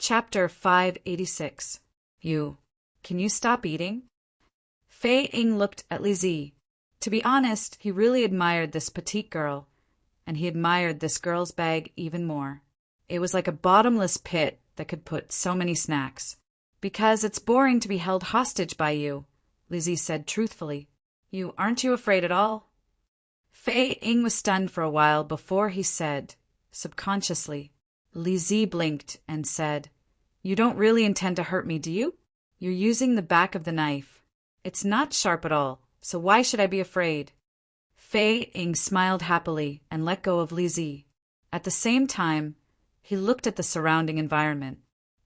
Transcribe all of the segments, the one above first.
Chapter 586. Can you stop eating? Fei Ying looked at Lizzie. To be honest, he really admired this petite girl, and he admired this girl's bag even more. It was like a bottomless pit that could put so many snacks. Because it's boring to be held hostage by you, Lizzie said truthfully. Aren't you afraid at all? Fei Ying was stunned for a while before he said, subconsciously. Lizzie blinked and said, You don't really intend to hurt me, do you? You're using the back of the knife. It's not sharp at all, so why should I be afraid? Fei Ying smiled happily and let go of Lizzie. At the same time, he looked at the surrounding environment.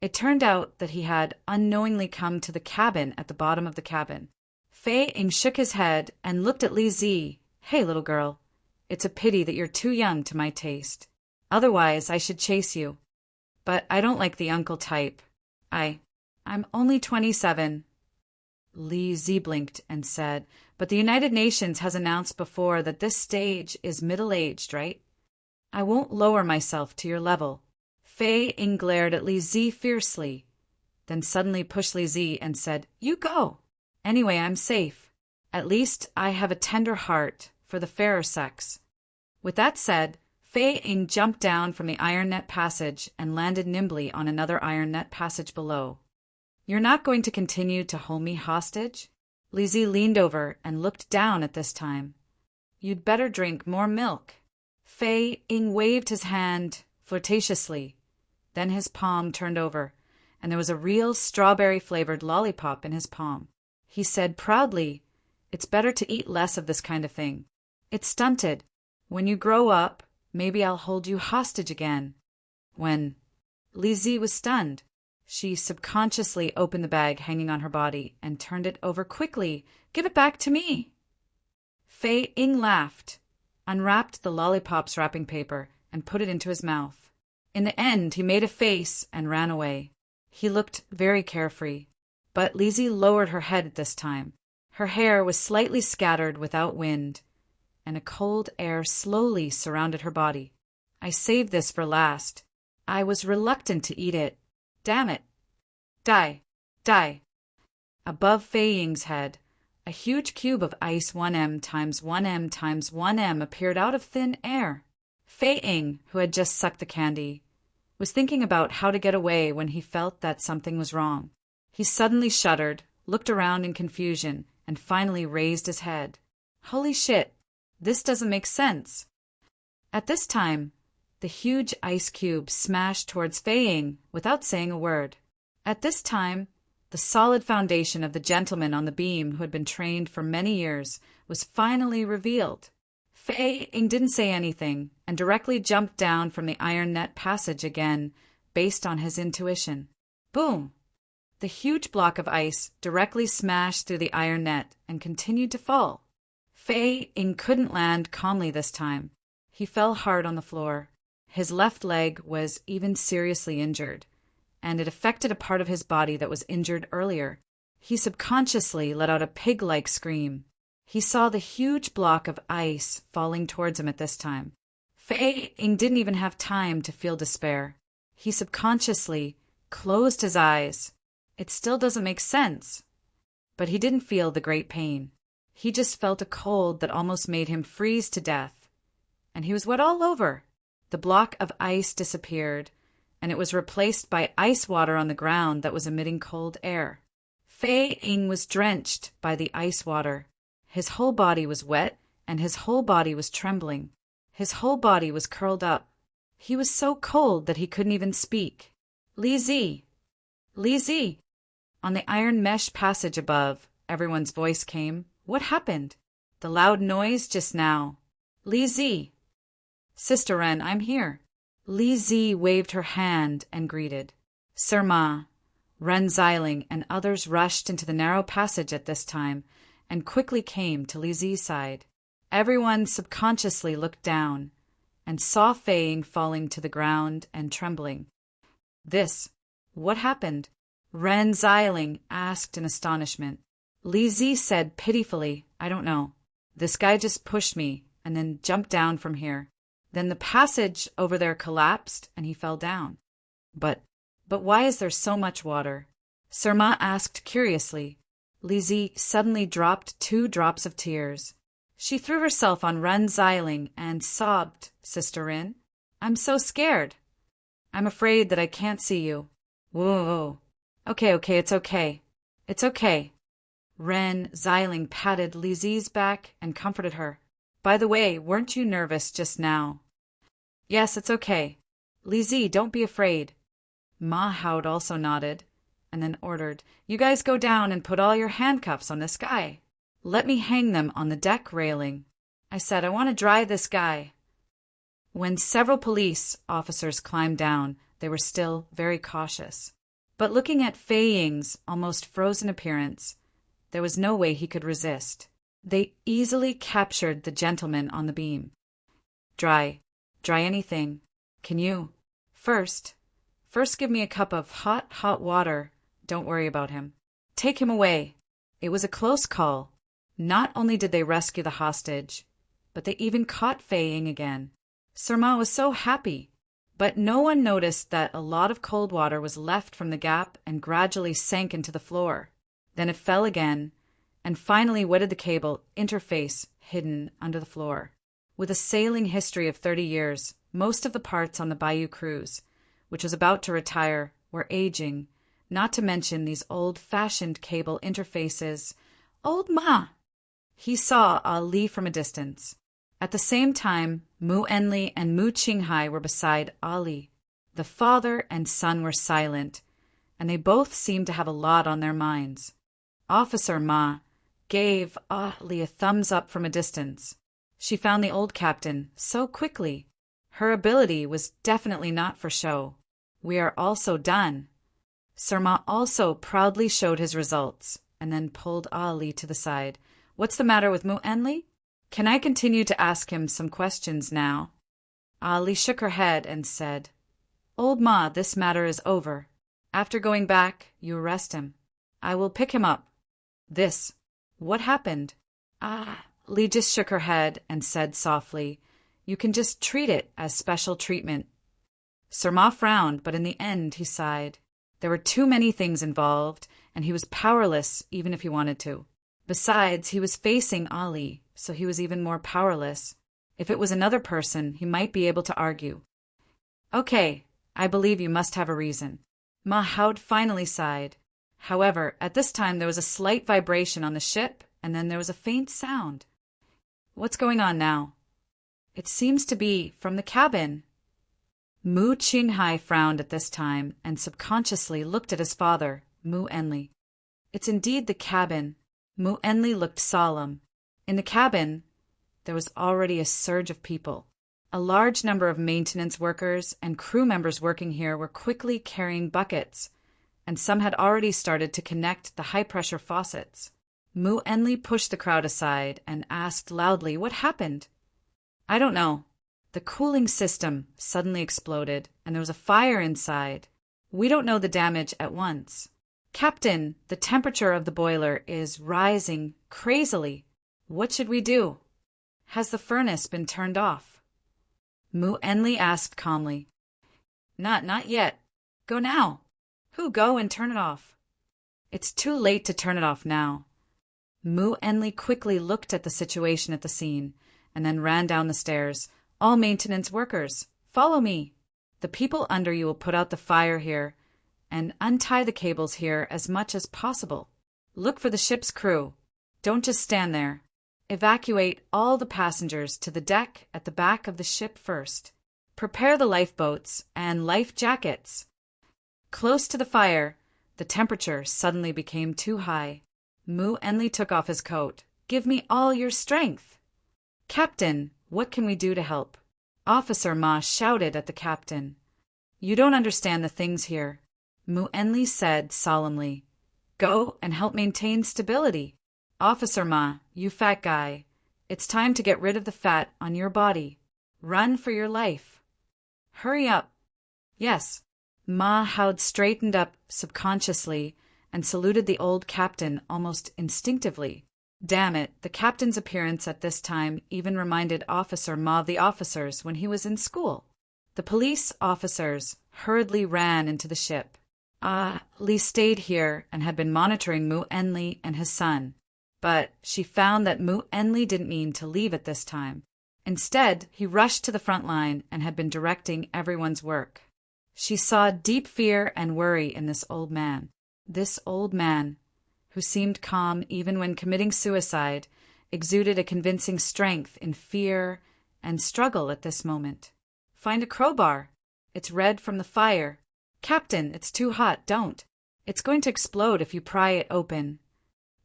It turned out that he had unknowingly come to the cabin at the bottom of the cabin. Fei Ying shook his head and looked at Lizzie. Hey, little girl, it's a pity that you're too young to my taste. Otherwise, I should chase you. But I don't like the uncle type. I'm only 27. Lizzie blinked and said, But the United Nations has announced before that this stage is middle-aged, right? I won't lower myself to your level. Fei Ying glared at Lizzie fiercely, then suddenly pushed Lizzie and said, You go. Anyway, I'm safe. At least I have a tender heart for the fairer sex. With that said, Fei Ying jumped down from the iron net passage and landed nimbly on another iron net passage below. You're not going to continue to hold me hostage? Lizzie leaned over and looked down at this time. You'd better drink more milk. Fei Ying waved his hand flirtatiously. Then his palm turned over, and there was a real strawberry-flavored lollipop in his palm. He said proudly, It's better to eat less of this kind of thing. It's stunted. When you grow up, maybe I'll hold you hostage again. When Lizzie was stunned, she subconsciously opened the bag hanging on her body and turned it over quickly. Give it back to me. Fei Ying laughed, unwrapped the lollipop's wrapping paper, and put it into his mouth. In the end, he made a face and ran away. He looked very carefree, but Lizzie lowered her head at this time. Her hair was slightly scattered without wind, and a cold air slowly surrounded her body. I saved this for last. I was reluctant to eat it. Damn it. Die. Die. Above Fei Ying's head, a huge cube of ice 1m times 1m times 1m appeared out of thin air. Fei Ying, who had just sucked the candy, was thinking about how to get away when he felt that something was wrong. He suddenly shuddered, looked around in confusion, and finally raised his head. Holy shit, this doesn't make sense. At this time, the huge ice cube smashed towards Fei Ying without saying a word. At this time, the solid foundation of the gentleman on the beam who had been trained for many years was finally revealed. Fei Ying didn't say anything and directly jumped down from the iron net passage again, based on his intuition. Boom! The huge block of ice directly smashed through the iron net and continued to fall. Fei Ying couldn't land calmly this time. He fell hard on the floor. His left leg was even seriously injured, and it affected a part of his body that was injured earlier. He subconsciously let out a pig-like scream. He saw the huge block of ice falling towards him at this time. Fei Ying didn't even have time to feel despair. He subconsciously closed his eyes. It still doesn't make sense. But he didn't feel the great pain. He just felt a cold that almost made him freeze to death. And he was wet all over. The block of ice disappeared, and it was replaced by ice water on the ground that was emitting cold air. Fei Ying was drenched by the ice water. His whole body was wet, and his whole body was trembling. His whole body was curled up. He was so cold that he couldn't even speak. Lizzie! Lizzie! On the iron mesh passage above, everyone's voice came. What happened? The loud noise just now. Lizzie! Sister Ren, I'm here. Lizzie waved her hand and greeted. Sir Ma, Ren Xiling, and others rushed into the narrow passage at this time and quickly came to Lizzie's side. Everyone subconsciously looked down and saw Fei Ying falling to the ground and trembling. What happened? Ren Xiling asked in astonishment. Lizzie said pitifully, I don't know. This guy just pushed me and then jumped down from here. Then the passage over there collapsed and he fell down. But But why is there so much water? Sir Ma asked curiously. Lizzie suddenly dropped 2 drops of tears. She threw herself on Ren Xiling and sobbed, Sister Rin. I'm so scared. I'm afraid that I can't see you. Whoa. Okay, it's okay. It's okay. Ren Xiling patted Lizzie's back and comforted her. By the way, weren't you nervous just now? Yes, it's okay. Lizzie, don't be afraid. Ma Haud also nodded, and then ordered, You guys go down and put all your handcuffs on this guy. Let me hang them on the deck railing. I said, I want to dry this guy. When several police officers climbed down, they were still very cautious. But looking at Fei Ying's almost frozen appearance, there was no way he could resist. They easily captured the gentleman on the beam. Dry anything. Can you? First give me a cup of hot water. Don't worry about him. Take him away. It was a close call. Not only did they rescue the hostage, but they even caught Fei Ying again. Sir Ma was so happy, but no one noticed that a lot of cold water was left from the gap and gradually sank into the floor. Then it fell again, and finally wetted the cable interface hidden under the floor. With a sailing history of 30 years, most of the parts on the Bayou cruise, which was about to retire, were aging, not to mention these old-fashioned cable interfaces. Old Ma! He saw Ali from a distance. At the same time, Mu Enli and Mu Qinghai were beside Ali. The father and son were silent, and they both seemed to have a lot on their minds. Officer Ma gave Ali a thumbs up from a distance. She found the old captain so quickly. Her ability was definitely not for show. We are also done. Sir Ma also proudly showed his results, and then pulled Ali to the side. What's the matter with Mu Enli? Can I continue to ask him some questions now? Ali shook her head and said, Old Ma, this matter is over. After going back, you arrest him. I will pick him up. What happened? Li just shook her head and said softly, You can just treat it as special treatment. Sir Ma frowned, but in the end he sighed. There were too many things involved, and he was powerless even if he wanted to. Besides, he was facing Ali, so he was even more powerless. If it was another person, he might be able to argue. Okay, I believe you must have a reason. Ma Haud finally sighed. However, at this time there was a slight vibration on the ship, and then there was a faint sound. What's going on now? It seems to be from the cabin. Mu Qinghai frowned at this time and subconsciously looked at his father, Mu Enli. It's indeed the cabin. Mu Enli looked solemn. In the cabin, there was already a surge of people. A large number of maintenance workers and crew members working here were quickly carrying buckets, and some had already started to connect the high-pressure faucets. Mu Enli pushed the crowd aside and asked loudly, What happened? I don't know. The cooling system suddenly exploded, and there was a fire inside. We don't know the damage at once. Captain, the temperature of the boiler is rising crazily. What should we do? Has the furnace been turned off? Mu Enli asked calmly. Not yet. Go now. Who go and turn it off? It's too late to turn it off now. Mu Enli quickly looked at the situation at the scene, and then ran down the stairs. All maintenance workers, follow me. The people under you will put out the fire here, and untie the cables here as much as possible. Look for the ship's crew. Don't just stand there. Evacuate all the passengers to the deck at the back of the ship first. Prepare the lifeboats and life jackets. Close to the fire, the temperature suddenly became too high. Mu Enli took off his coat. Give me all your strength. Captain, what can we do to help? Officer Ma shouted at the captain. You don't understand the things here. Mu Enli said solemnly. Go and help maintain stability. Officer Ma, you fat guy, it's time to get rid of the fat on your body. Run for your life. Hurry up. Yes. Ma Haud straightened up subconsciously and saluted the old captain almost instinctively. Damn it, the captain's appearance at this time even reminded Officer Ma of the officers when he was in school. The police officers hurriedly ran into the ship. Li stayed here and had been monitoring Mu Enli and his son. But she found that Mu Enli didn't mean to leave at this time. Instead, he rushed to the front line and had been directing everyone's work. She saw deep fear and worry in this old man. This old man, who seemed calm even when committing suicide, exuded a convincing strength in fear and struggle at this moment. Find a crowbar. It's red from the fire. Captain, it's too hot, don't. It's going to explode if you pry it open.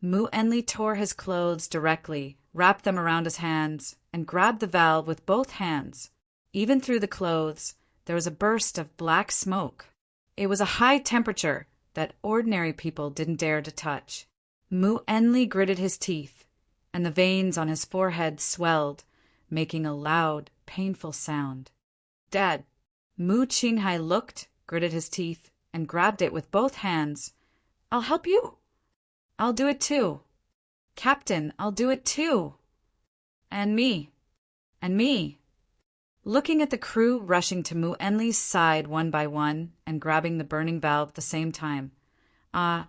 Mu Enli tore his clothes directly, wrapped them around his hands, and grabbed the valve with both hands. Even through the clothes, there was a burst of black smoke. It was a high temperature that ordinary people didn't dare to touch. Mu Enli gritted his teeth, and the veins on his forehead swelled, making a loud, painful sound. Dad. Mu Qinghai looked, gritted his teeth, and grabbed it with both hands. I'll help you. I'll do it too. Captain, I'll do it too. And me. And me. Looking at the crew rushing to Mu Enli's side one by one and grabbing the burning valve at the same time,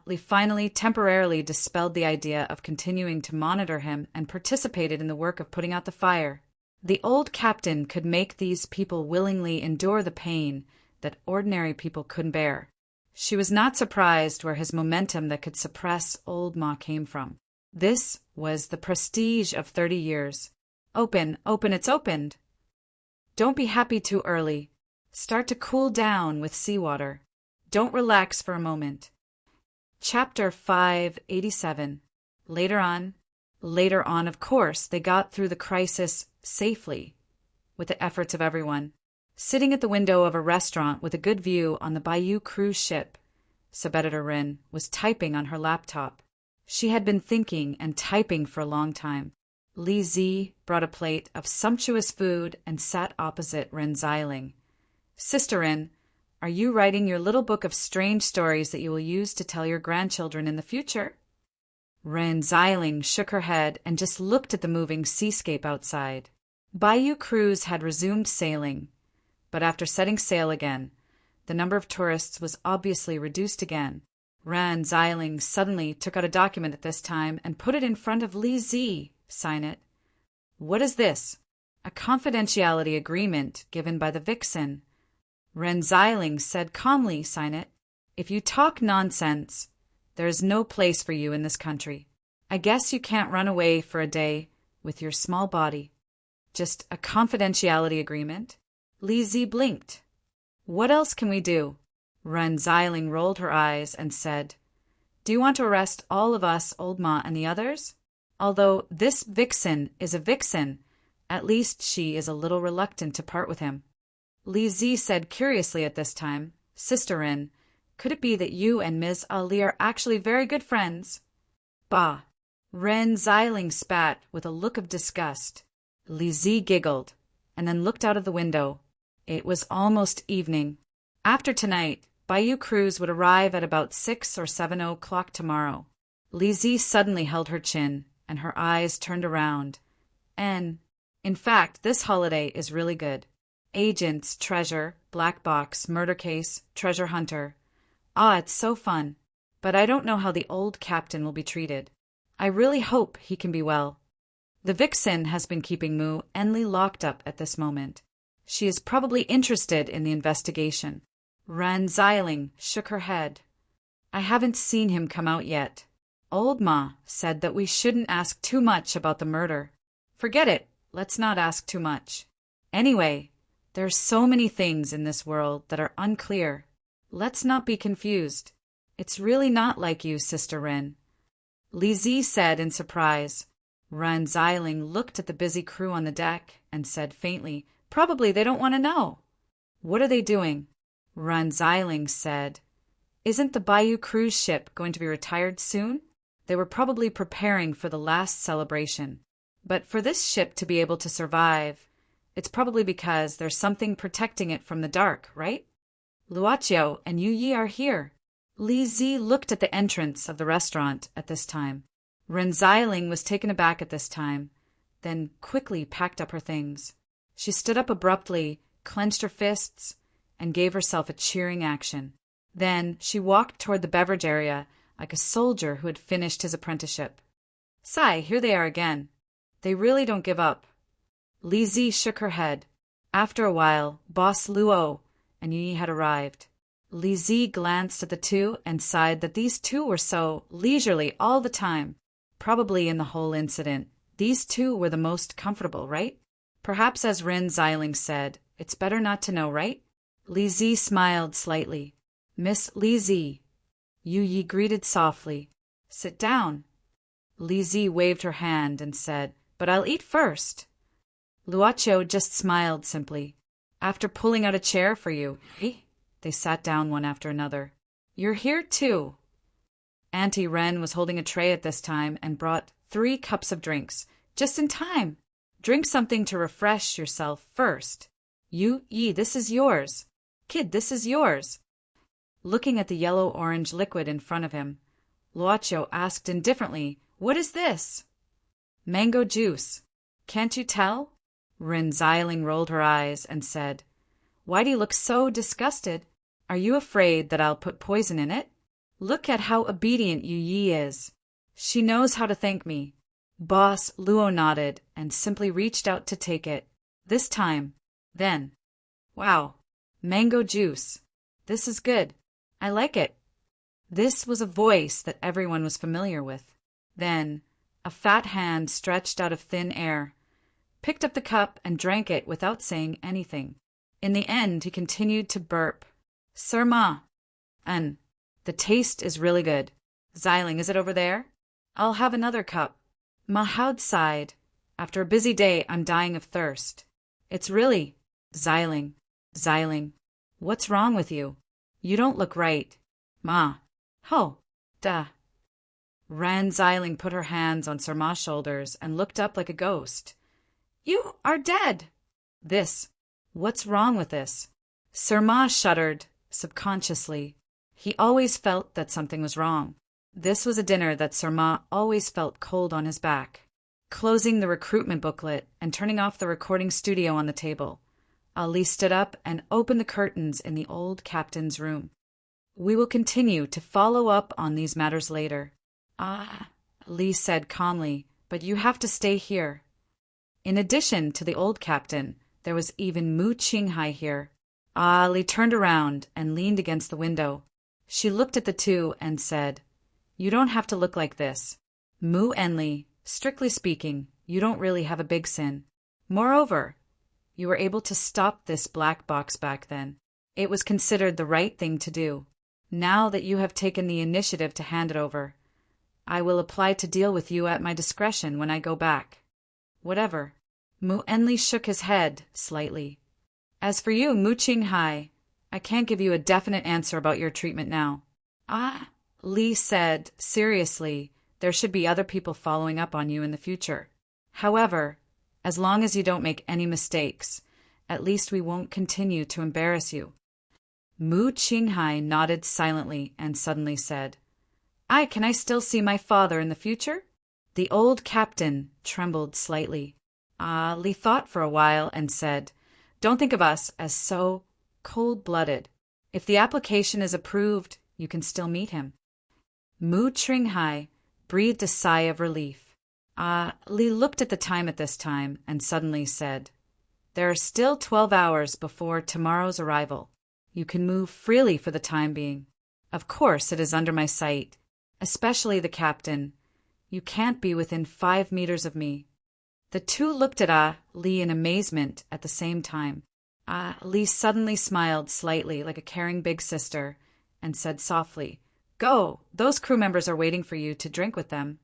Li finally temporarily dispelled the idea of continuing to monitor him and participated in the work of putting out the fire. The old captain could make these people willingly endure the pain that ordinary people couldn't bear. She was not surprised where his momentum that could suppress old Ma came from. This was the prestige of 30 years. Open, open, it's opened. Don't be happy too early. Start to cool down with seawater. Don't relax for a moment. Chapter 587. Later on, of course, they got through the crisis safely, with the efforts of everyone. Sitting at the window of a restaurant with a good view on the Bayou cruise ship, Sub-Editor Rin was typing on her laptop. She had been thinking and typing for a long time. Li Zi brought a plate of sumptuous food and sat opposite Ren Xiling. Sister Rin, are you writing your little book of strange stories that you will use to tell your grandchildren in the future? Ren Xiling shook her head and just looked at the moving seascape outside. Bayou Cruise had resumed sailing, but after setting sail again, the number of tourists was obviously reduced again. Ren Xiling suddenly took out a document at this time and put it in front of Li Zi. Sign it. What is this? A confidentiality agreement given by the Vixen. Ren Xiling said calmly, sign it. If you talk nonsense, there is no place for you in this country. I guess you can't run away for a day with your small body. Just a confidentiality agreement? Li Zi blinked. What else can we do? Ren Xiling rolled her eyes and said, Do you want to arrest all of us, Old Ma and the others? Although this Vixen is a Vixen, at least she is a little reluctant to part with him. Li Zi said curiously at this time, Sister Rin, could it be that you and Ms. Ali are actually very good friends? Bah! Ren Xiling spat with a look of disgust. Li Zi giggled, and then looked out of the window. It was almost evening. After tonight, Bayou Cruise would arrive at about 6 or 7 o'clock tomorrow. Li Zi suddenly held her chin, and her eyes turned around. In fact, this holiday is really good. Agents, treasure, black box, murder case, treasure hunter. It's so fun. But I don't know how the old captain will be treated. I really hope he can be well. The Vixen has been keeping Mu Enli locked up at this moment. She is probably interested in the investigation. Ren Xiling shook her head. I haven't seen him come out yet. Old Ma said that we shouldn't ask too much about the murder. Forget it. Let's not ask too much. Anyway, there are so many things in this world that are unclear. Let's not be confused. It's really not like you, Sister Rin. Li Zi said in surprise. Ren Xiling looked at the busy crew on the deck and said faintly, Probably they don't want to know. What are they doing? Ren Xiling said, Isn't the Bayou cruise ship going to be retired soon? They were probably preparing for the last celebration. But for this ship to be able to survive, it's probably because there's something protecting it from the dark, right? Luoqiao and Yu Yi are here. Li Zi looked at the entrance of the restaurant at this time. Ren Xiling was taken aback at this time, then quickly packed up her things. She stood up abruptly clenched her fists, and gave herself a cheering action. Then she walked toward the beverage area like a soldier who had finished his apprenticeship. Sigh, here they are again. They really don't give up. Lizzie shook her head. After a while, Boss Luo and Yi had arrived. Lizzie glanced at the two and sighed that these two were so leisurely all the time. Probably in the whole incident, these two were the most comfortable, right? Perhaps as Rin Xiling said, it's better not to know, right? Lizzie smiled slightly. Miss Lizzie. Yu Yi greeted softly. Sit down. Lizzie waved her hand and said, but I'll eat first. Luocho just smiled simply. After pulling out a chair for you, they sat down one after another. You're here too. Auntie Ren was holding a tray at this time and brought 3 cups of drinks. Just in time. Drink something to refresh yourself first. Yu Yi, this is yours. Kid, this is yours. Looking at the yellow-orange liquid in front of him, Luocho asked indifferently, what is this? Mango juice. Can't you tell? Rin Xiling rolled her eyes and said, why do you look so disgusted? Are you afraid that I'll put poison in it? Look at how obedient Yu Yi is. She knows how to thank me. Boss Luo nodded and simply reached out to take it. This time. Then. Wow. Mango juice. This is good. I like it. This was a voice that everyone was familiar with. Then, a fat hand stretched out of thin air, picked up the cup and drank it without saying anything. In the end, he continued to burp. Sir Ma. The taste is really good. Xiling, is it over there? I'll have another cup. Mahoud sighed. After a busy day, I'm dying of thirst. It's really... Xiling. What's wrong with you? You don't look right. Ma. Ho. Duh. Ran Xiling put her hands on Sir Ma's shoulders and looked up like a ghost. You are dead. What's wrong with this? Sir Ma shuddered, subconsciously. He always felt that something was wrong. This was a dinner that Sir Ma always felt cold on his back. Closing the recruitment booklet and turning off the recording studio on the table, Ali stood up and opened the curtains in the old captain's room. We will continue to follow up on these matters later. Li said calmly, but you have to stay here. In addition to the old captain, there was even Mu Qinghai here. Li turned around and leaned against the window. She looked at the two and said, you don't have to look like this. Mu Enli, strictly speaking, you don't really have a big sin. Moreover, you were able to stop this black box back then. It was considered the right thing to do. Now that you have taken the initiative to hand it over, I will apply to deal with you at my discretion when I go back. Whatever. Mu Enli shook his head slightly. As for you, Mu Qinghai, I can't give you a definite answer about your treatment now. Li said, seriously, there should be other people following up on you in the future. However, as long as you don't make any mistakes, at least we won't continue to embarrass you. Mu Qinghai nodded silently and suddenly said, can I still see my father in the future? The old captain trembled slightly. Li thought for a while and said, don't think of us as so cold-blooded. If the application is approved, you can still meet him. Mu Qinghai breathed a sigh of relief. Li looked at the time at this time and suddenly said, there are still 12 hours before tomorrow's arrival. You can move freely for the time being. Of course, it is under my sight, especially the captain. You can't be within 5 meters of me. The two looked at Li in amazement at the same time. Li suddenly smiled slightly like a caring big sister and said softly, go, those crew members are waiting for you to drink with them.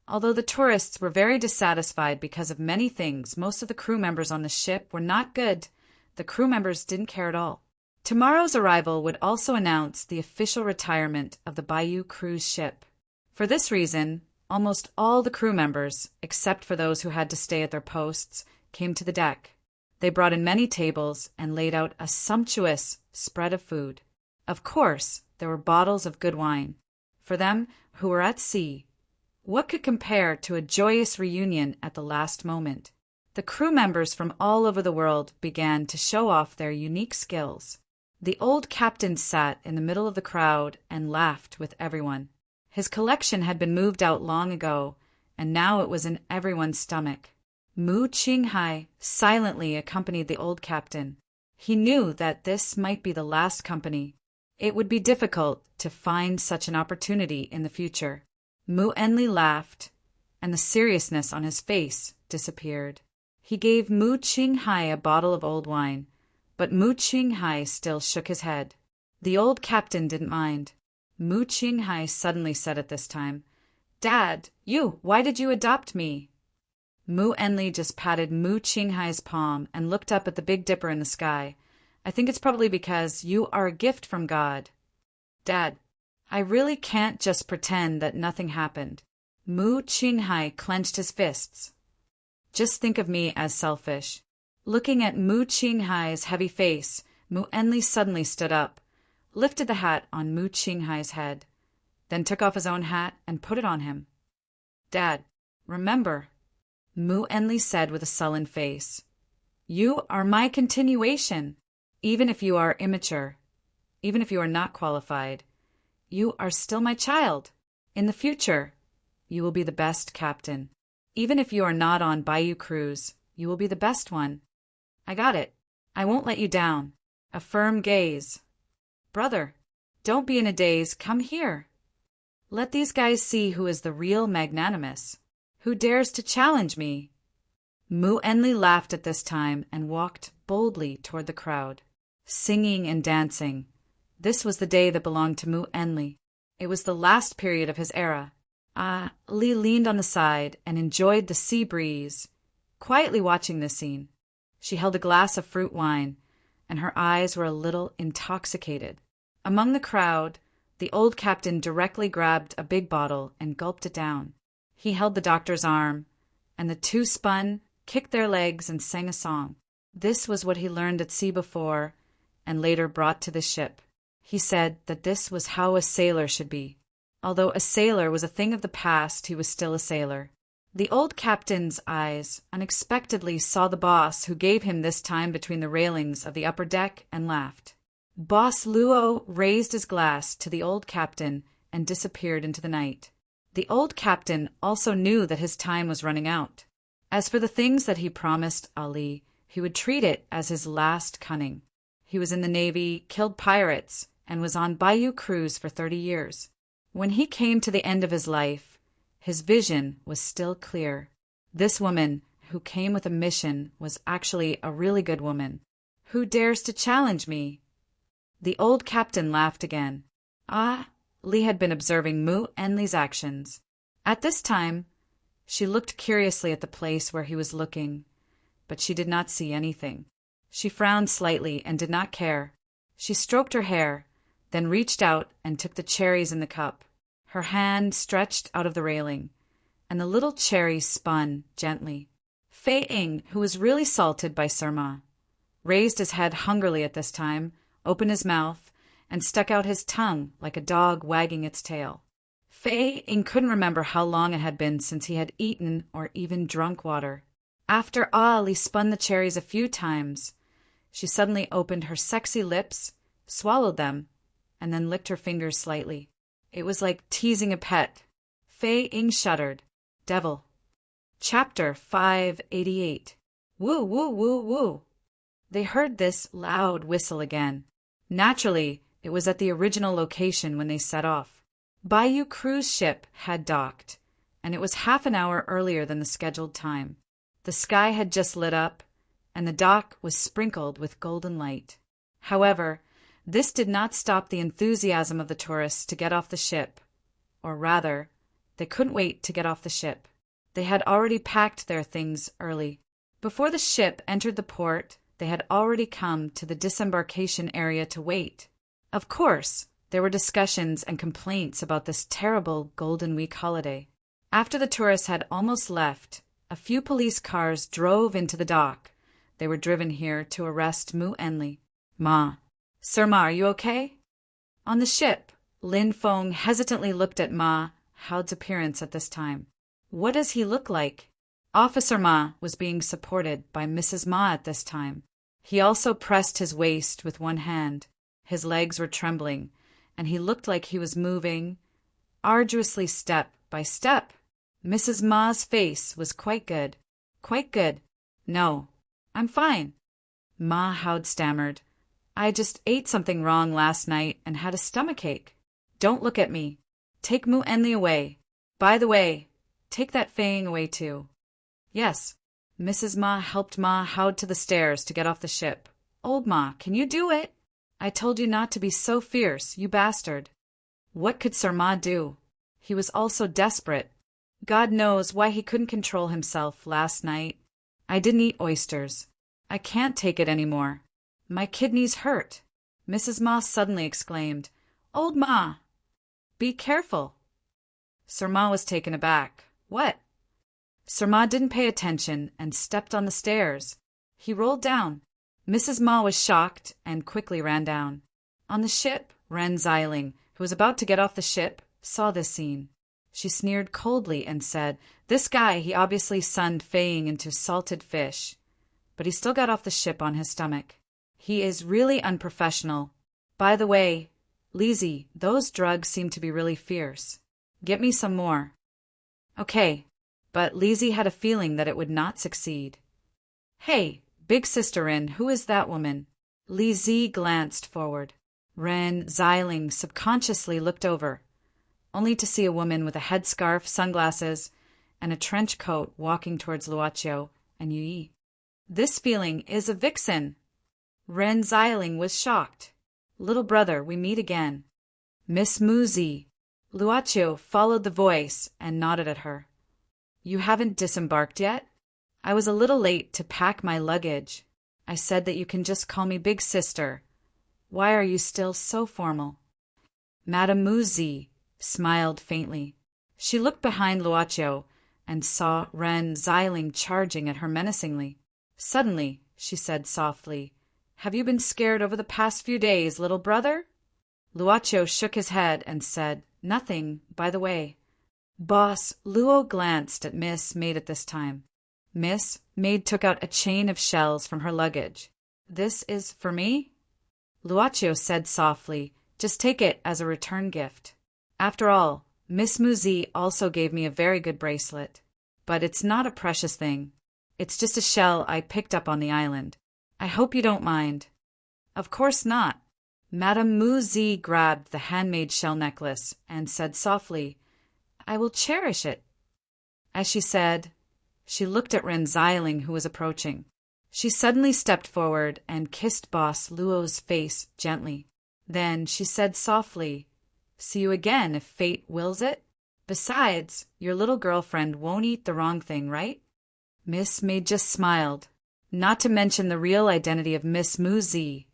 Although the tourists were very dissatisfied because of many things, most of the crew members on the ship were not good. The crew members didn't care at all. Tomorrow's arrival would also announce the official retirement of the Bayou cruise ship. For this reason, almost all the crew members, except for those who had to stay at their posts, came to the deck. They brought in many tables and laid out a sumptuous spread of food. Of course, there were bottles of good wine. For them who were at sea, what could compare to a joyous reunion at the last moment? The crew members from all over the world began to show off their unique skills. The old captain sat in the middle of the crowd and laughed with everyone. His collection had been moved out long ago, and now it was in everyone's stomach. Mu Qinghai silently accompanied the old captain. He knew that this might be the last company. It would be difficult to find such an opportunity in the future. Mu Enli laughed, and the seriousness on his face disappeared. He gave Mu Qinghai a bottle of old wine, but Mu Qinghai still shook his head. The old captain didn't mind. Mu Qinghai suddenly said at this time, "Dad, why did you adopt me?" Mu Enli just patted Mu Qinghai's palm and looked up at the Big Dipper in the sky. "I think it's probably because you are a gift from God." "Dad, I really can't just pretend that nothing happened." Mu Qinghai clenched his fists. "Just think of me as selfish." Looking at Mu Qinghai's heavy face, Mu Enli suddenly stood up, lifted the hat on Mu Qinghai's head, then took off his own hat and put it on him. "Dad, remember," Mu Enli said with a sullen face, "you are my continuation. Even if you are immature, even if you are not qualified, you are still my child. In the future, you will be the best captain. Even if you are not on Bayou Cruise, you will be the best one. I got it. I won't let you down. A firm gaze. Brother, don't be in a daze. Come here. Let these guys see who is the real magnanimous. Who dares to challenge me?" Mu Enli laughed at this time and walked boldly toward the crowd, singing and dancing. This was the day that belonged to Mu Enli. It was the last period of his era. Li leaned on the side and enjoyed the sea breeze, quietly watching this scene. She held a glass of fruit wine, and her eyes were a little intoxicated. Among the crowd, the old captain directly grabbed a big bottle and gulped it down. He held the doctor's arm, and the two spun, kicked their legs, and sang a song. This was what he learned at sea before, and later brought to the ship. He said that this was how a sailor should be. Although a sailor was a thing of the past, he was still a sailor. The old captain's eyes unexpectedly saw the boss, who gave him this time between the railings of the upper deck, and laughed. Boss Luo raised his glass to the old captain and disappeared into the night. The old captain also knew that his time was running out. As for the things that he promised Ali, he would treat it as his last cunning. He was in the Navy, killed pirates, and was on Bayou Cruise for 30 years. When he came to the end of his life, his vision was still clear. This woman, who came with a mission, was actually a really good woman. Who dares to challenge me? The old captain laughed again. Li had been observing Mu Enli's actions. At this time, she looked curiously at the place where he was looking, but she did not see anything. She frowned slightly and did not care. She stroked her hair, then reached out and took the cherries in the cup. Her hand stretched out of the railing, and the little cherries spun gently. Fei Ying, who was really salted by Sirma, raised his head hungrily at this time, opened his mouth, and stuck out his tongue like a dog wagging its tail. Fei Ying couldn't remember how long it had been since he had eaten or even drunk water. After Ali spun the cherries a few times, she suddenly opened her sexy lips, swallowed them, and then licked her fingers slightly. It was like teasing a pet. Fei Ying shuddered. Devil. Chapter 588. Woo, woo, woo, woo. They heard this loud whistle again. Naturally, it was at the original location when they set off. Bayou cruise ship had docked, and it was half an hour earlier than the scheduled time. The sky had just lit up, and the dock was sprinkled with golden light. However, this did not stop the enthusiasm of the tourists to get off the ship. Or rather, they couldn't wait to get off the ship. They had already packed their things early. Before the ship entered the port, they had already come to the disembarkation area to wait. Of course, there were discussions and complaints about this terrible Golden Week holiday. After the tourists had almost left, a few police cars drove into the dock. They were driven here to arrest Mu Enli. Ma. Sirma, are you okay? On the ship, Lin Feng hesitantly looked at Ma Hao's appearance at this time. What does he look like? Officer Ma was being supported by Mrs. Ma at this time. He also pressed his waist with one hand. His legs were trembling, and he looked like he was moving arduously step by step. Mrs. Ma's face was quite good. Quite good. No, I'm fine. Ma Howd stammered. I just ate something wrong last night and had a stomachache. Don't look at me. Take Mu Enli away. By the way, take that Fang away too. Yes. Mrs. Ma helped Ma Howd to the stairs to get off the ship. Old Ma, can you do it? I told you not to be so fierce, you bastard. What could Sir Ma do? He was also desperate. God knows why he couldn't control himself last night. I didn't eat oysters. I can't take it anymore. My kidneys hurt. Mrs. Ma suddenly exclaimed, Old Ma! Be careful. Sir Ma was taken aback. What? Sir Ma didn't pay attention and stepped on the stairs. He rolled down. Mrs. Ma was shocked and quickly ran down. On the ship, Ren Xiling, who was about to get off the ship, saw this scene. She sneered coldly and said, This guy, he obviously sunned Fang into salted fish. But he still got off the ship on his stomach. He is really unprofessional. By the way, Lizzie, those drugs seem to be really fierce. Get me some more. Okay. But Lizzie had a feeling that it would not succeed. Hey, big sister Ren, who is that woman? Lizzie glanced forward. Ren Xiling subconsciously looked over, only to see a woman with a headscarf, sunglasses, and a trench coat walking towards Luocio and Yi. This feeling is a vixen. Ren Xiling was shocked. Little brother, we meet again. Miss Muzi. Luocio followed the voice and nodded at her. You haven't disembarked yet? I was a little late to pack my luggage. I said that you can just call me big sister. Why are you still so formal? Madame Muzi smiled faintly. She looked behind Luocio and saw Ren Xiling charging at her menacingly. Suddenly, she said softly, Have you been scared over the past few days, little brother? Luocio shook his head and said, Nothing, by the way. Boss, Luo glanced at Miss Maid at this time. Miss Maid took out a chain of shells from her luggage. This is for me? Luocio said softly, Just take it as a return gift. After all, Miss Muzi also gave me a very good bracelet. But it's not a precious thing. It's just a shell I picked up on the island. I hope you don't mind. Of course not. Madame Muzi grabbed the handmade shell necklace and said softly, I will cherish it. As she said, she looked at Ren Xiling, who was approaching. She suddenly stepped forward and kissed Boss Luo's face gently. Then she said softly, See you again if fate wills it. Besides, your little girlfriend won't eat the wrong thing, right? Miss Maid just smiled. Not to mention the real identity of Miss Muzi.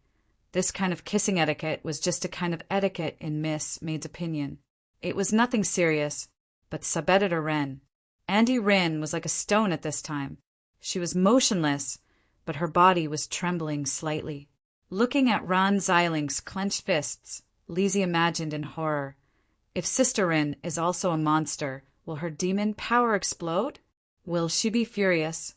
This kind of kissing etiquette was just a kind of etiquette in Miss Maid's opinion. It was nothing serious, but sub-editor Ren. Andy Rin was like a stone at this time. She was motionless, but her body was trembling slightly. Looking at Ren Xiling's clenched fists, Lizzie imagined in horror. If Sister Rin is also a monster, will her demon power explode? Will she be furious?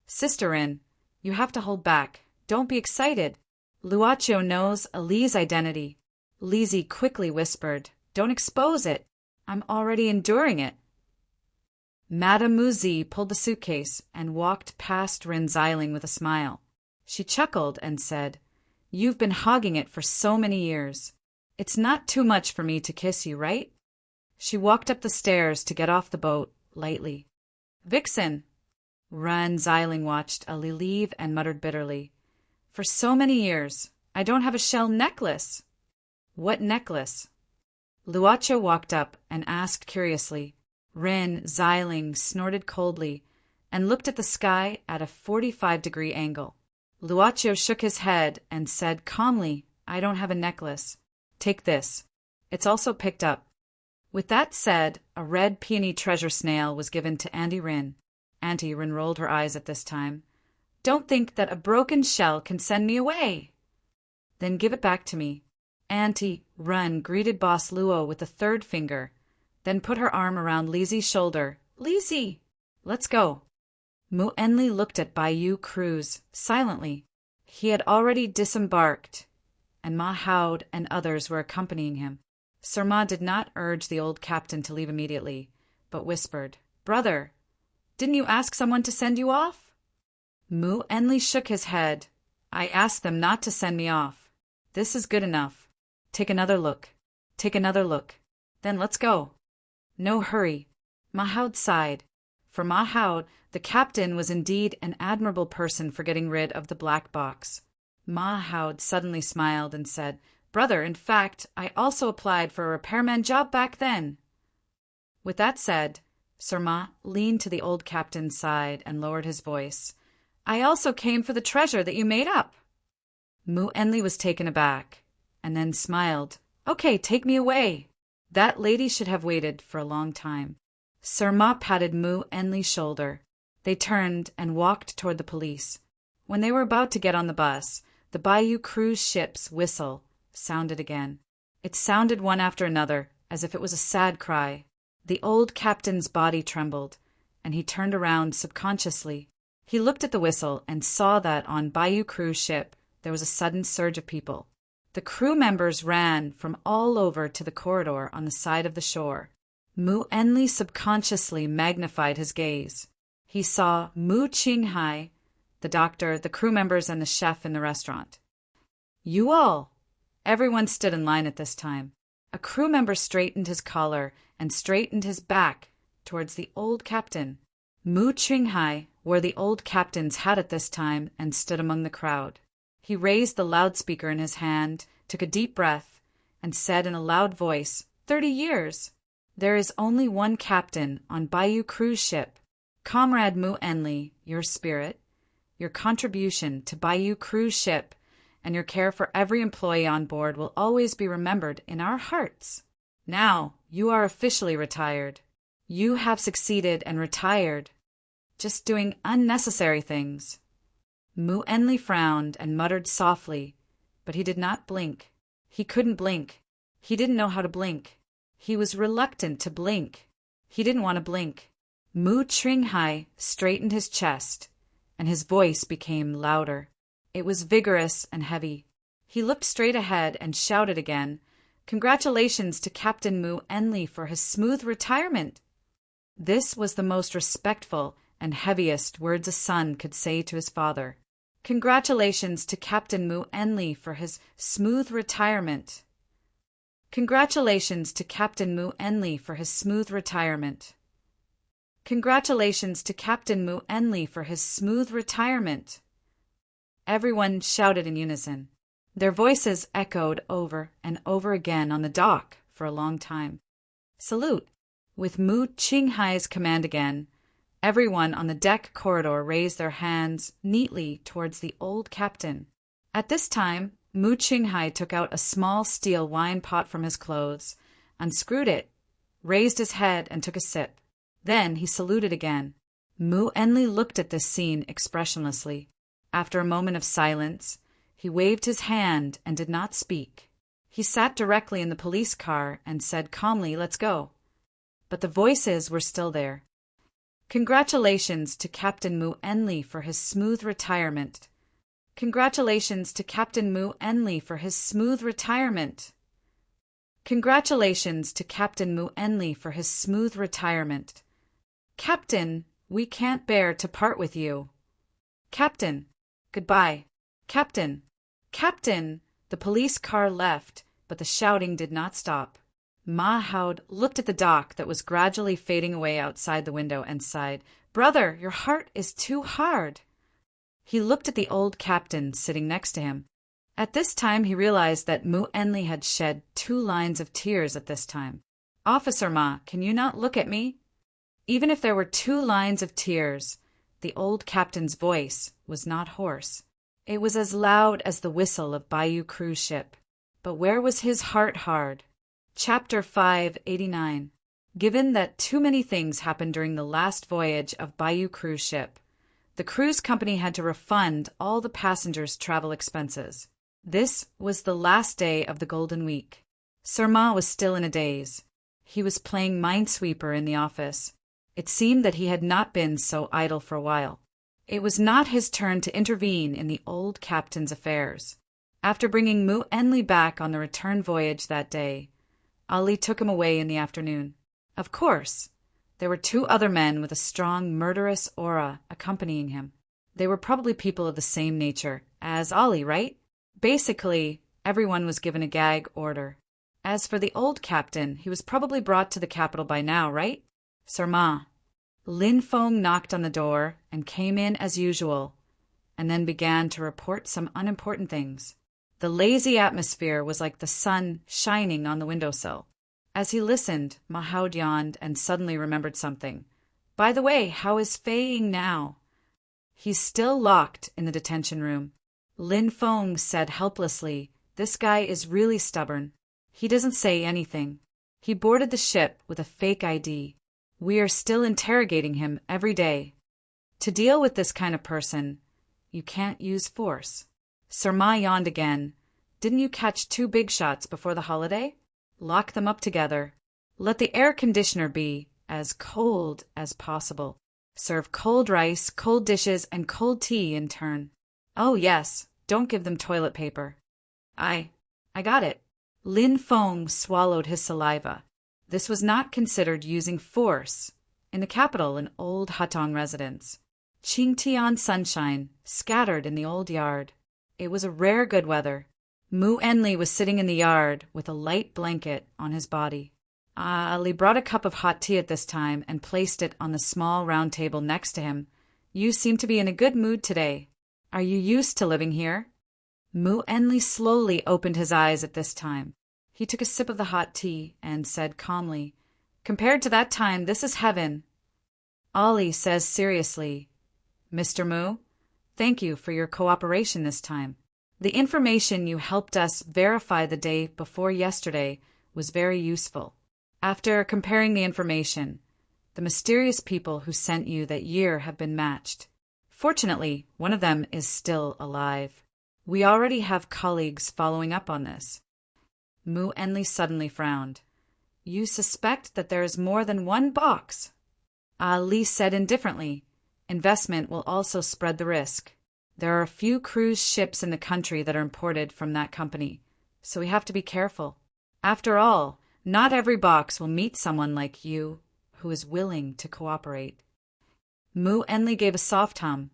Sister Rin, you have to hold back. Don't be excited. Luocio knows Ali's identity. Lizzie quickly whispered, Don't expose it. I'm already enduring it. Madame Muzi pulled the suitcase and walked past Ren Xiling with a smile. She chuckled and said, You've been hogging it for so many years. It's not too much for me to kiss you, right? She walked up the stairs to get off the boat, lightly. Vixen! Ren Xiling watched Ali leave and muttered bitterly, For so many years, I don't have a shell necklace. What necklace? Luocio walked up and asked curiously. Ren Xiling snorted coldly and looked at the sky at a 45-degree angle. Luocio shook his head and said calmly, I don't have a necklace. Take this. It's also picked up. With that said, a red peony treasure snail was given to Auntie Rin. Auntie Rin rolled her eyes at this time. Don't think that a broken shell can send me away. Then give it back to me. Auntie Rin greeted Boss Luo with a third finger, then put her arm around Lizzie's shoulder. Lizzie, let's go. Mu'enli looked at Bayou Cruz silently. He had already disembarked, and Mahoud and others were accompanying him. Surma did not urge the old captain to leave immediately, but whispered, "Brother, didn't you ask someone to send you off?" Mu'enli shook his head. "I asked them not to send me off. This is good enough. Take another look. Take another look. Then let's go." "No hurry." Mahoud sighed. For Mahoud, the captain was indeed an admirable person for getting rid of the black box. Mahoud suddenly smiled and said, "Brother, in fact, I also applied for a repairman job back then." With that said, Surma leaned to the old captain's side and lowered his voice. "I also came for the treasure that you made up." Mu'enli was taken aback, and then smiled. "Okay, take me away." That lady should have waited for a long time. Surma patted Mu'enli's shoulder. They turned and walked toward the police. When they were about to get on the bus, the Bayou Cruz ship's whistle sounded again. It sounded one after another, as if it was a sad cry. The old captain's body trembled, and he turned around subconsciously. He looked at the whistle and saw that on Bayou Cruz ship there was a sudden surge of people. The crew members ran from all over to the corridor on the side of the shore. Mu'enli subconsciously magnified his gaze. He saw Mu Qinghai, the doctor, the crew members, and the chef in the restaurant. "You all!" Everyone stood in line at this time. A crew member straightened his collar and straightened his back towards the old captain. Mu Qinghai wore the old captain's hat at this time and stood among the crowd. He raised the loudspeaker in his hand, took a deep breath, and said in a loud voice, 30 years! There is only one captain on Bayou Cruz ship. Comrade Mu'enli, your spirit, your contribution to Bayou Cruz ship, and your care for every employee on board will always be remembered in our hearts. Now, you are officially retired. You have succeeded and retired, just doing unnecessary things." Mu'enli frowned and muttered softly, but he did not blink. He couldn't blink. He didn't know how to blink. He was reluctant to blink. He didn't want to blink. Mu Qinghai straightened his chest, and his voice became louder. It was vigorous and heavy. He looked straight ahead and shouted again, "Congratulations to Captain Mu'enli for his smooth retirement." This was the most respectful and heaviest words a son could say to his father. "Congratulations to Captain Mu'enli for his smooth retirement." "Congratulations to Captain Mu'enli for his smooth retirement." "Congratulations to Captain Mu'enli for his smooth retirement." Everyone shouted in unison. Their voices echoed over and over again on the dock for a long time. "Salute!" With Mu Qinghai's command again, everyone on the deck corridor raised their hands neatly towards the old captain. At this time, Mu Qinghai took out a small steel wine pot from his clothes, unscrewed it, raised his head, and took a sip. Then he saluted again. Mu'enli looked at this scene expressionlessly. After a moment of silence, he waved his hand and did not speak. He sat directly in the police car and said calmly, "Let's go." But the voices were still there. "Congratulations to Captain Mu'enli for his smooth retirement. Congratulations to Captain Mu'enli for his smooth retirement. Congratulations to Captain Mu'enli for his smooth retirement. Captain, we can't bear to part with you. Captain, goodbye. Captain, Captain!" The police car left, but the shouting did not stop. Mahoud looked at the dock that was gradually fading away outside the window and sighed, "Brother, your heart is too hard." He looked at the old captain sitting next to him. At this time he realized that Mu'enli had shed 2 lines of tears at this time. "Officer Ma, can you not look at me?" Even if there were 2 lines of tears, the old captain's voice was not hoarse. It was as loud as the whistle of Bayou Cruz ship. But where was his heart hard? Chapter 589. Given that too many things happened during the last voyage of Bayou Cruz ship, the cruise company had to refund all the passengers' travel expenses. This was the last day of the Golden Week. Surma was still in a daze. He was playing Minesweeper in the office. It seemed that he had not been so idle for a while. It was not his turn to intervene in the old captain's affairs. After bringing Mu Enli back on the return voyage that day, Ali took him away in the afternoon. Of course, there were 2 other men with a strong, murderous aura accompanying him. They were probably people of the same nature as Ali, right? Basically, everyone was given a gag order. As for the old captain, he was probably brought to the capital by now, right? Surma. Lin Feng knocked on the door and came in as usual, and then began to report some unimportant things. The lazy atmosphere was like the sun shining on the windowsill. As he listened, Mahoud yawned and suddenly remembered something. By the way, how is Fei Ying now? He's still locked in the detention room. Lin Feng said helplessly, this guy is really stubborn. He doesn't say anything. He boarded the ship with a fake ID. We are still interrogating him every day. To deal with this kind of person, you can't use force. Surma yawned again. Didn't you catch 2 big shots before the holiday? Lock them up together. Let the air conditioner be as cold as possible. Serve cold rice, cold dishes, and cold tea in turn. Oh yes, don't give them toilet paper. I got it. Lin Feng swallowed his saliva. This was not considered using force in the capital in old Hatong residence. Qingtian sunshine scattered in the old yard. It was a rare good weather. Mu Enli was sitting in the yard with a light blanket on his body. Ali brought a cup of hot tea at this time and placed it on the small round table next to him. You seem to be in a good mood today. Are you used to living here? Mu Enli slowly opened his eyes at this time. He took a sip of the hot tea and said calmly, compared to that time, this is heaven. Ali says seriously, Mr. Mu, thank you for your cooperation this time. The information you helped us verify the day before yesterday was very useful. After comparing the information, the mysterious people who sent you that year have been matched. Fortunately, one of them is still alive. We already have colleagues following up on this. Mu Enli suddenly frowned. You suspect that there is more than one box? Ali said indifferently. Investment will also spread the risk. There are a few cruise ships in the country that are imported from that company, so we have to be careful. After all, not every box will meet someone like you who is willing to cooperate. Mu Enli gave a soft hum,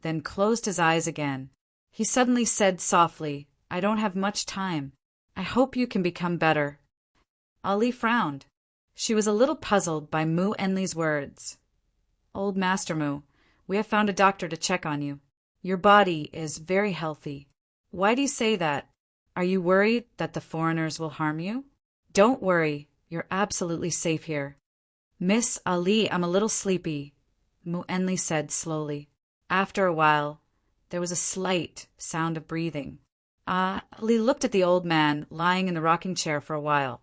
then closed his eyes again. He suddenly said softly, I don't have much time. I hope you can become better. Ali frowned. She was a little puzzled by Mu Enli's words. Old Master Mu, we have found a doctor to check on you. Your body is very healthy. Why do you say that? Are you worried that the foreigners will harm you? Don't worry, you're absolutely safe here. Miss Ali, I'm a little sleepy, Mu Enli said slowly. After a while, there was a slight sound of breathing. Ali looked at the old man lying in the rocking chair for a while,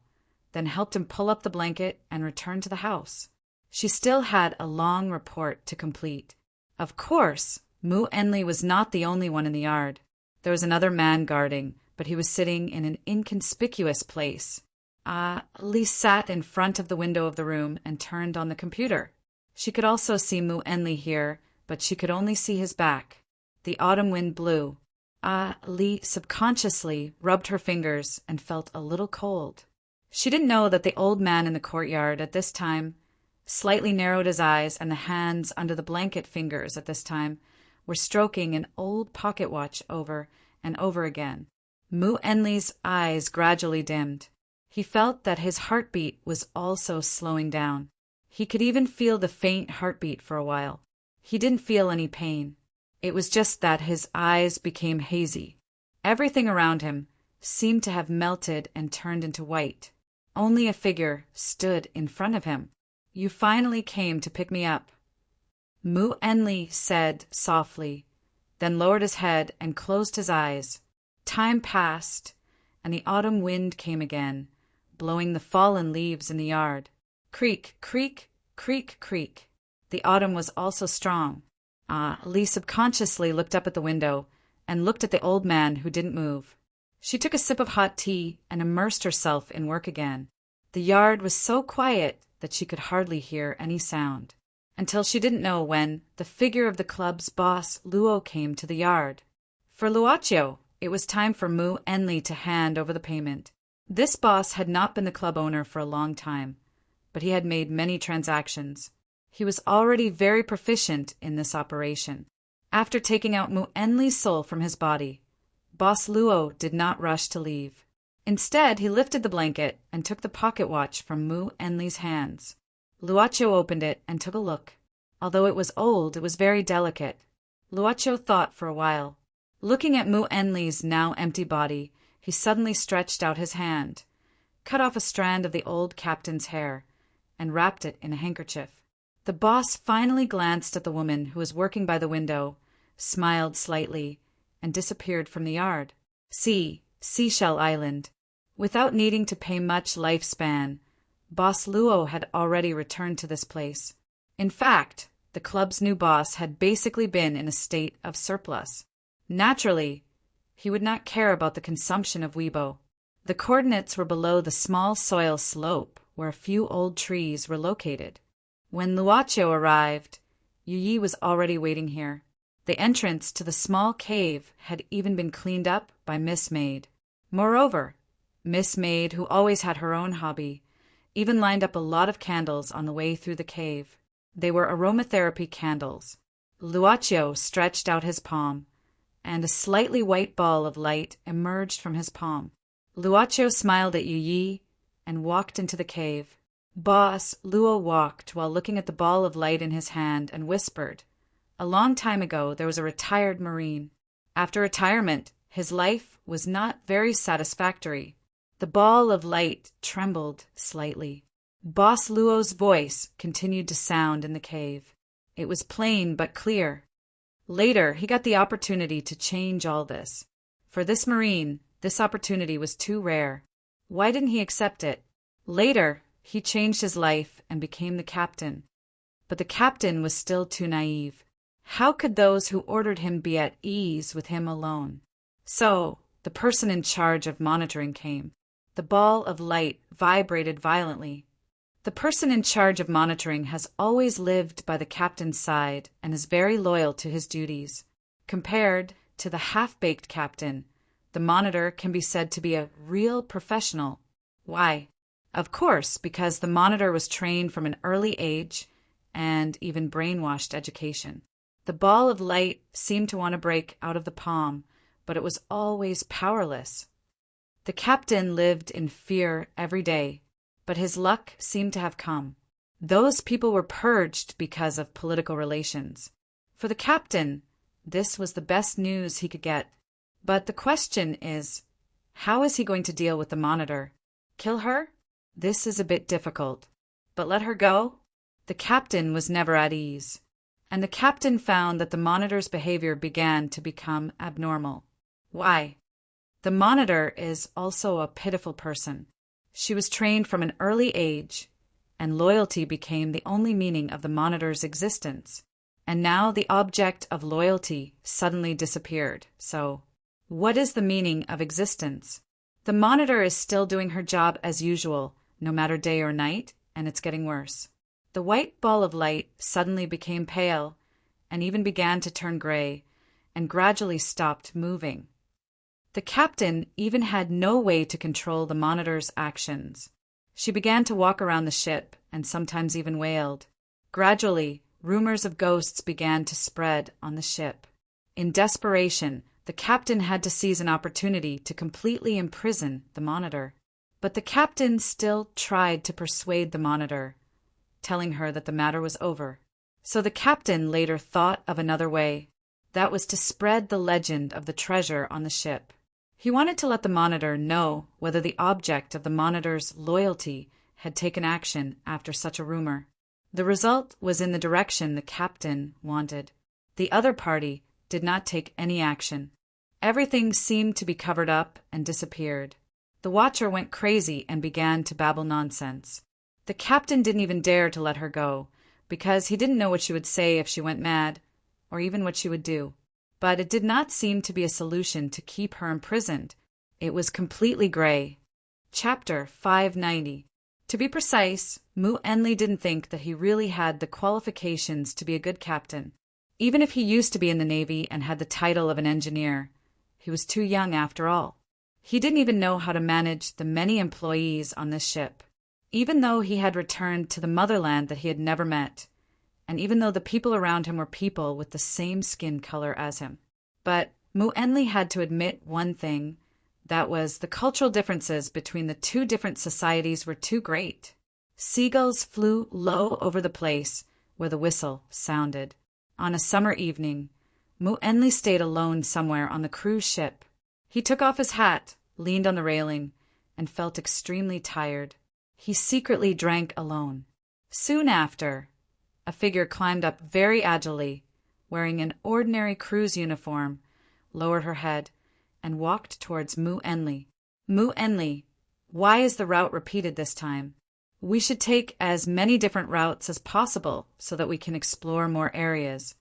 then helped him pull up the blanket and returned to the house. She still had a long report to complete. Of course, Mu Enli was not the only one in the yard. There was another man guarding, but he was sitting in an inconspicuous place. Ali sat in front of the window of the room and turned on the computer. She could also see Mu Enli here, but she could only see his back. The autumn wind blew. Ali subconsciously rubbed her fingers and felt a little cold. She didn't know that the old man in the courtyard at this time slightly narrowed his eyes, and the hands under the blanket fingers at this time were stroking an old pocket watch over and over again. Mu Enli's eyes gradually dimmed. He felt that his heartbeat was also slowing down. He could even feel the faint heartbeat for a while. He didn't feel any pain. It was just that his eyes became hazy. Everything around him seemed to have melted and turned into white. Only a figure stood in front of him. You finally came to pick me up, Mu Enli said softly, then lowered his head and closed his eyes. Time passed, and the autumn wind came again, blowing the fallen leaves in the yard. Creak, creak, creak, creak. The autumn was also strong. Ali subconsciously looked up at the window and looked at the old man who didn't move. She took a sip of hot tea and immersed herself in work again. The yard was so quiet that she could hardly hear any sound, until she didn't know when the figure of the club's boss, Luo, came to the yard. For Luaccio, it was time for Mu Enli to hand over the payment. This boss had not been the club owner for a long time, but he had made many transactions. He was already very proficient in this operation. After taking out Mu Enli's soul from his body, Boss Luo did not rush to leave. Instead, he lifted the blanket and took the pocket watch from Mu Enli's hands. Luaccio opened it and took a look. Although it was old, it was very delicate. Luaccio thought for a while. Looking at Mu Enli's now empty body, he suddenly stretched out his hand, cut off a strand of the old captain's hair, and wrapped it in a handkerchief. The boss finally glanced at the woman who was working by the window, smiled slightly, and disappeared from the yard. Seashell Island. Without needing to pay much lifespan, Boss Luo had already returned to this place. In fact, the club's new boss had basically been in a state of surplus. Naturally, he would not care about the consumption of Weibo. The coordinates were below the small soil slope where a few old trees were located. When Luaccio arrived, Yi was already waiting here. The entrance to the small cave had even been cleaned up by Miss Maid. Moreover, Miss Maid, who always had her own hobby, even lined up a lot of candles on the way through the cave. They were aromatherapy candles. Luaccio stretched out his palm, and a slightly white ball of light emerged from his palm. Luaccio smiled at Yi and walked into the cave. Boss Luo walked while looking at the ball of light in his hand and whispered, "A long time ago there was a retired Marine. After retirement, his life was not very satisfactory." The ball of light trembled slightly. Boss Luo's voice continued to sound in the cave. It was plain but clear. Later, he got the opportunity to change all this. For this Marine, this opportunity was too rare. Why didn't he accept it? Later, he changed his life and became the captain. But the captain was still too naive. How could those who ordered him be at ease with him alone? So, the person in charge of monitoring came. The ball of light vibrated violently. The person in charge of monitoring has always lived by the captain's side and is very loyal to his duties. Compared to the half-baked captain, the monitor can be said to be a real professional. Why? Of course, because the monitor was trained from an early age and even brainwashed education. The ball of light seemed to want to break out of the palm, but it was always powerless. The captain lived in fear every day, but his luck seemed to have come. Those people were purged because of political relations. For the captain, this was the best news he could get. But the question is, how is he going to deal with the monitor? Kill her? This is a bit difficult. But let her go? The captain was never at ease. And the captain found that the monitor's behavior began to become abnormal. Why? The monitor is also a pitiful person. She was trained from an early age, and loyalty became the only meaning of the monitor's existence. And now the object of loyalty suddenly disappeared. So, what is the meaning of existence? The monitor is still doing her job as usual, no matter day or night, and it's getting worse. The white ball of light suddenly became pale, and even began to turn gray, and gradually stopped moving. The captain even had no way to control the monitor's actions. She began to walk around the ship, and sometimes even wailed. Gradually, rumors of ghosts began to spread on the ship. In desperation, the captain had to seize an opportunity to completely imprison the monitor. But the captain still tried to persuade the monitor, telling her that the matter was over. So the captain later thought of another way. That was to spread the legend of the treasure on the ship. He wanted to let the monitor know whether the object of the monitor's loyalty had taken action after such a rumor. The result was in the direction the captain wanted. The other party did not take any action. Everything seemed to be covered up and disappeared. The watcher went crazy and began to babble nonsense. The captain didn't even dare to let her go, because he didn't know what she would say if she went mad, or even what she would do. But it did not seem to be a solution to keep her imprisoned. It was completely gray. Chapter 590. To be precise, Mu Enli didn't think that he really had the qualifications to be a good captain. Even if he used to be in the Navy and had the title of an engineer, he was too young after all. He didn't even know how to manage the many employees on this ship. Even though he had returned to the motherland that he had never met, and even though the people around him were people with the same skin color as him. But Mu Enli had to admit one thing, that was the cultural differences between the two different societies were too great. Seagulls flew low over the place where the whistle sounded. On a summer evening, Mu Enli stayed alone somewhere on the cruise ship. He took off his hat, leaned on the railing, and felt extremely tired. He secretly drank alone. Soon after, a figure climbed up very agilely, wearing an ordinary cruise uniform, lowered her head, and walked towards Mu Enli. Mu Enli, why is the route repeated this time? We should take as many different routes as possible so that we can explore more areas.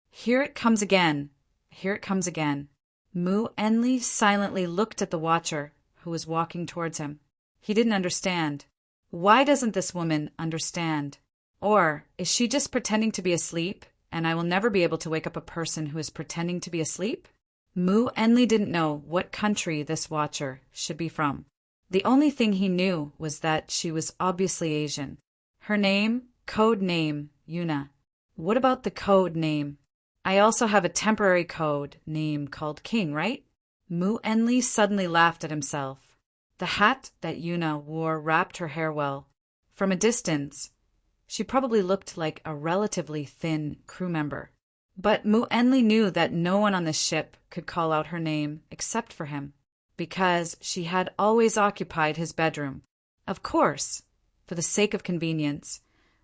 Here it comes again. Here it comes again. Mu Enli silently looked at the watcher who was walking towards him. He didn't understand. Why doesn't this woman understand? Or is she just pretending to be asleep, and I will never be able to wake up a person who is pretending to be asleep? Mu Enli didn't know what country this watcher should be from. The only thing he knew was that she was obviously Asian. Her name, code name, Yuna. What about the code name? I also have a temporary code name called King, right? Mu Enli suddenly laughed at himself. The hat that Yuna wore wrapped her hair well. From a distance, she probably looked like a relatively thin crew member. But Mu Enli knew that no one on the ship could call out her name except for him, because she had always occupied his bedroom. Of course, for the sake of convenience,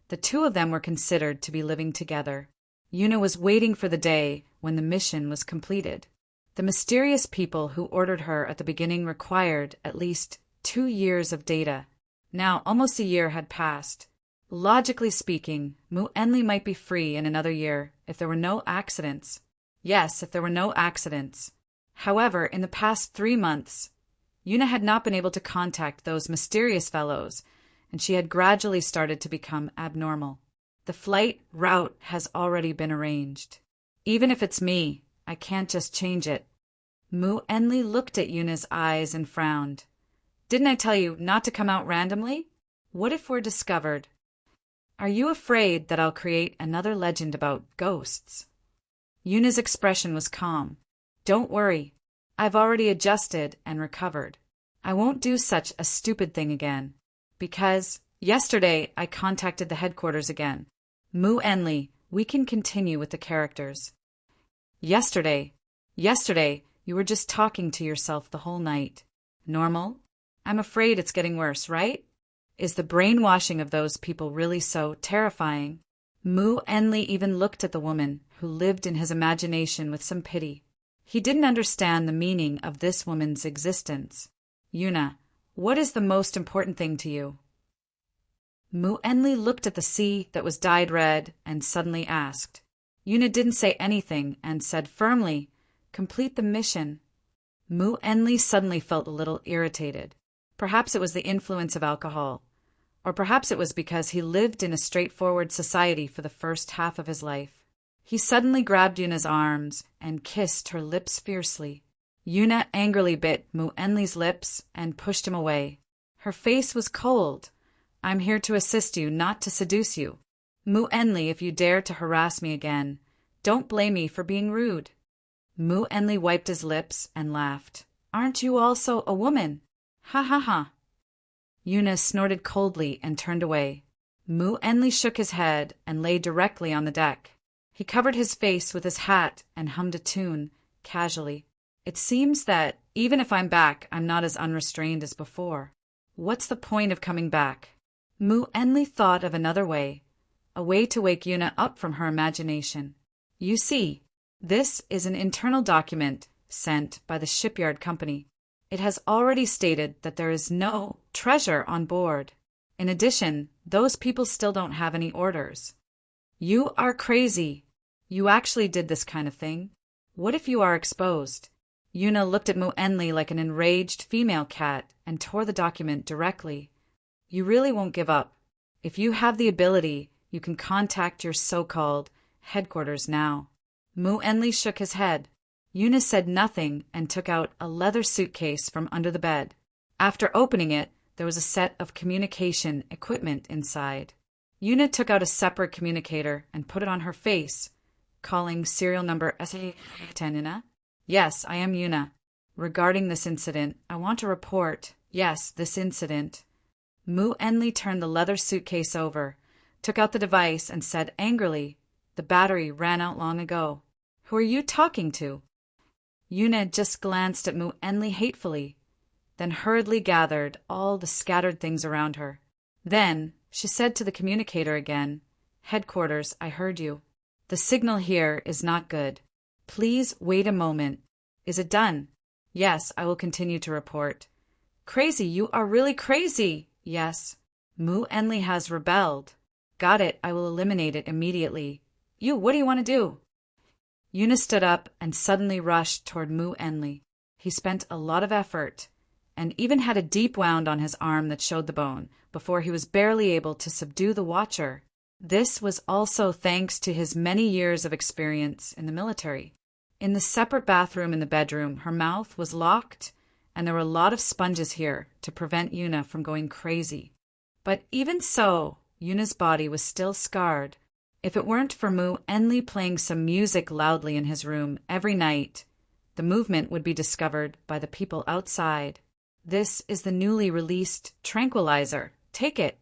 the two of them were considered to be living together. Yuna was waiting for the day when the mission was completed. The mysterious people who ordered her at the beginning required at least 2 years of data. Now almost a year had passed. Logically speaking, Mu Enli might be free in another year if there were no accidents. Yes, if there were no accidents. However, in the past 3 months, Yuna had not been able to contact those mysterious fellows, and she had gradually started to become abnormal. The flight route has already been arranged. Even if it's me, I can't just change it. Mu Enli looked at Yuna's eyes and frowned. Didn't I tell you not to come out randomly? What if we're discovered? Are you afraid that I'll create another legend about ghosts? Yuna's expression was calm. Don't worry. I've already adjusted and recovered. I won't do such a stupid thing again. Because yesterday I contacted the headquarters again. Mu Enli, we can continue with the characters. Yesterday, you were just talking to yourself the whole night. Normal? I'm afraid it's getting worse, right? Is the brainwashing of those people really so terrifying? Mu Enli even looked at the woman who lived in his imagination with some pity. He didn't understand the meaning of this woman's existence. Yuna, what is the most important thing to you? Mu Enli looked at the sea that was dyed red and suddenly asked. Yuna didn't say anything and said firmly, complete the mission. Mu Enli suddenly felt a little irritated. Perhaps it was the influence of alcohol, or perhaps it was because he lived in a straightforward society for the first half of his life. He suddenly grabbed Yuna's arms and kissed her lips fiercely. Yuna angrily bit Mu Enli's lips and pushed him away. Her face was cold. I'm here to assist you, not to seduce you. Mu Enli, if you dare to harass me again, don't blame me for being rude. Mu Enli wiped his lips and laughed. Aren't you also a woman? Ha ha ha. Yuna snorted coldly and turned away. Mu Enli shook his head and lay directly on the deck. He covered his face with his hat and hummed a tune, casually. It seems that, even if I'm back, I'm not as unrestrained as before. What's the point of coming back? Mu Enli thought of another way, a way to wake Yuna up from her imagination. You see, this is an internal document sent by the shipyard company. It has already stated that there is no treasure on board. In addition, those people still don't have any orders. You are crazy. You actually did this kind of thing. What if you are exposed? Yuna looked at Mu Enli like an enraged female cat and tore the document directly. You really won't give up. If you have the ability, you can contact your so-called headquarters now. Mu Enli shook his head. Yuna said nothing and took out a leather suitcase from under the bed. After opening it, there was a set of communication equipment inside. Yuna took out a separate communicator and put it on her face, calling serial number SA10. Yes, I am Yuna. Regarding this incident, I want to report. Yes, this incident. Mu Enli turned the leather suitcase over, took out the device, and said angrily, "The battery ran out long ago. Who are you talking to?" Yuna just glanced at Mu Enli hatefully, then hurriedly gathered all the scattered things around her. Then she said to the communicator again, "Headquarters, I heard you. The signal here is not good. Please wait a moment. Is it done?" "Yes, I will continue to report." "Crazy, you are really crazy." "Yes. Mu Enli has rebelled." "Got it, I will eliminate it immediately." What do you want to do?" Yuna stood up and suddenly rushed toward Mu Enli. He spent a lot of effort, and even had a deep wound on his arm that showed the bone, before he was barely able to subdue the Watcher. This was also thanks to his many years of experience in the military. In the separate bathroom in the bedroom, her mouth was locked, and there were a lot of sponges here to prevent Yuna from going crazy. But even so, Yuna's body was still scarred. If it weren't for Mu Enli playing some music loudly in his room every night, the movement would be discovered by the people outside. "This is the newly released tranquilizer. Take it."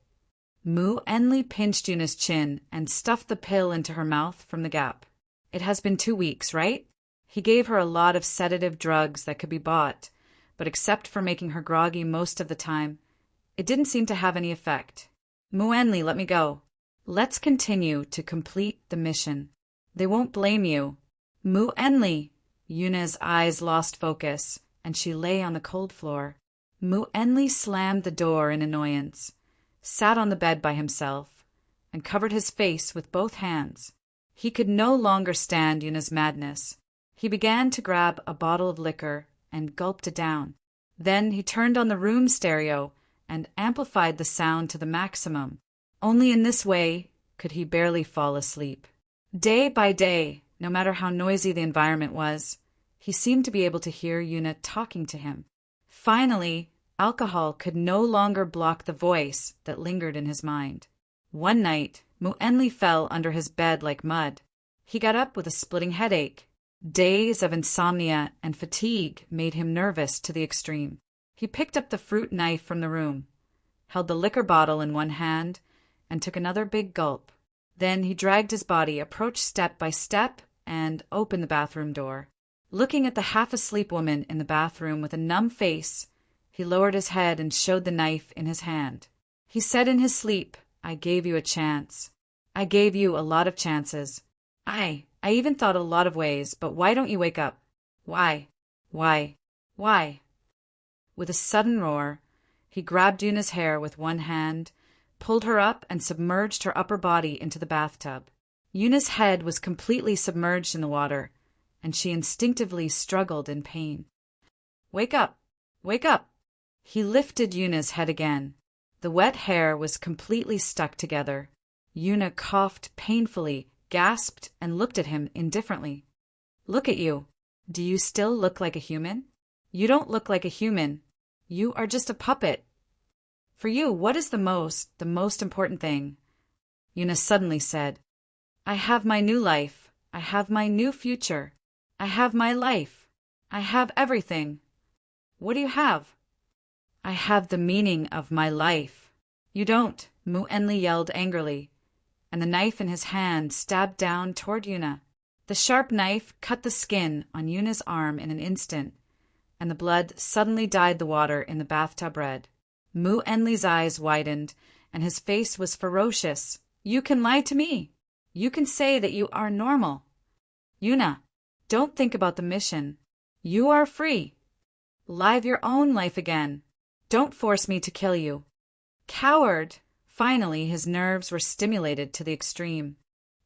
Mu Enli pinched Yuna's chin and stuffed the pill into her mouth from the gap. "It has been 2 weeks, right?" He gave her a lot of sedative drugs that could be bought, but except for making her groggy most of the time, it didn't seem to have any effect. "Mu Enli, let me go. Let's continue to complete the mission. They won't blame you." "Mu Enli!" Yuna's eyes lost focus, and she lay on the cold floor. Mu Enli slammed the door in annoyance, sat on the bed by himself, and covered his face with both hands. He could no longer stand Yuna's madness. He began to grab a bottle of liquor and gulped it down. Then he turned on the room stereo and amplified the sound to the maximum. Only in this way could he barely fall asleep. Day by day, no matter how noisy the environment was, he seemed to be able to hear Yuna talking to him. Finally, alcohol could no longer block the voice that lingered in his mind. One night, Mu Enli fell under his bed like mud. He got up with a splitting headache. Days of insomnia and fatigue made him nervous to the extreme. He picked up the fruit knife from the room, held the liquor bottle in one hand, and took another big gulp. Then he dragged his body, approached step by step, and opened the bathroom door. Looking at the half-asleep woman in the bathroom with a numb face, he lowered his head and showed the knife in his hand. He said in his sleep, "I gave you a chance. I gave you a lot of chances. I even thought a lot of ways, but why don't you wake up? Why? Why? Why?" With a sudden roar, he grabbed Yuna's hair with one hand, pulled her up, and submerged her upper body into the bathtub. Yuna's head was completely submerged in the water, and she instinctively struggled in pain. "Wake up! Wake up!" He lifted Yuna's head again. The wet hair was completely stuck together. Yuna coughed painfully, gasped, and looked at him indifferently. "Look at you. Do you still look like a human? You don't look like a human. You are just a puppet. For you, what is the most important thing?" Yuna suddenly said, "I have my new life. I have my new future. I have my life. I have everything." "What do you have?" "I have the meaning of my life." "You don't," Mu Enli yelled angrily, and the knife in his hand stabbed down toward Yuna. The sharp knife cut the skin on Yuna's arm in an instant, and the blood suddenly dyed the water in the bathtub red. Mu Enli's eyes widened, and his face was ferocious. "You can lie to me. You can say that you are normal. Yuna, don't think about the mission. You are free. Live your own life again. Don't force me to kill you." "Coward!" Finally, his nerves were stimulated to the extreme.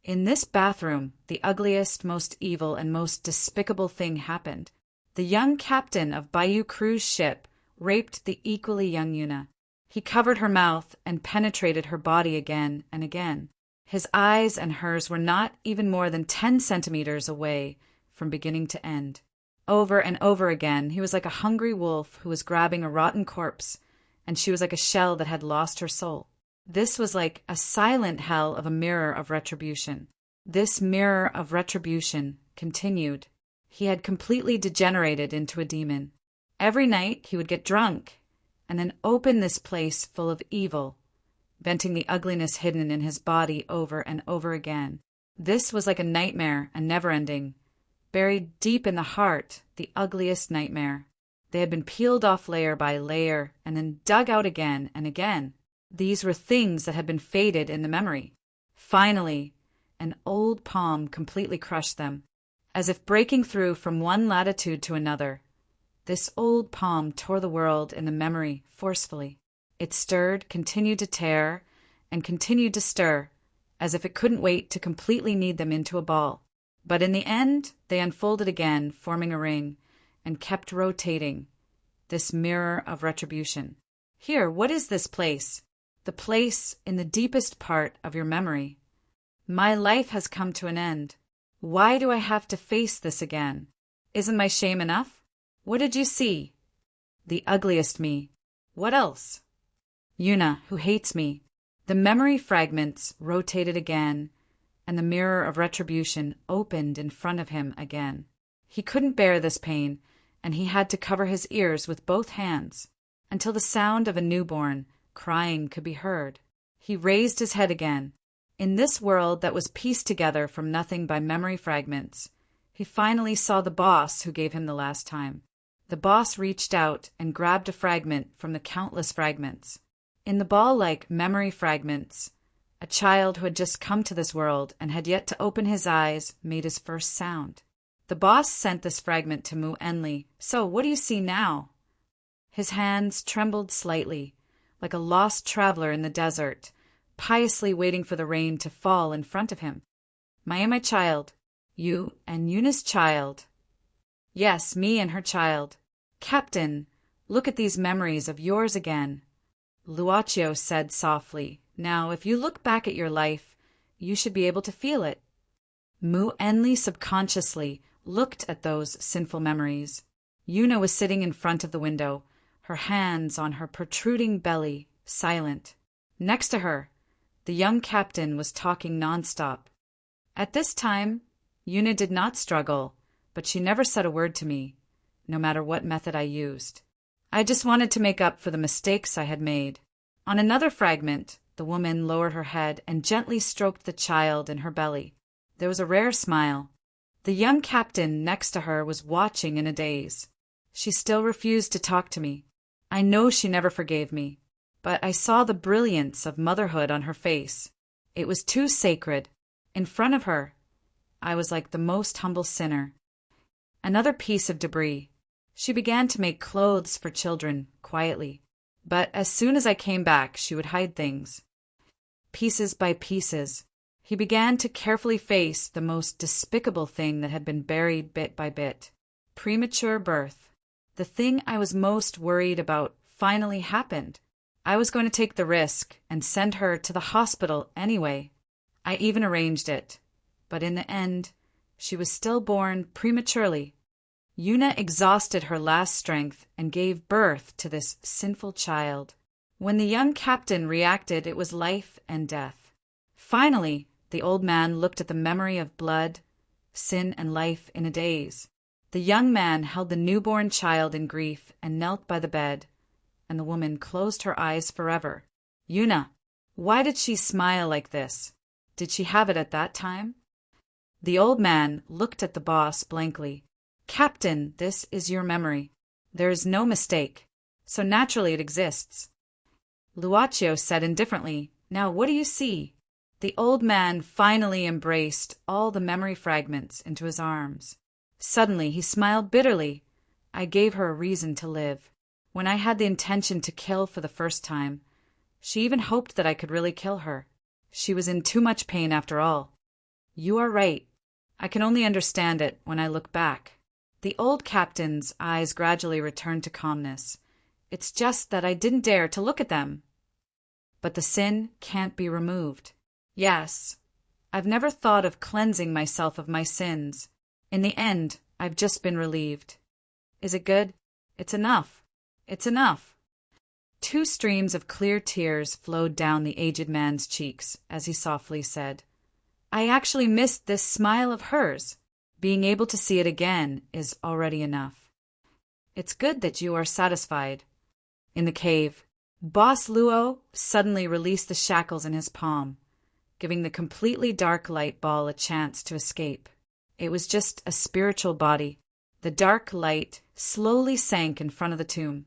In this bathroom, the ugliest, most evil, and most despicable thing happened. The young captain of Bayou cruise ship raped the equally young Yuna. He covered her mouth and penetrated her body again and again. His eyes and hers were not even more than 10 centimeters away from beginning to end. Over and over again, he was like a hungry wolf who was grabbing a rotten corpse, and she was like a shell that had lost her soul. This was like a silent hell of a mirror of retribution. This mirror of retribution continued. He had completely degenerated into a demon. Every night he would get drunk and then open this place full of evil, venting the ugliness hidden in his body over and over again. This was like a nightmare, a never-ending, buried deep in the heart, the ugliest nightmare. They had been peeled off layer by layer and then dug out again and again. These were things that had been faded in the memory. Finally, an old palm completely crushed them, as if breaking through from one latitude to another. This old palm tore the world in the memory forcefully. It stirred, continued to tear, and continued to stir, as if it couldn't wait to completely knead them into a ball. But in the end, they unfolded again, forming a ring, and kept rotating, this mirror of retribution. Here, what is this place? The place in the deepest part of your memory. My life has come to an end. Why do I have to face this again? Isn't my shame enough? What did you see? The ugliest me. What else? Yuna, who hates me. The memory fragments rotated again, and the mirror of retribution opened in front of him again. He couldn't bear this pain, and he had to cover his ears with both hands, until the sound of a newborn crying could be heard. He raised his head again. In this world that was pieced together from nothing by memory fragments, he finally saw the boss who gave him the last time. The boss reached out and grabbed a fragment from the countless fragments. In the ball-like memory fragments, a child who had just come to this world and had yet to open his eyes made his first sound. The boss sent this fragment to Mu Enli. So, what do you see now? His hands trembled slightly, like a lost traveler in the desert, piously waiting for the rain to fall in front of him. My child. You and Yuna's child. Yes, me and her child. Captain, look at these memories of yours again. Luaccio said softly, now, if you look back at your life, you should be able to feel it. Mu Enli subconsciously looked at those sinful memories. Yuna was sitting in front of the window, her hands on her protruding belly, silent. Next to her, the young captain was talking nonstop. At this time, Yuna did not struggle, but she never said a word to me, no matter what method I used. I just wanted to make up for the mistakes I had made. On another fragment, the woman lowered her head and gently stroked the child in her belly. There was a rare smile. The young captain next to her was watching in a daze. She still refused to talk to me. I know she never forgave me, but I saw the brilliance of motherhood on her face. It was too sacred. In front of her, I was like the most humble sinner. Another piece of debris. She began to make clothes for children, quietly. But as soon as I came back, she would hide things. Pieces by pieces, he began to carefully face the most despicable thing that had been buried bit by bit. Premature birth. The thing I was most worried about finally happened. I was going to take the risk and send her to the hospital anyway. I even arranged it. But in the end, she was still born prematurely. Yuna exhausted her last strength and gave birth to this sinful child. When the young captain reacted, it was life and death. Finally, the old man looked at the memory of blood, sin, and life in a daze. The young man held the newborn child in grief and knelt by the bed, and the woman closed her eyes forever. Yuna, why did she smile like this? Did she have it at that time? The old man looked at the boss blankly. Captain, this is your memory. There is no mistake, so naturally it exists. Luaccio said indifferently, now what do you see? The old man finally embraced all the memory fragments into his arms. Suddenly he smiled bitterly. I gave her a reason to live. When I had the intention to kill for the first time, she even hoped that I could really kill her. She was in too much pain after all. You are right. I can only understand it when I look back. The old captain's eyes gradually returned to calmness, It's just that I didn't dare to look at them. But the sin can't be removed. Yes, I've never thought of cleansing myself of my sins. In the end, I've just been relieved. Is it good? It's enough. It's enough. 2 streams of clear tears flowed down the aged man's cheeks as he softly said, I actually missed this smile of hers. Being able to see it again is already enough. It's good that you are satisfied. In the cave, Boss Luo suddenly released the shackles in his palm, giving the completely dark light ball a chance to escape. It was just a spiritual body. The dark light slowly sank in front of the tomb,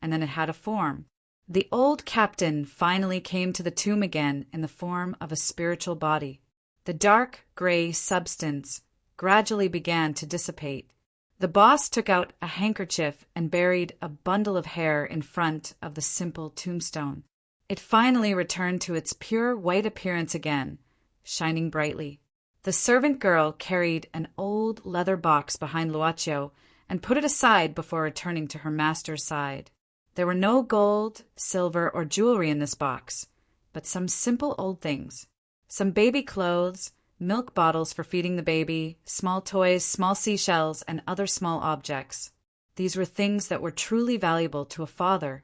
and then it had a form. The old captain finally came to the tomb again in the form of a spiritual body. The dark gray substance gradually began to dissipate. The boss took out a handkerchief and buried a bundle of hair in front of the simple tombstone. It finally returned to its pure white appearance again, shining brightly. The servant girl carried an old leather box behind Luocio and put it aside before returning to her master's side. There were no gold, silver, or jewelry in this box, but some simple old things. Some baby clothes, milk bottles for feeding the baby, small toys, small seashells, and other small objects. These were things that were truly valuable to a father.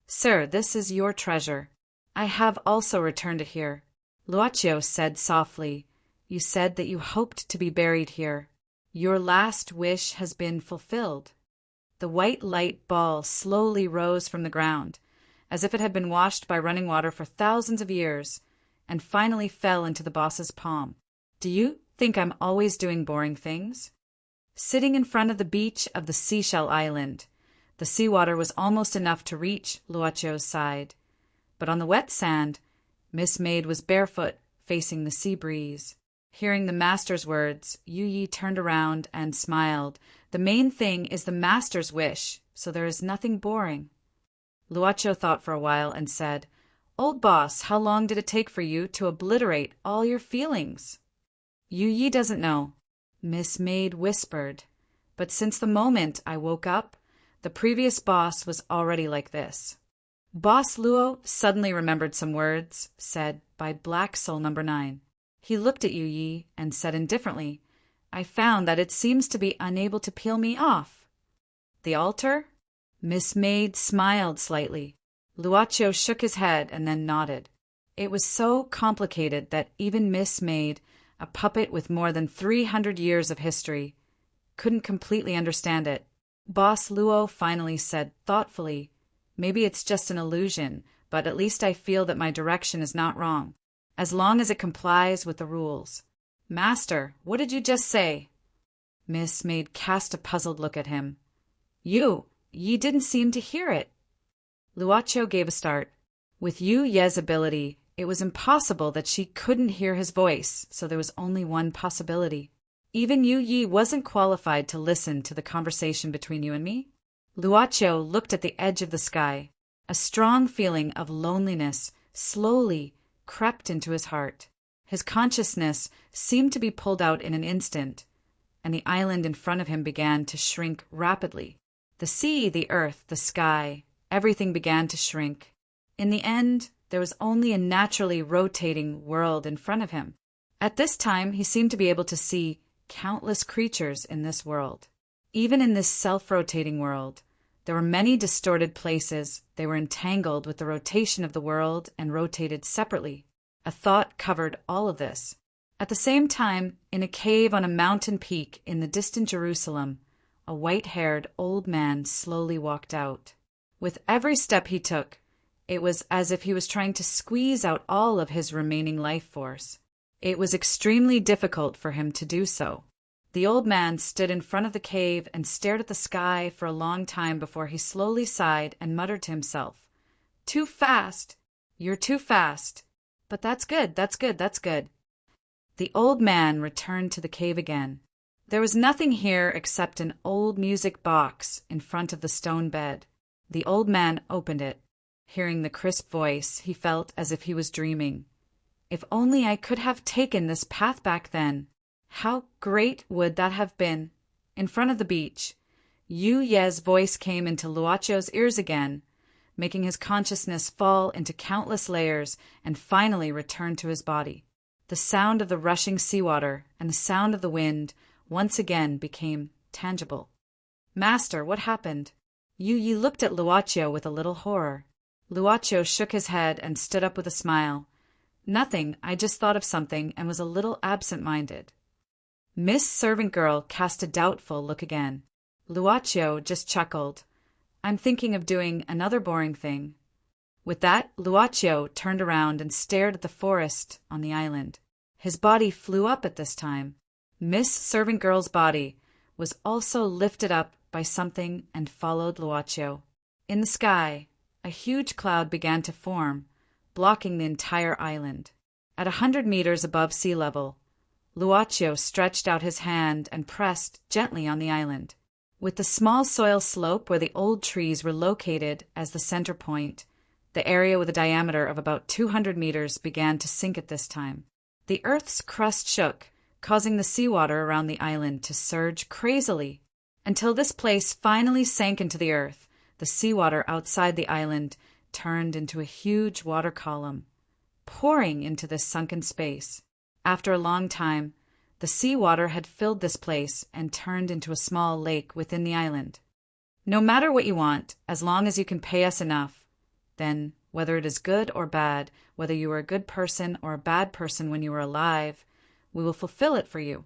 Sir, this is your treasure. I have also returned it here. Luocio said softly, You said that you hoped to be buried here. Your last wish has been fulfilled. The white light ball slowly rose from the ground, as if it had been washed by running water for thousands of years, and finally fell into the boss's palm. Do you think I'm always doing boring things? Sitting in front of the beach of the seashell island, the seawater was almost enough to reach Luocio's side. But on the wet sand, Miss Maid was barefoot, facing the sea breeze. Hearing the master's words, Yu Yi turned around and smiled. The main thing is the master's wish, so there is nothing boring. Luocio thought for a while and said, Old boss, how long did it take for you to obliterate all your feelings? Yu Yi doesn't know, Miss Maid whispered. But since the moment I woke up, the previous boss was already like this. Boss Luo suddenly remembered some words said by Black Soul number 9. He looked at Yu Yi and said indifferently, I found that it seems to be unable to peel me off. The altar? Miss Maid smiled slightly. Luocio shook his head and then nodded. It was so complicated that even Miss Maid, a puppet with more than 300 years of history, couldn't completely understand it. Boss Luo finally said thoughtfully, Maybe it's just an illusion, but at least I feel that my direction is not wrong, as long as it complies with the rules. Master, what did you just say? Miss Maid cast a puzzled look at him. Ye didn't seem to hear it. Luocio gave a start. With Yu Ye's ability, it was impossible that she couldn't hear his voice, so there was only one possibility. Even Yu Yi wasn't qualified to listen to the conversation between you and me. Luocio looked at the edge of the sky. A strong feeling of loneliness slowly crept into his heart. His consciousness seemed to be pulled out in an instant, and the island in front of him began to shrink rapidly. The sea, the earth, the sky, everything began to shrink. In the end, there was only a naturally rotating world in front of him. At this time, he seemed to be able to see countless creatures in this world. Even in this self-rotating world, there were many distorted places. They were entangled with the rotation of the world and rotated separately. A thought covered all of this. At the same time, in a cave on a mountain peak in the distant Jerusalem, a white-haired old man slowly walked out. With every step he took, it was as if he was trying to squeeze out all of his remaining life force. It was extremely difficult for him to do so. The old man stood in front of the cave and stared at the sky for a long time before he slowly sighed and muttered to himself, Too fast! You're too fast! But that's good, that's good, that's good. The old man returned to the cave again. There was nothing here except an old music box in front of the stone bed. The old man opened it. Hearing the crisp voice, he felt as if he was dreaming. If only I could have taken this path back then. How great would that have been? In front of the beach, Yu Ye's voice came into Luochio's ears again, making his consciousness fall into countless layers and finally return to his body. The sound of the rushing seawater and the sound of the wind once again became tangible. "Master, what happened?" Yu Yi looked at Luochio with a little horror. Luochio shook his head and stood up with a smile. "Nothing, I just thought of something and was a little absent-minded." Miss Servant Girl cast a doubtful look again. Luochio just chuckled. "I'm thinking of doing another boring thing." With that, Luochio turned around and stared at the forest on the island. His body flew up at this time. Miss Servant Girl's body was also lifted up by something and followed Luochio. In the sky, a huge cloud began to form, blocking the entire island. At 100 meters above sea level, Luochio stretched out his hand and pressed gently on the island. With the small soil slope where the old trees were located as the center point, the area with a diameter of about 200 meters began to sink at this time. The Earth's crust shook, causing the seawater around the island to surge crazily. Until this place finally sank into the earth, the seawater outside the island turned into a huge water column, pouring into this sunken space. After a long time, the seawater had filled this place and turned into a small lake within the island. "No matter what you want, as long as you can pay us enough, then, whether it is good or bad, whether you were a good person or a bad person when you were alive, we will fulfill it for you."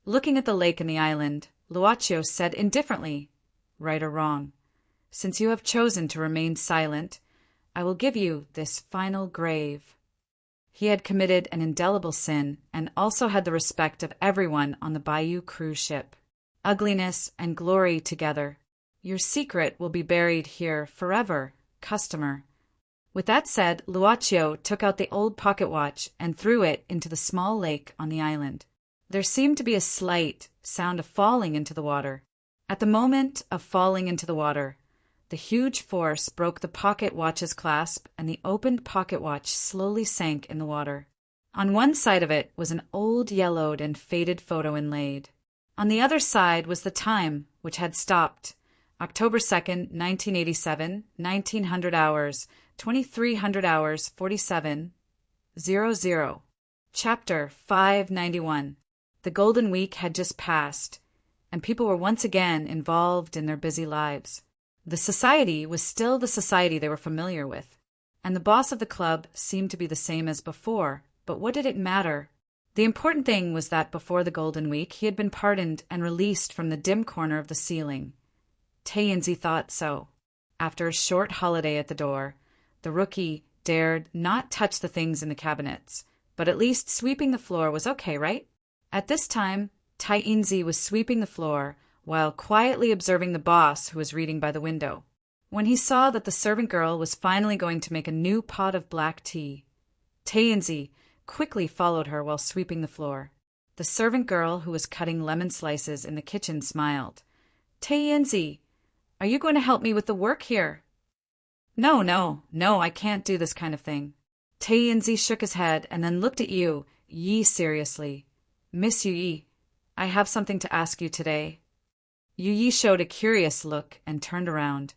Looking at the lake and the island, Luochio said indifferently, "Right or wrong, since you have chosen to remain silent, I will give you this final grave." He had committed an indelible sin and also had the respect of everyone on the Bayou cruise ship. Ugliness and glory together. Your secret will be buried here forever, customer. With that said, Luochio took out the old pocket watch and threw it into the small lake on the island. There seemed to be a slight sound of falling into the water. At the moment of falling into the water, the huge force broke the pocket watch's clasp and the opened pocket watch slowly sank in the water. On one side of it was an old yellowed and faded photo inlaid. On the other side was the time, which had stopped. October 2nd, 1987, 1900 hours, 2300 hours, 47:00. Chapter 591. The Golden Week had just passed, and people were once again involved in their busy lives. The society was still the society they were familiar with, and the boss of the club seemed to be the same as before, but what did it matter? The important thing was that before the Golden Week he had been pardoned and released from the dim corner of the ceiling. Taeyenzi thought so. After a short holiday at the door, the rookie dared not touch the things in the cabinets, but at least sweeping the floor was okay, right? At this time, Taeyenzi was sweeping the floor while quietly observing the boss who was reading by the window. When he saw that the servant girl was finally going to make a new pot of black tea, Taeyenzi quickly followed her while sweeping the floor. The servant girl who was cutting lemon slices in the kitchen smiled. "Taeyenzi, are you going to help me with the work here?" No, I can't do this kind of thing." Taeyenzi shook his head and then looked at Yu Yi seriously. "Miss Yu Yi, I have something to ask you today." Yu Yi showed a curious look and turned around.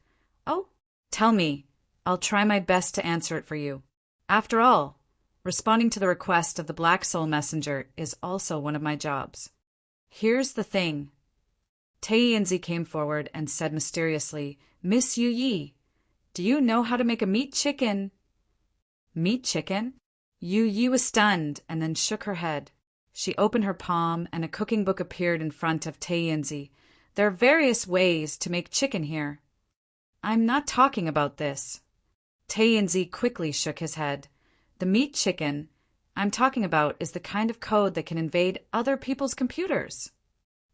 "Oh, tell me. I'll try my best to answer it for you. After all, responding to the request of the Black Soul Messenger is also one of my jobs. Here's the thing." Taeyenzi came forward and said mysteriously, "Miss Yu Yi, do you know how to make a meat chicken?" "Meat chicken?" Yu Yi was stunned and then shook her head. She opened her palm and a cooking book appeared in front of Taeyenzi. "There are various ways to make chicken here." "I'm not talking about this." Taeyenzi quickly shook his head. "The meat chicken I'm talking about is the kind of code that can invade other people's computers."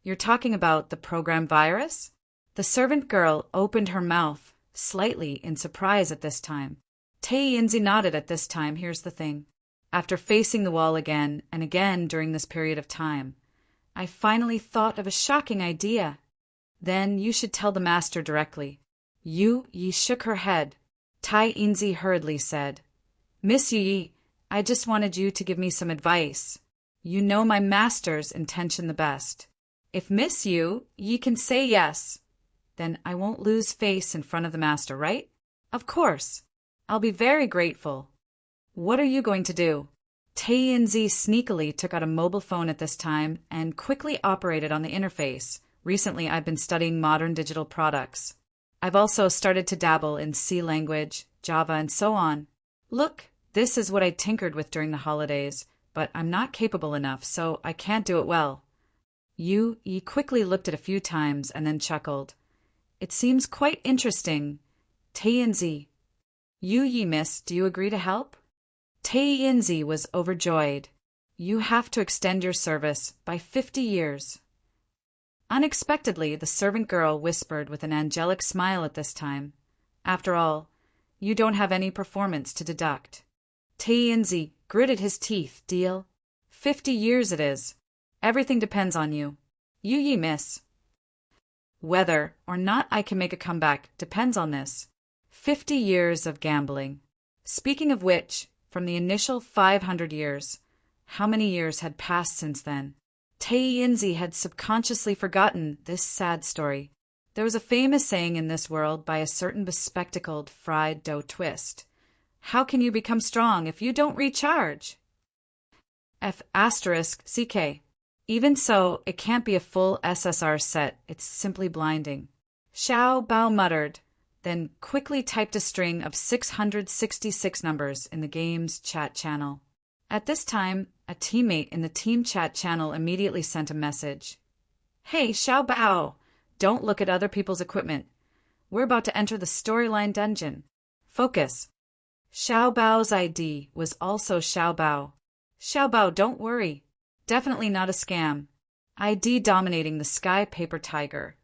"You're talking about the program virus?" The servant girl opened her mouth slightly in surprise at this time. Taeyenzi nodded at this time. Here's the thing. After facing the wall again and again during this period of time, I finally thought of a shocking idea. Then you should tell the master directly. Yu Yi shook her head. Taeyenzi hurriedly said, "Miss Yu Yi, I just wanted you to give me some advice. You know my master's intention the best. If Miss Yu Yi can say yes, Then I won't lose face in front of the master, right? Of course. I'll be very grateful. What are you going to do? Tae-in-zi sneakily took out a mobile phone at this time and quickly operated on the interface. Recently, I've been studying modern digital products. I've also started to dabble in C language, Java, and so on. Look, this is what I tinkered with during the holidays, but I'm not capable enough, so I can't do it well. Yi quickly looked at a few times and then chuckled. It seems quite interesting. Tae-in-zi. Yi, miss, do you agree to help? Tae-in-zi was overjoyed. You have to extend your service by 50 years. Unexpectedly, the servant girl whispered with an angelic smile at this time. After all, you don't have any performance to deduct. Tae-in-zi gritted his teeth. Deal? 50 years it is. Everything depends on you. Yi, miss. Whether or not I can make a comeback depends on this. 50 years of gambling. Speaking of which, from the initial 500 years, how many years had passed since then? Tae-in-zi had subconsciously forgotten this sad story. There was a famous saying in this world by a certain bespectacled fried dough twist. How can you become strong if you don't recharge? F***CK. Even so, it can't be a full SSR set, it's simply blinding. Xiao Bao muttered, then quickly typed a string of 666 numbers in the game's chat channel. At this time, a teammate in the team chat channel immediately sent a message. Hey, Xiao Bao! Don't look at other people's equipment. We're about to enter the storyline dungeon. Focus. Xiao Bao's ID was also Xiao Bao. Xiao Bao, don't worry. Definitely not a scam. ID dominating the Sky Paper Tiger.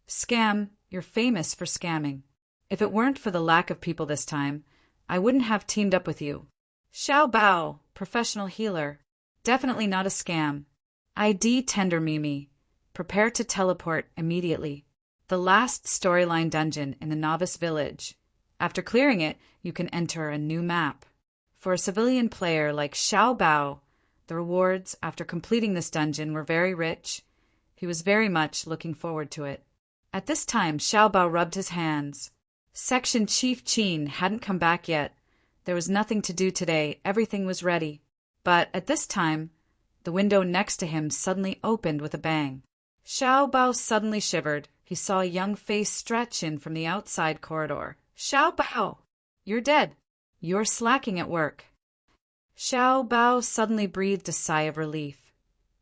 Scam, you're famous for scamming. If it weren't for the lack of people this time, I wouldn't have teamed up with you. Xiao Bao, professional healer. Definitely not a scam. ID Tender Mimi. Prepare to teleport immediately. The last storyline dungeon in the Novice Village. After clearing it, you can enter a new map. For a civilian player like Xiao Bao, the rewards after completing this dungeon were very rich. He was very much looking forward to it. At this time, Xiao Bao rubbed his hands. Section Chief Qin hadn't come back yet. There was nothing to do today, everything was ready. But at this time, the window next to him suddenly opened with a bang. Xiao Bao suddenly shivered. He saw a young face stretch in from the outside corridor. Xiao Bao! You're dead. You're slacking at work. Xiao Bao suddenly breathed a sigh of relief.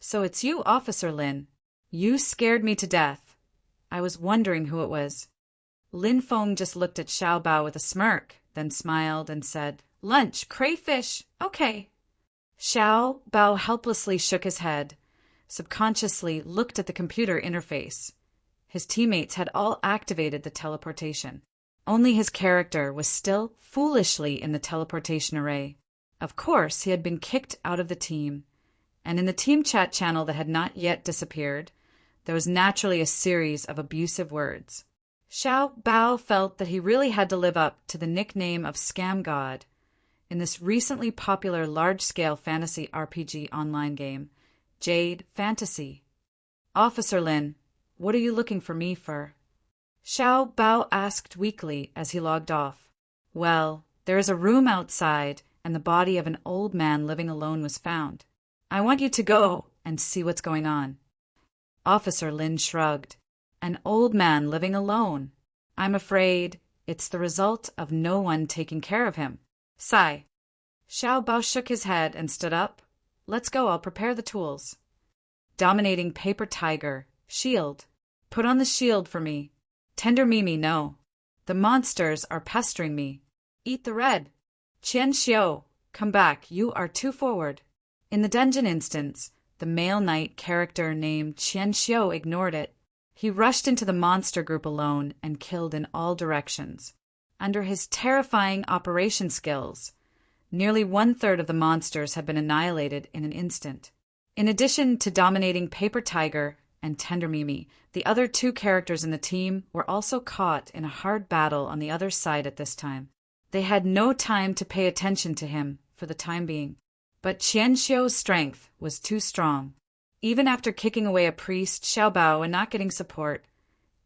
So it's you, Officer Lin. You scared me to death. I was wondering who it was. Lin Feng just looked at Xiao Bao with a smirk, then smiled and said, Lunch, crayfish, okay. Xiao Bao helplessly shook his head, subconsciously looked at the computer interface. His teammates had all activated the teleportation. Only his character was still foolishly in the teleportation array. Of course, he had been kicked out of the team, and in the team chat channel that had not yet disappeared, there was naturally a series of abusive words. Xiao Bao felt that he really had to live up to the nickname of Scam God in this recently popular large-scale fantasy RPG online game, Jade Fantasy. Officer Lin, what are you looking for me for? Xiao Bao asked weakly as he logged off. Well, there is a room outside, and the body of an old man living alone was found. I want you to go and see what's going on. Officer Lin shrugged. An old man living alone. I'm afraid it's the result of no one taking care of him. Sigh. Xiao Bao shook his head and stood up. Let's go, I'll prepare the tools. Dominating Paper Tiger. Shield. Put on the shield for me. Tender Mimi, no. The monsters are pestering me. Eat the red. Qian Xiu, come back, you are too forward. In the dungeon instance, the male knight character named Qian Xiu ignored it. He rushed into the monster group alone and killed in all directions. Under his terrifying operation skills, nearly 1/3 of the monsters had been annihilated in an instant. In addition to dominating Paper Tiger and Tender Mimi, the other two characters in the team were also caught in a hard battle on the other side at this time. They had no time to pay attention to him for the time being. But Qian Xiu's strength was too strong. Even after kicking away a priest, Xiao Bao, and not getting support,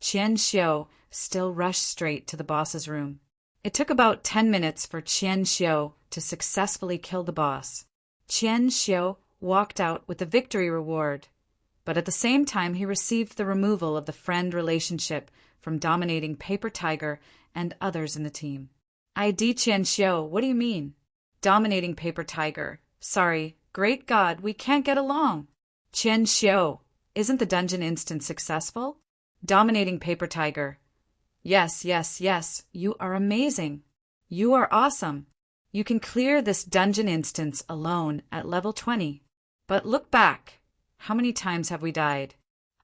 Qian Xiu still rushed straight to the boss's room. It took about 10 minutes for Qian Xiu to successfully kill the boss. Qian Xiu walked out with the victory reward, but at the same time he received the removal of the friend relationship from dominating Paper Tiger and others in the team. ID Qian Xiu, what do you mean? Dominating Paper Tiger. Sorry, great God, we can't get along. Qian Xiu, isn't the dungeon instance successful? Dominating Paper Tiger. Yes, yes, yes, you are amazing. You are awesome. You can clear this dungeon instance alone at level 20. But look back. How many times have we died?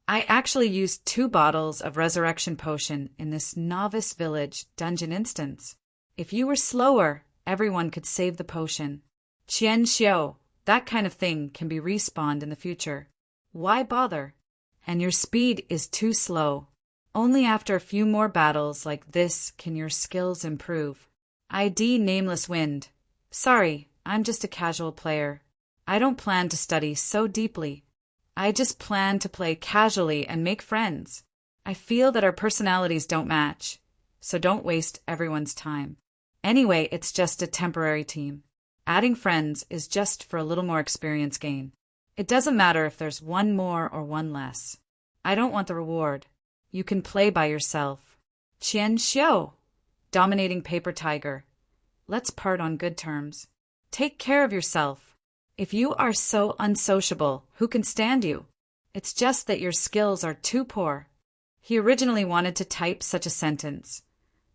I actually used 2 bottles of resurrection potion in this novice village dungeon instance. If you were slower, everyone could save the potion. Qian Xiu, that kind of thing can be respawned in the future. Why bother? And your speed is too slow. Only after a few more battles like this can your skills improve. ID Nameless Wind. Sorry, I'm just a casual player. I don't plan to study so deeply. I just plan to play casually and make friends. I feel that our personalities don't match, so don't waste everyone's time. Anyway, it's just a temporary team. Adding friends is just for a little more experience gain. It doesn't matter if there's 1 more or 1 less. I don't want the reward. You can play by yourself. Qian Xiu, dominating Paper Tiger. Let's part on good terms. Take care of yourself. If you are so unsociable, who can stand you? It's just that your skills are too poor. He originally wanted to type such a sentence,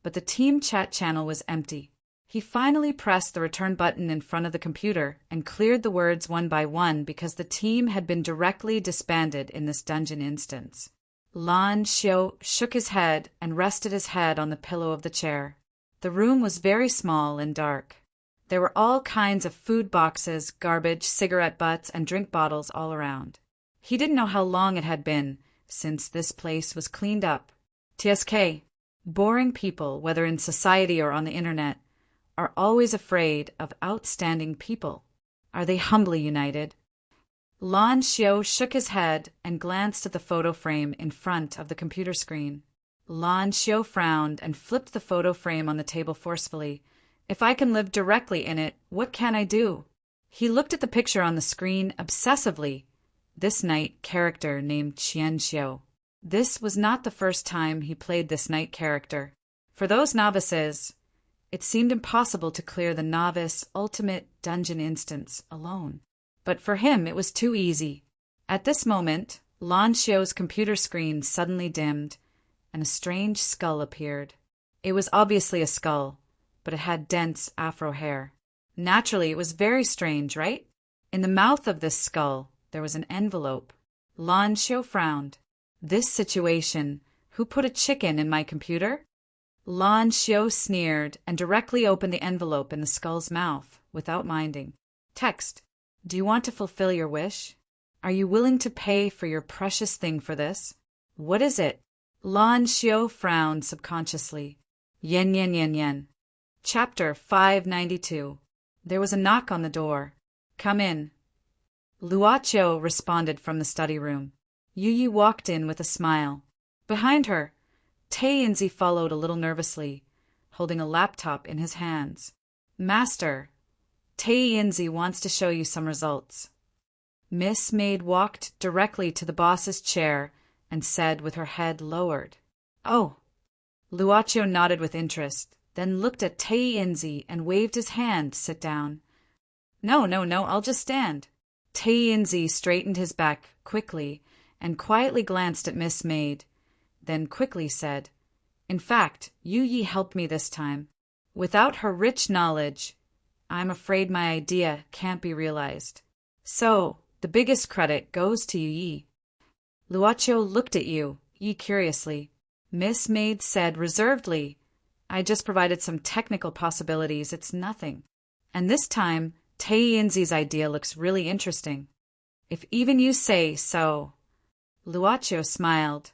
but the team chat channel was empty. He finally pressed the return button in front of the computer and cleared the words one by one because the team had been directly disbanded in this dungeon instance. Lan Xiu shook his head and rested his head on the pillow of the chair. The room was very small and dark. There were all kinds of food boxes, garbage, cigarette butts, and drink bottles all around. He didn't know how long it had been since this place was cleaned up. TSK, boring people, whether in society or on the internet, are always afraid of outstanding people. Are they humbly united? Lan Xiu shook his head and glanced at the photo frame in front of the computer screen. Lan Xiu frowned and flipped the photo frame on the table forcefully. If I can live directly in it, what can I do? He looked at the picture on the screen obsessively. This knight character named Qian Xiu. This was not the first time he played this knight character. For those novices, it seemed impossible to clear the novice ultimate dungeon instance alone. But for him it was too easy. At this moment, Lan Xiu's computer screen suddenly dimmed, and a strange skull appeared. It was obviously a skull, but it had dense afro hair. Naturally, it was very strange, right? In the mouth of this skull, there was an envelope. Lan Xiu frowned. This situation, who put a chicken in my computer? Lan Xiu sneered and directly opened the envelope in the skull's mouth, without minding. Text. Do you want to fulfill your wish? Are you willing to pay for your precious thing for this? What is it? Lan Xiu frowned subconsciously. Yen yen yen yen. Chapter 592. There was a knock on the door. Come in. Luoqiu responded from the study room. Yu Yi walked in with a smile. Behind her, Tai Yinzi followed a little nervously, holding a laptop in his hands. Master, Tai Yinzi wants to show you some results. Miss Maid walked directly to the boss's chair and said with her head lowered. Oh. Luoqiu nodded with interest, then looked at Tai Yinzi and waved his hand, sit down. No, I'll just stand. Tai Yinzi straightened his back quickly and quietly glanced at Miss Maid, then quickly said, In fact, Yu Yi helped me this time. Without her rich knowledge, I'm afraid my idea can't be realized. So, the biggest credit goes to Yu Yi. Luoqiu looked at Yu Yi curiously. Miss Maid said reservedly, I just provided some technical possibilities, it's nothing. And this time, Tai Yinzi's idea looks really interesting. If even you say so. Luoqiu smiled.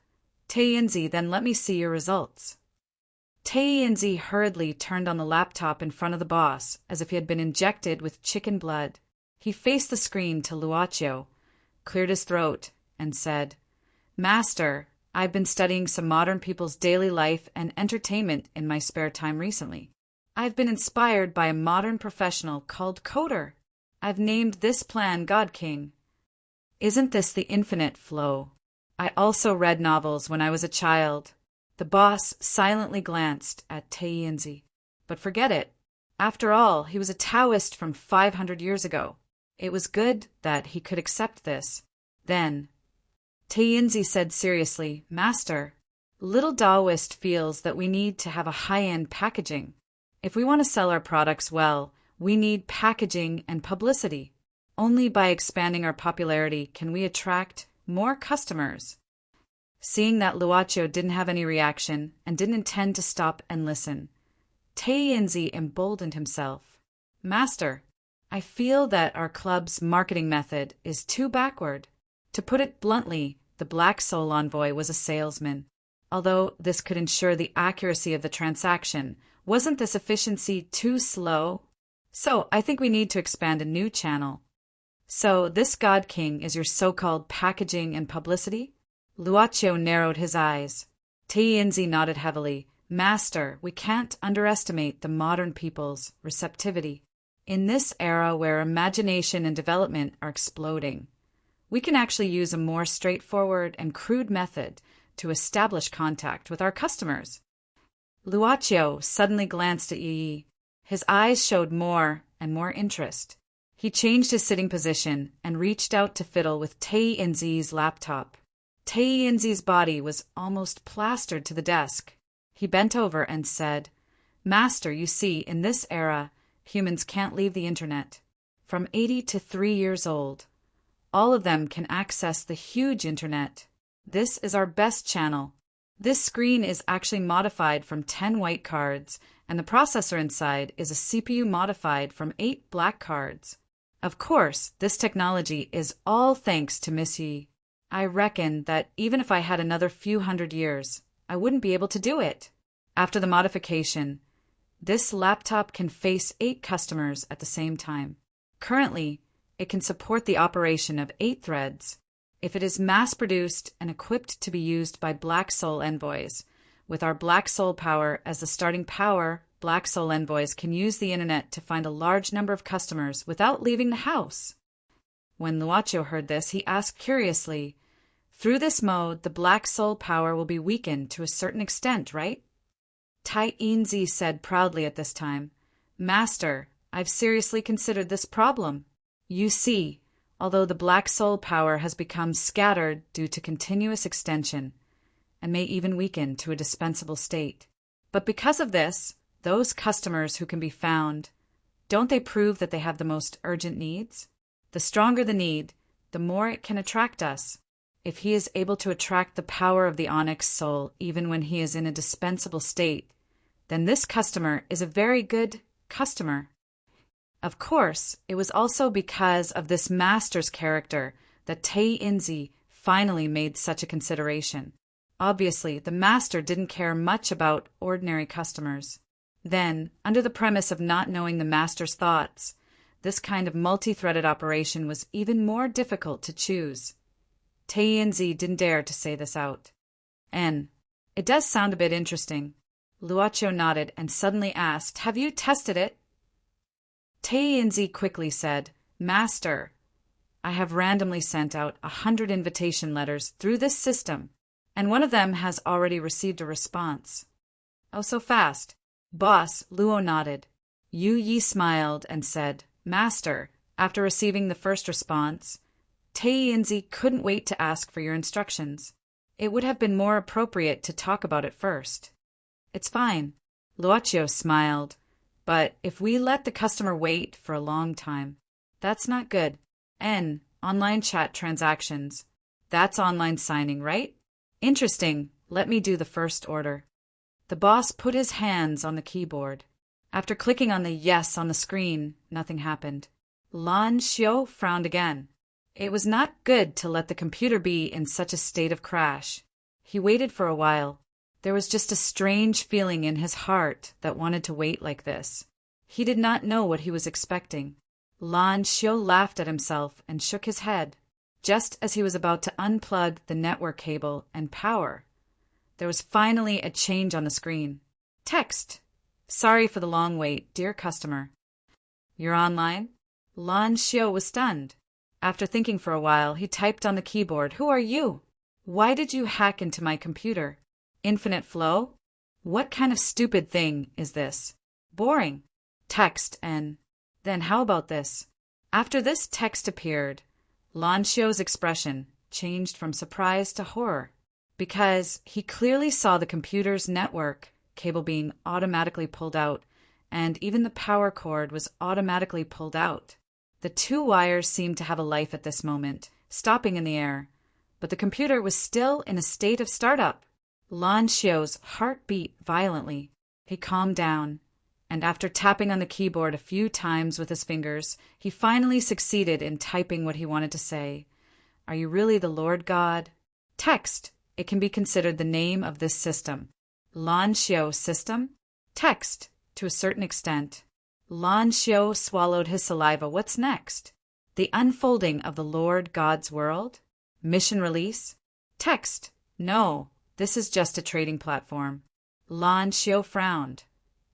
Tai Yinzi, then let me see your results. Tai Yinzi hurriedly turned on the laptop in front of the boss as if he had been injected with chicken blood. He faced the screen to Luoqiu, cleared his throat, and said, Master, I've been studying some modern people's daily life and entertainment in my spare time recently. I've been inspired by a modern professional called Coder. I've named this plan God King. Isn't this the infinite flow? I also read novels when I was a child. The boss silently glanced at Tainzi. But forget it. After all, he was a Taoist from 500 years ago. It was good that he could accept this. Then, Tainzi said seriously, Master, little Taoist feels that we need to have a high-end packaging. If we want to sell our products well, we need packaging and publicity. Only by expanding our popularity can we attract more customers. Seeing that Luaccio didn't have any reaction and didn't intend to stop and listen, Tainzi emboldened himself. Master, I feel that our club's marketing method is too backward. To put it bluntly, the Black Soul Envoy was a salesman. Although this could ensure the accuracy of the transaction, wasn't this efficiency too slow? So I think we need to expand a new channel. So this God King is your so-called packaging and publicity? Luaccio narrowed his eyes. Tainzi nodded heavily. Master, we can't underestimate the modern people's receptivity. In this era where imagination and development are exploding, we can actually use a more straightforward and crude method to establish contact with our customers. Luaccio suddenly glanced at Yi. His eyes showed more and more interest. He changed his sitting position and reached out to fiddle with Tainzi's laptop. Tainzi's body was almost plastered to the desk. He bent over and said, Master, you see, in this era, humans can't leave the internet. From 80 to 3 years old, all of them can access the huge internet. This is our best channel. This screen is actually modified from 10 white cards, and the processor inside is a CPU modified from 8 black cards. Of course, this technology is all thanks to Miss Yi. I reckon that even if I had another few hundred years, I wouldn't be able to do it. After the modification, this laptop can face 8 customers at the same time. Currently, it can support the operation of 8 threads. If it is mass-produced and equipped to be used by Black Soul Envoys, with our Black Soul power as the starting power, Black Soul Envoys can use the internet to find a large number of customers without leaving the house. When Luaccio heard this, he asked curiously, Through this mode, the Black Soul power will be weakened to a certain extent, right? Tainzi said proudly at this time, Master, I've seriously considered this problem. You see, although the Black Soul power has become scattered due to continuous extension, and may even weaken to a dispensable state. But because of this, those customers who can be found, don't they prove that they have the most urgent needs? The stronger the need, the more it can attract us. If he is able to attract the power of the Onyx Soul even when he is in a dispensable state, then this customer is a very good customer. Of course, it was also because of this master's character that Tainzi finally made such a consideration. Obviously, the master didn't care much about ordinary customers. Then, under the premise of not knowing the master's thoughts, this kind of multi-threaded operation was even more difficult to choose. Tainzi didn't dare to say this out. It does sound a bit interesting. Luaccio nodded and suddenly asked, Have you tested it? Tainzi quickly said, Master, I have randomly sent out 100 invitation letters through this system, and one of them has already received a response. Oh, so fast. Boss, Luo nodded. Yu Yi smiled and said, Master, after receiving the first response, Tainzi couldn't wait to ask for your instructions. It would have been more appropriate to talk about it first. It's fine. Luaccio smiled. But if we let the customer wait for a long time, that's not good. Online chat transactions. That's online signing, right? Interesting. Let me do the first order. The boss put his hands on the keyboard. After clicking on the yes on the screen, nothing happened. Lan Xiu frowned again. It was not good to let the computer be in such a state of crash. He waited for a while. There was just a strange feeling in his heart that wanted to wait like this. He did not know what he was expecting. Lan Xiu laughed at himself and shook his head. just as he was about to unplug the network cable and power. There was finally a change on the screen. Text. Sorry for the long wait, dear customer. You're online? Lan Xiao was stunned. After thinking for a while, he typed on the keyboard, Who are you? Why did you hack into my computer? Infinite flow? What kind of stupid thing is this? Boring. Text and then how about this? After this text appeared, Lan Xiao's expression changed from surprise to horror, because he clearly saw the computer's network cable being automatically pulled out, and even the power cord was automatically pulled out. The two wires seemed to have a life at this moment, stopping in the air, but the computer was still in a state of startup. Lan Xiao's heart beat violently. He calmed down, and after tapping on the keyboard a few times with his fingers, he finally succeeded in typing what he wanted to say. Are you really the Lord God? Text. It can be considered the name of this system. Lan Xiao system? Text. To a certain extent. Lan Xiao swallowed his saliva. What's next? The unfolding of the Lord God's world? Mission release? Text. No, this is just a trading platform. Lan Xiao frowned.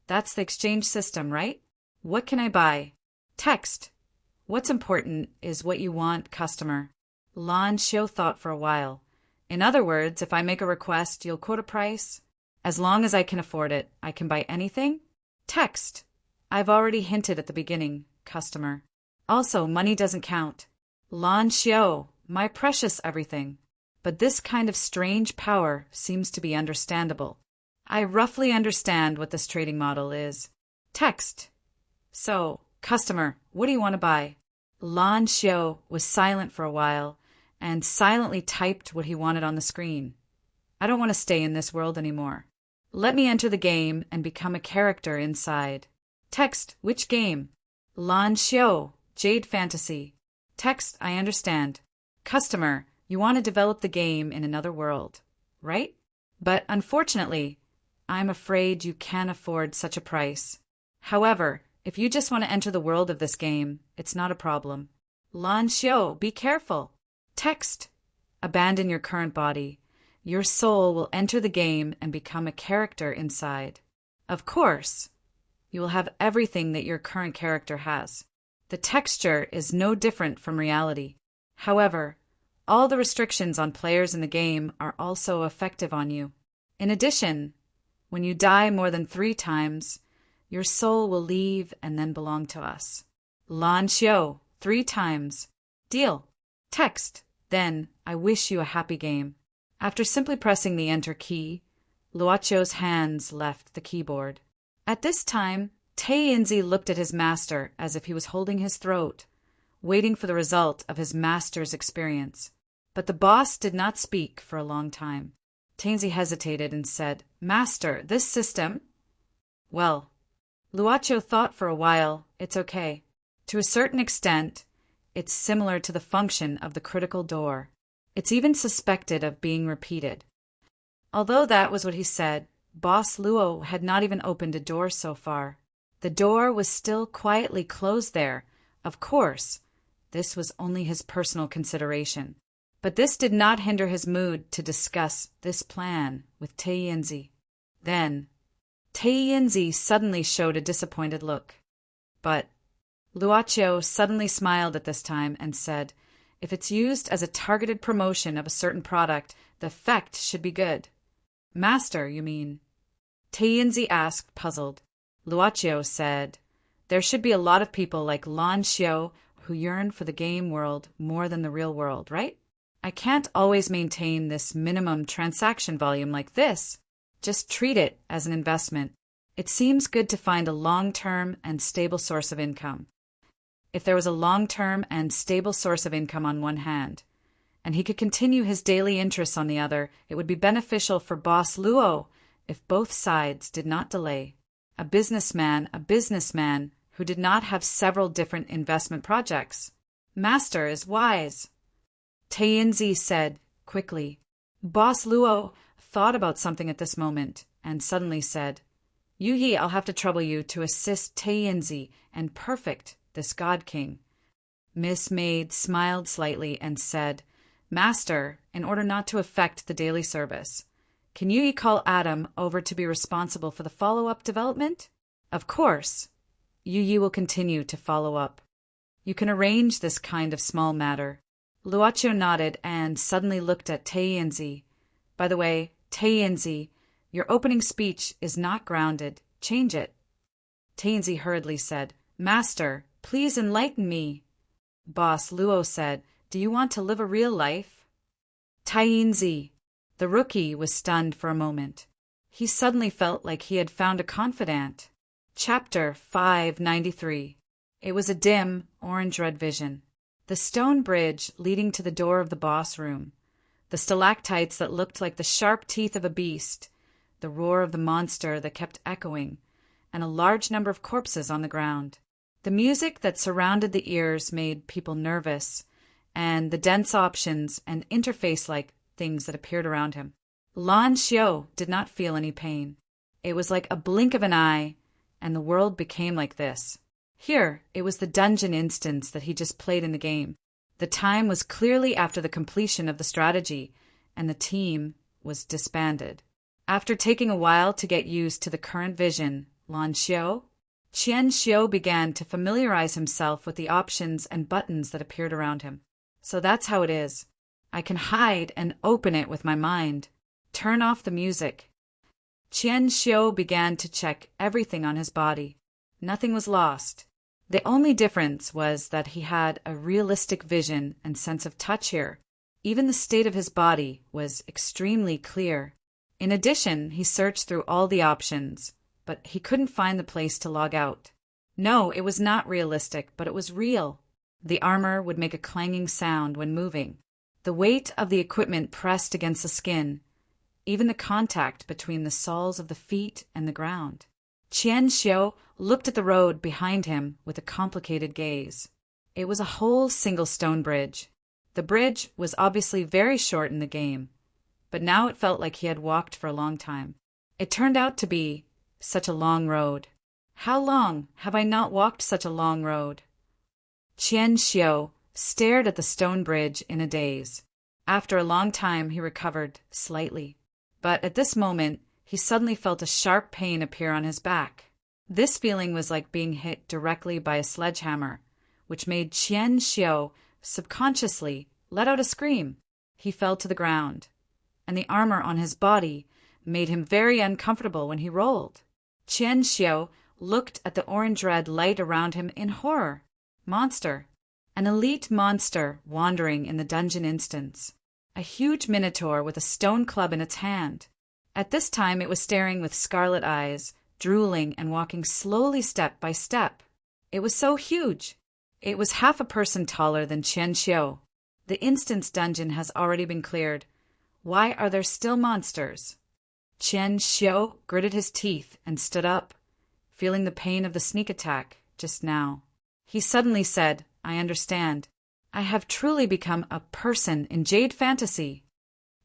That's the exchange system, right? What can I buy? Text. What's important is what you want, customer. Lan Xiao thought for a while. In other words, if I make a request, you'll quote a price? As long as I can afford it, I can buy anything? Text. I've already hinted at the beginning, customer. Also, money doesn't count. Lan Xiao, my precious everything. But this kind of strange power seems to be understandable. I roughly understand what this trading model is. Text. So, customer, what do you want to buy? Lan Xiao was silent for a while and silently typed what he wanted on the screen. I don't want to stay in this world anymore. Let me enter the game and become a character inside. Text. Which game? Lan Xiao, Jade Fantasy. Text. I understand. Customer, you want to develop the game in another world, right? But unfortunately, I'm afraid you can't afford such a price. However, if you just want to enter the world of this game, it's not a problem. Lan Xiao, be careful. Text. Abandon your current body. Your soul will enter the game and become a character inside. Of course, you will have everything that your current character has. The texture is no different from reality. However, all the restrictions on players in the game are also effective on you. In addition, when you die more than 3 times, your soul will leave and then belong to us. Lan Xiao, 3 times. Deal. Text. Then, I wish you a happy game. After simply pressing the Enter key, Luocho's hands left the keyboard. At this time, Taiyinzi looked at his master as if he was holding his throat, waiting for the result of his master's experience. But the boss did not speak for a long time. Taiyinzi hesitated and said, Master, this system... Well, Luocho thought for a while. It's okay. To a certain extent, it's similar to the function of the critical door. It's even suspected of being repeated. Although that was what he said, Boss Luo had not even opened a door so far. The door was still quietly closed there. Of course, this was only his personal consideration. But this did not hinder his mood to discuss this plan with Taiyinzi. Then, Taiyinzi suddenly showed a disappointed look. But Luocho suddenly smiled at this time and said, If it's used as a targeted promotion of a certain product, the effect should be good. Master, you mean? Taiyinzi asked, puzzled. Luocho said, There should be a lot of people like Lan Xiao who yearn for the game world more than the real world, right? I can't always maintain this minimum transaction volume like this. Just treat it as an investment. It seems good to find a long-term and stable source of income. If there was a long-term and stable source of income on one hand, and he could continue his daily interests on the other, it would be beneficial for Boss Luo if both sides did not delay. A businessman who did not have several different investment projects. Master is wise. Taiyinzi said quickly. Boss Luo thought about something at this moment and suddenly said, Yu Yi, I'll have to trouble you to assist Taiyinzi and perfect this God King. Miss Maid smiled slightly and said, "Master, in order not to affect the daily service, can you call Adam over to be responsible for the follow-up development?" "Of course. Yu will continue to follow up. You can arrange this kind of small matter." Luocho nodded and suddenly looked at Taienzi. "By the way, Taienzi, your opening speech is not grounded. Change it." Taienzi hurriedly said, "Master, please enlighten me." Boss Luo said, "Do you want to live a real life?" Taienzi. The rookie was stunned for a moment. He suddenly felt like he had found a confidant. Chapter 593. It was a dim, orange-red vision. The stone bridge leading to the door of the boss room. The stalactites that looked like the sharp teeth of a beast. The roar of the monster that kept echoing. And a large number of corpses on the ground. The music that surrounded the ears made people nervous, and the dense options and interface-like things that appeared around him. Lan Xiao did not feel any pain. It was like a blink of an eye, and the world became like this. Here, it was the dungeon instance that he just played in the game. The time was clearly after the completion of the strategy, and the team was disbanded. After taking a while to get used to the current vision, Lan Xiao, Qian Xiu began to familiarize himself with the options and buttons that appeared around him. So that's how it is. I can hide and open it with my mind. Turn off the music. Qian Xiu began to check everything on his body. Nothing was lost. The only difference was that he had a realistic vision and sense of touch here. Even the state of his body was extremely clear. In addition, he searched through all the options, but he couldn't find the place to log out. No, it was not realistic, but it was real. The armor would make a clanging sound when moving. The weight of the equipment pressed against the skin, even the contact between the soles of the feet and the ground. Qian Xiu looked at the road behind him with a complicated gaze. It was a whole single stone bridge. The bridge was obviously very short in the game, but now it felt like he had walked for a long time. It turned out to be such a long road. How long have I not walked such a long road? Qian Xiu stared at the stone bridge in a daze. After a long time, he recovered slightly. But at this moment, he suddenly felt a sharp pain appear on his back. This feeling was like being hit directly by a sledgehammer, which made Qian Xiu subconsciously let out a scream. He fell to the ground, and the armor on his body made him very uncomfortable when he rolled. Qian Xiu looked at the orange-red light around him in horror. Monster. An elite monster wandering in the dungeon instance. A huge minotaur with a stone club in its hand. At this time it was staring with scarlet eyes, drooling and walking slowly step by step. It was so huge. It was half a person taller than Qian Xiu. The instance dungeon has already been cleared. Why are there still monsters? Qian Xiu gritted his teeth and stood up, feeling the pain of the sneak attack just now. He suddenly said, "I understand. I have truly become a person in Jade Fantasy."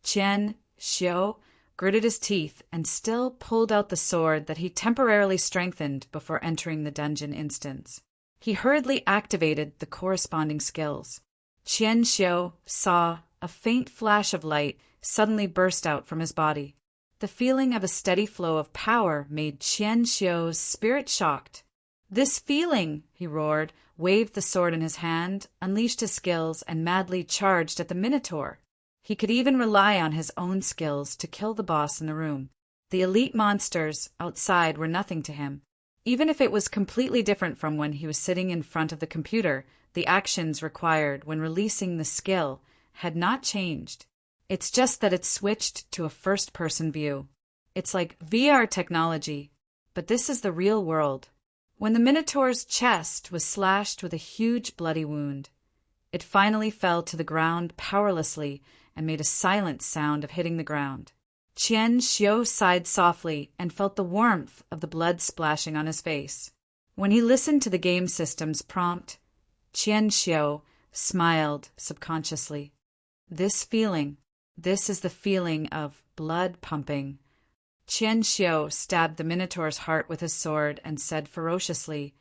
Qian Xiu gritted his teeth and still pulled out the sword that he temporarily strengthened before entering the dungeon instance. He hurriedly activated the corresponding skills. Qian Xiu saw a faint flash of light suddenly burst out from his body. The feeling of a steady flow of power made Qian Xiu's spirit shocked. "This feeling!" he roared, waved the sword in his hand, unleashed his skills, and madly charged at the Minotaur. He could even rely on his own skills to kill the boss in the room. The elite monsters outside were nothing to him. Even if it was completely different from when he was sitting in front of the computer, the actions required when releasing the skill had not changed. It's just that it's switched to a first-person view. It's like VR technology, but this is the real world. When the Minotaur's chest was slashed with a huge bloody wound, it finally fell to the ground powerlessly and made a silent sound of hitting the ground. Qian Xiu sighed softly and felt the warmth of the blood splashing on his face. When he listened to the game system's prompt, Qian Xiu smiled subconsciously. This is the feeling of blood pumping. Qian Xiu stabbed the Minotaur's heart with his sword and said ferociously,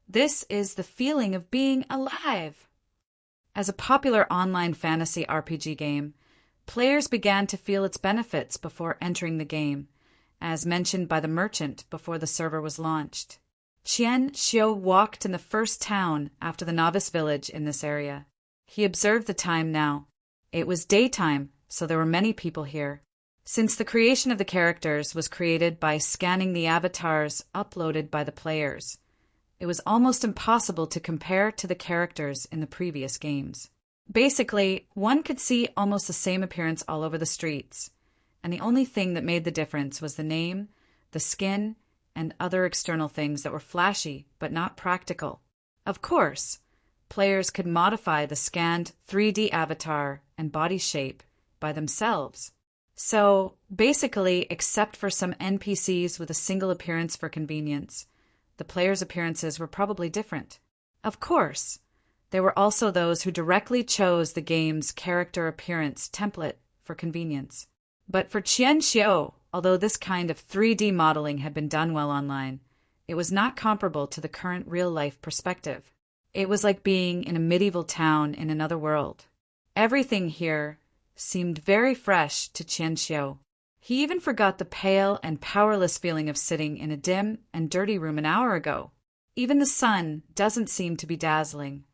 "This is the feeling of being alive." As a popular online fantasy RPG game, players began to feel its benefits before entering the game, as mentioned by the merchant before the server was launched. Qian Xiu walked in the first town after the novice village in this area. He observed the time now. It was daytime, so there were many people here. Since the creation of the characters was created by scanning the avatars uploaded by the players, it was almost impossible to compare to the characters in the previous games. Basically, one could see almost the same appearance all over the streets, and the only thing that made the difference was the name, the skin, and other external things that were flashy but not practical. Of course, players could modify the scanned 3D avatar and body shape by themselves. So, basically, except for some NPCs with a single appearance for convenience, the players' appearances were probably different. Of course, there were also those who directly chose the game's character appearance template for convenience. But for Qian Xiu, although this kind of 3D modeling had been done well online, it was not comparable to the current real-life perspective. It was like being in a medieval town in another world. Everything here seemed very fresh to Qian Xiu. He even forgot the pale and powerless feeling of sitting in a dim and dirty room an hour ago. Even the sun doesn't seem to be dazzling.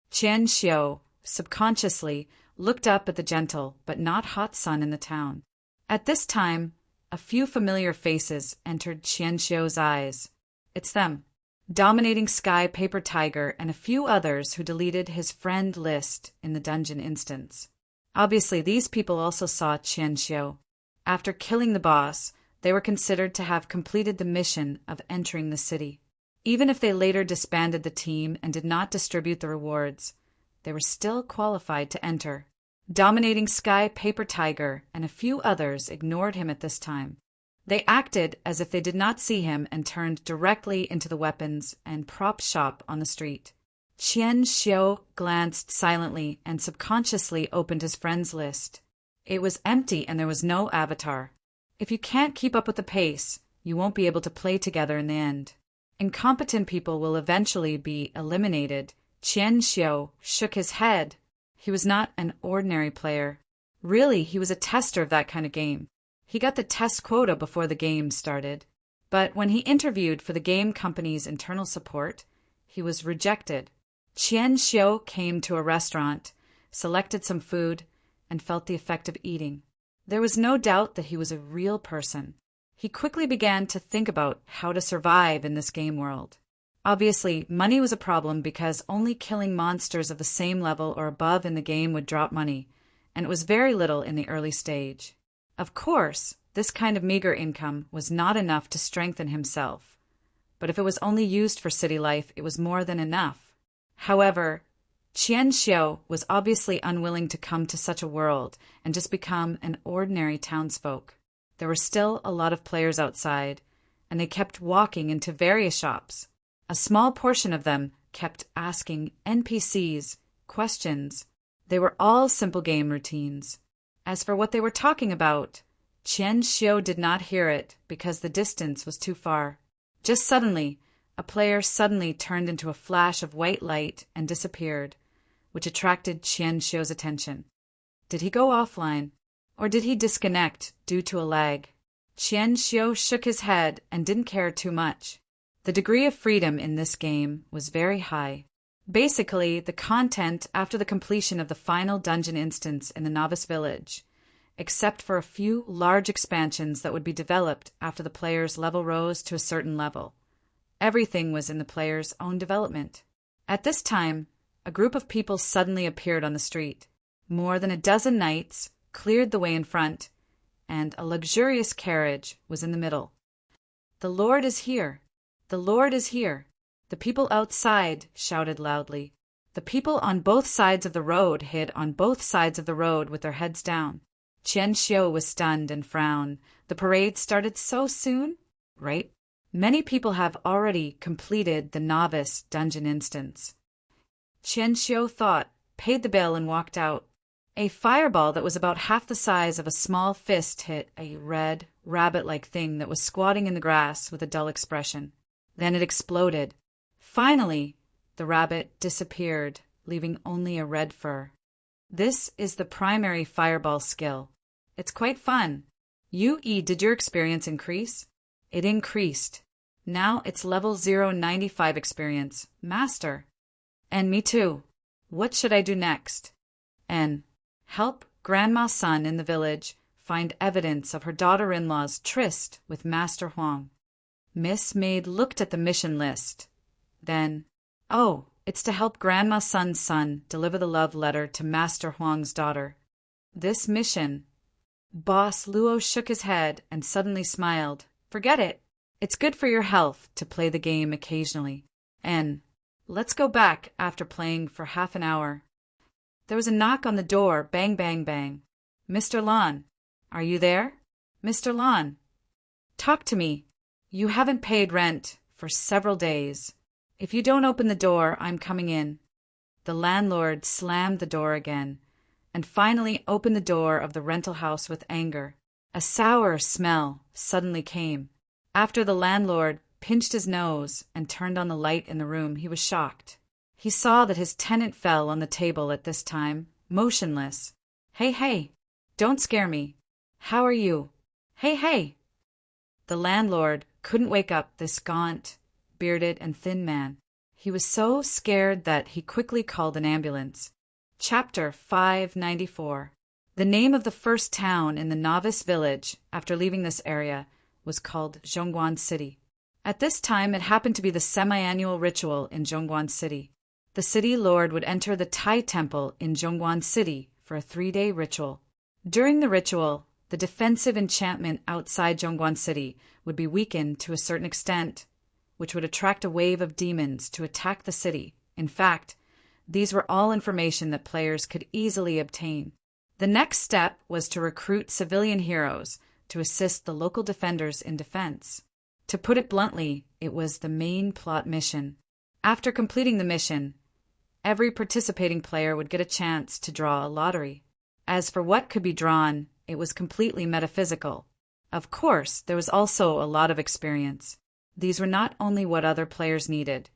Qian Xiu subconsciously looked up at the gentle but not hot sun in the town. At this time, a few familiar faces entered Qian Xiu's eyes. It's them. Dominating Sky, Paper Tiger, and a few others who deleted his friend list in the dungeon instance. Obviously, these people also saw Qian Xiu. After killing the boss, they were considered to have completed the mission of entering the city. Even if they later disbanded the team and did not distribute the rewards, they were still qualified to enter. Dominating Sky, Paper Tiger, and a few others ignored him at this time. They acted as if they did not see him and turned directly into the weapons and prop shop on the street. Qian Xiu glanced silently and subconsciously opened his friends list. It was empty and there was no avatar. If you can't keep up with the pace, you won't be able to play together in the end. Incompetent people will eventually be eliminated. Qian Xiu shook his head. He was not an ordinary player. Really, he was a tester of that kind of game. He got the test quota before the game started. But when he interviewed for the game company's internal support, he was rejected. Qian Xiu came to a restaurant, selected some food, and felt the effect of eating. There was no doubt that he was a real person. He quickly began to think about how to survive in this game world. Obviously, money was a problem because only killing monsters of the same level or above in the game would drop money, and it was very little in the early stage. Of course, this kind of meager income was not enough to strengthen himself, but if it was only used for city life, it was more than enough. However, Qian Xiu was obviously unwilling to come to such a world and just become an ordinary townsfolk. There were still a lot of players outside, and they kept walking into various shops. A small portion of them kept asking NPCs questions. They were all simple game routines. As for what they were talking about, Qian Xiu did not hear it because the distance was too far. Just suddenly, a player suddenly turned into a flash of white light and disappeared, which attracted Qian Xiu's attention. Did he go offline, or did he disconnect due to a lag? Qian Xiu shook his head and didn't care too much. The degree of freedom in this game was very high. Basically, the content after the completion of the final dungeon instance in the Novice Village, except for a few large expansions that would be developed after the player's level rose to a certain level. Everything was in the player's own development. At this time, a group of people suddenly appeared on the street. More than a dozen knights cleared the way in front, and a luxurious carriage was in the middle. "The Lord is here! The Lord is here!" The people outside shouted loudly. The people on both sides of the road hid on both sides of the road with their heads down. Qian Xiu was stunned and frowned. The parade started so soon, right? Many people have already completed the novice dungeon instance. Qian Xiu thought, paid the bill, and walked out. A fireball that was about half the size of a small fist hit a red, rabbit-like thing that was squatting in the grass with a dull expression. Then it exploded. Finally, the rabbit disappeared, leaving only a red fur. This is the primary fireball skill. It's quite fun. Did your experience increase? It increased. Now it's level 095 experience, Master. And me too. What should I do next? N. Help Grandma's son in the village find evidence of her daughter-in-law's tryst with Master Huang. Miss Maid looked at the mission list. Then, oh, it's to help Grandma's son's son deliver the love letter to Master Huang's daughter. This mission. Boss Luo shook his head and suddenly smiled. Forget it. It's good for your health to play the game occasionally. And let's go back after playing for half an hour. There was a knock on the door, bang, bang, bang. Mr. Lon, are you there? Mr. Lon, talk to me. You haven't paid rent for several days. If you don't open the door, I'm coming in. The landlord slammed the door again, and finally opened the door of the rental house with anger. A sour smell suddenly came. After the landlord pinched his nose and turned on the light in the room, he was shocked. He saw that his tenant fell on the table at this time, motionless. Hey, don't scare me. How are you? Hey. The landlord couldn't wake up this gaunt, bearded, and thin man. He was so scared that he quickly called an ambulance. Chapter 594. The name of the first town in the novice village after leaving this area was called Zhongguan City. At this time, it happened to be the semi-annual ritual in Zhongguan City. The city lord would enter the Tai Temple in Zhongguan City for a 3-day ritual. During the ritual, the defensive enchantment outside Zhongguan City would be weakened to a certain extent, which would attract a wave of demons to attack the city. In fact, these were all information that players could easily obtain. The next step was to recruit civilian heroes to assist the local defenders in defense. To put it bluntly, it was the main plot mission. After completing the mission, every participating player would get a chance to draw a lottery. As for what could be drawn, it was completely metaphysical. Of course, there was also a lot of experience. These were not only what other players needed,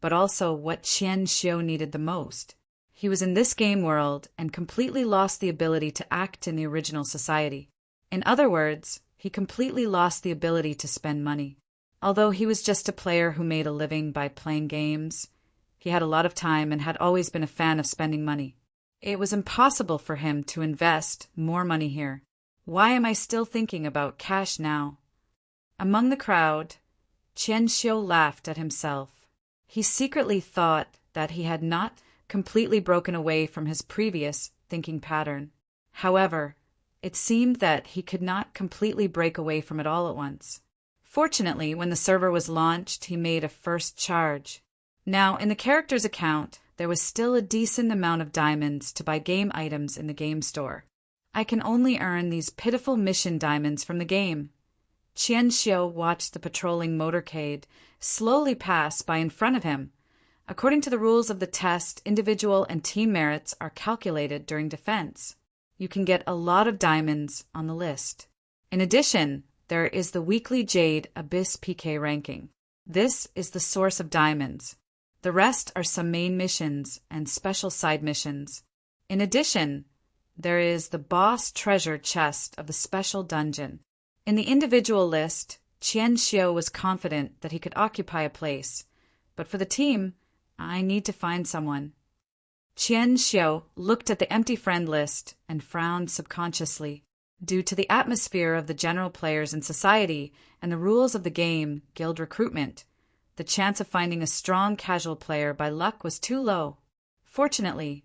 but also what Qian Xiu needed the most. He was in this game world and completely lost the ability to act in the original society. In other words, he completely lost the ability to spend money. Although he was just a player who made a living by playing games, he had a lot of time and had always been a fan of spending money. It was impossible for him to invest more money here. Why am I still thinking about cash now? Among the crowd, Qian Xiu laughed at himself. He secretly thought that he had not completely broken away from his previous thinking pattern. However, it seemed that he could not completely break away from it all at once. Fortunately, when the server was launched, he made a first charge. Now, in the character's account, there was still a decent amount of diamonds to buy game items in the game store. I can only earn these pitiful mission diamonds from the game. Qian Xiu watched the patrolling motorcade slowly pass by in front of him. According to the rules of the test, individual and team merits are calculated during defense. You can get a lot of diamonds on the list. In addition, there is the weekly Jade Abyss PK ranking. This is the source of diamonds. The rest are some main missions and special side missions. In addition, there is the boss treasure chest of the special dungeon. In the individual list, Qian Xiu was confident that he could occupy a place, but for the team, I need to find someone. Qian Xiu looked at the empty friend list and frowned subconsciously. Due to the atmosphere of the general players in society and the rules of the game, guild recruitment, the chance of finding a strong casual player by luck was too low. Fortunately,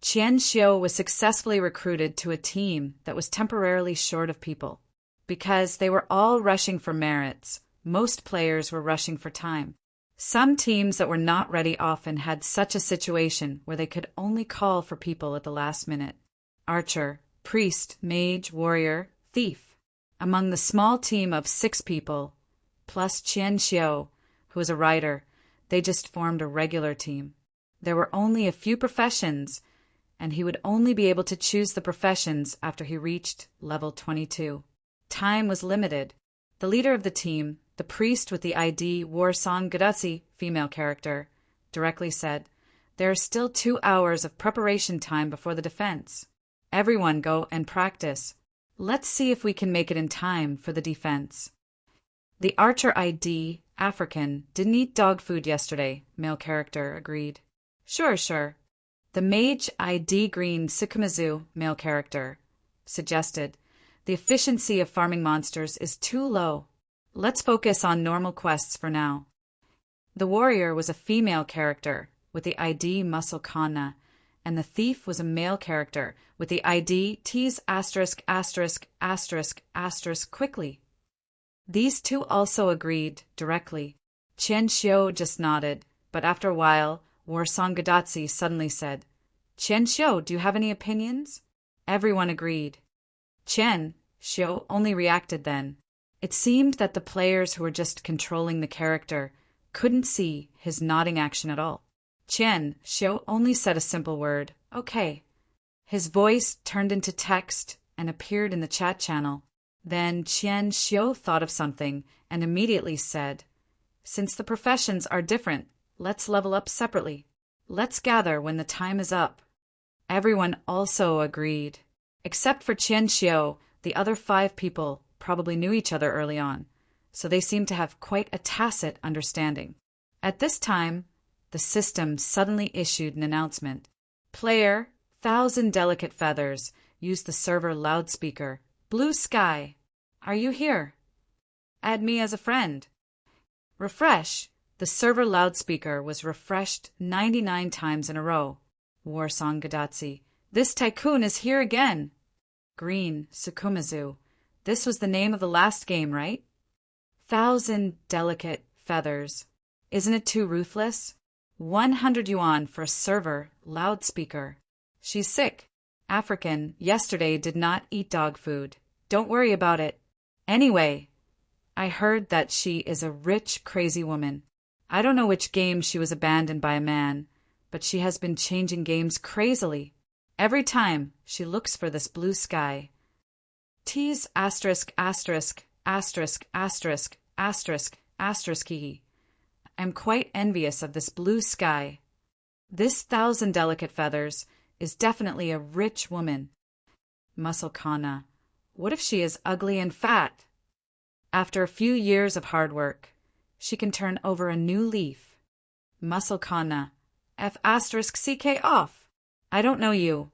Qian Xiu was successfully recruited to a team that was temporarily short of people. Because they were all rushing for merits, most players were rushing for time. Some teams that were not ready often had such a situation where they could only call for people at the last minute. Archer, priest, mage, warrior, thief. Among the small team of 6 people, plus Qian Xiu, who was a writer, they just formed a regular team. There were only a few professions, and he would only be able to choose the professions after he reached level 22. Time was limited. The leader of the team, the priest with the ID Warsong Gadasi female character, directly said, There are still 2 hours of preparation time before the defense. Everyone go and practice. Let's see if we can make it in time for the defense. The Archer ID, African, didn't eat dog food yesterday, male character agreed. Sure. The Mage ID Green Sukumazu, male character, suggested. The efficiency of farming monsters is too low. Let's focus on normal quests for now. The Warrior was a female character with the ID Muscle Kana, and the Thief was a male character with the ID T's ***** quickly. These two also agreed directly. Chen Xiu just nodded, but after a while, Warsong Gadatsi suddenly said, Chen Xiu, do you have any opinions? Everyone agreed. Chen Xiu only reacted then. It seemed that the players who were just controlling the character couldn't see his nodding action at all. Chen Xiu only said a simple word, okay. His voice turned into text and appeared in the chat channel. Then Chen Xiu thought of something and immediately said, since the professions are different, let's level up separately. Let's gather when the time is up. Everyone also agreed. Except for Chen Xiu, the other 5 people probably knew each other early on, so they seemed to have quite a tacit understanding. At this time, the system suddenly issued an announcement. Player, 1,000 delicate feathers, use the server loudspeaker. Blue sky. Are you here? Add me as a friend. Refresh. The server loudspeaker was refreshed 99 times in a row. Warsong Gadatsi. This tycoon is here again. Green Sukumazu. This was the name of the last game, right? 1,000 delicate feathers. Isn't it too ruthless? 100 yuan for a server loudspeaker. She's sick. African, yesterday did not eat dog food. Don't worry about it. Anyway, I heard that she is a rich, crazy woman. I don't know which game she was abandoned by a man, but she has been changing games crazily. Every time she looks for this blue sky. T's ****************. I'm quite envious of this blue sky. This 1,000 delicate feathers is definitely a rich woman. Muscle Kana. What if she is ugly and fat? After a few years of hard work, she can turn over a new leaf. Muscle Kana. F***CK off. I don't know you.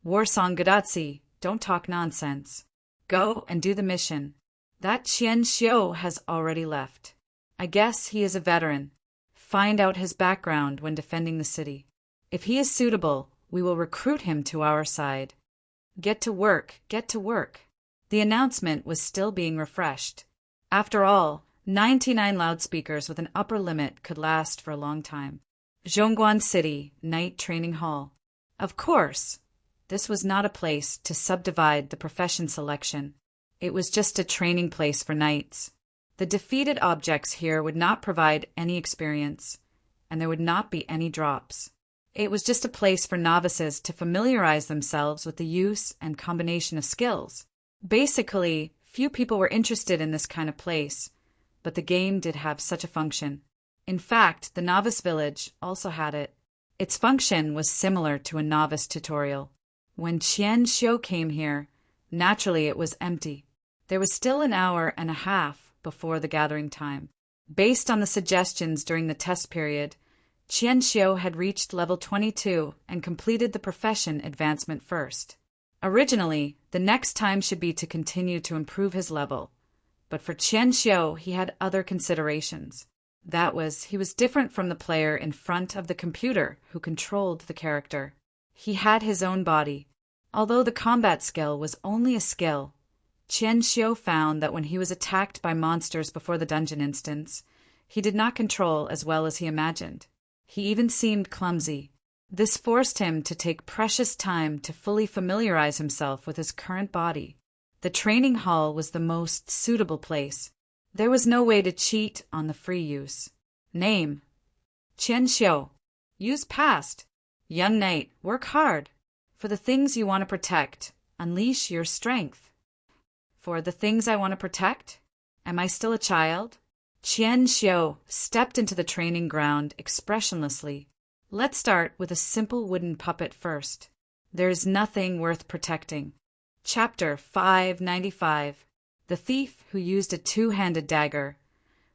Warsong Gadatsi, don't talk nonsense. Go and do the mission. That Chen Xiu has already left. I guess he is a veteran. Find out his background when defending the city. If he is suitable, we will recruit him to our side. Get to work, get to work. The announcement was still being refreshed. After all, 99 loudspeakers with an upper limit could last for a long time. Zhongguan City, Night Training Hall. Of course, this was not a place to subdivide the profession selection. It was just a training place for knights. The defeated objects here would not provide any experience, and there would not be any drops. It was just a place for novices to familiarize themselves with the use and combination of skills. Basically, few people were interested in this kind of place, but the game did have such a function. In fact, the novice village also had it. Its function was similar to a novice tutorial. When Chen Xiu came here, naturally it was empty. There was still an hour and a half before the gathering time. Based on the suggestions during the test period, Chen Xiu had reached level 22 and completed the profession advancement first. Originally, the next time should be to continue to improve his level, but for Chen Xiu he had other considerations. That was, he was different from the player in front of the computer who controlled the character. He had his own body. Although the combat skill was only a skill, Chen Xiu found that when he was attacked by monsters before the dungeon instance, he did not control as well as he imagined. He even seemed clumsy. This forced him to take precious time to fully familiarize himself with his current body. The training hall was the most suitable place. There was no way to cheat on the free use. Name: Chen Xiu. Use past. Young knight, work hard. For the things you want to protect, unleash your strength. For the things I want to protect? Am I still a child? Chen Xiu stepped into the training ground expressionlessly. Let's start with a simple wooden puppet first. There's nothing worth protecting. Chapter 595. The thief who used a two-handed dagger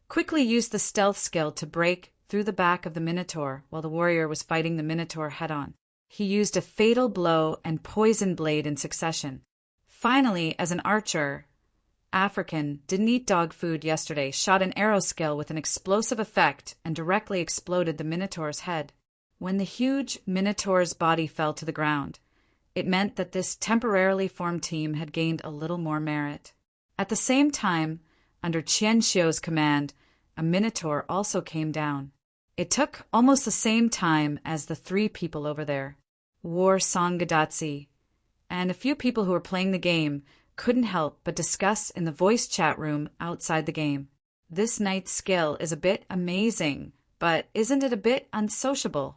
quickly used the stealth skill to break through the back of the Minotaur while the warrior was fighting the Minotaur head-on. He used a fatal blow and poison blade in succession. Finally, as an archer, African didn't eat dog food yesterday, shot an arrow skill with an explosive effect and directly exploded the Minotaur's head. When the huge Minotaur's body fell to the ground, it meant that this temporarily formed team had gained a little more merit. At the same time, under Qian Xiu's command, a Minotaur also came down. It took almost the same time as the three people over there, War Song Gadatsi, and a few people who were playing the game couldn't help but discuss in the voice chat room outside the game. This knight's skill is a bit amazing, but isn't it a bit unsociable?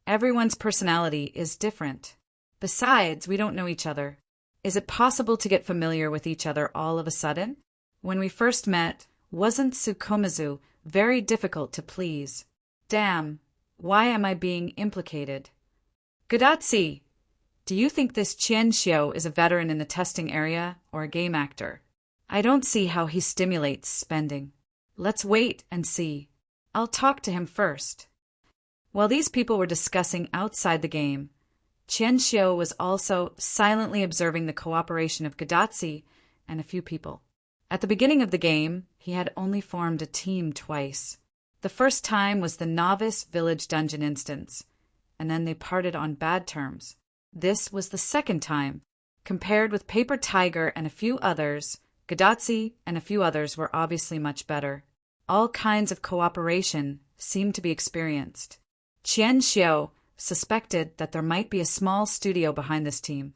Everyone's personality is different. Besides, we don't know each other. Is it possible to get familiar with each other all of a sudden? When we first met, wasn't Tsukomizu very difficult to please? Damn, why am I being implicated? Gadatsi, do you think this Qian Xiu is a veteran in the testing area or a game actor? I don't see how he stimulates spending. Let's wait and see. I'll talk to him first. While these people were discussing outside the game, Qian Xiu was also silently observing the cooperation of Gadatsi and a few people. At the beginning of the game, he had only formed a team twice. The first time was the novice village dungeon instance, and then they parted on bad terms. This was the second time. Compared with Paper Tiger and a few others, Gadatsi and a few others were obviously much better. All kinds of cooperation seemed to be experienced. Qian Xiu suspected that there might be a small studio behind this team.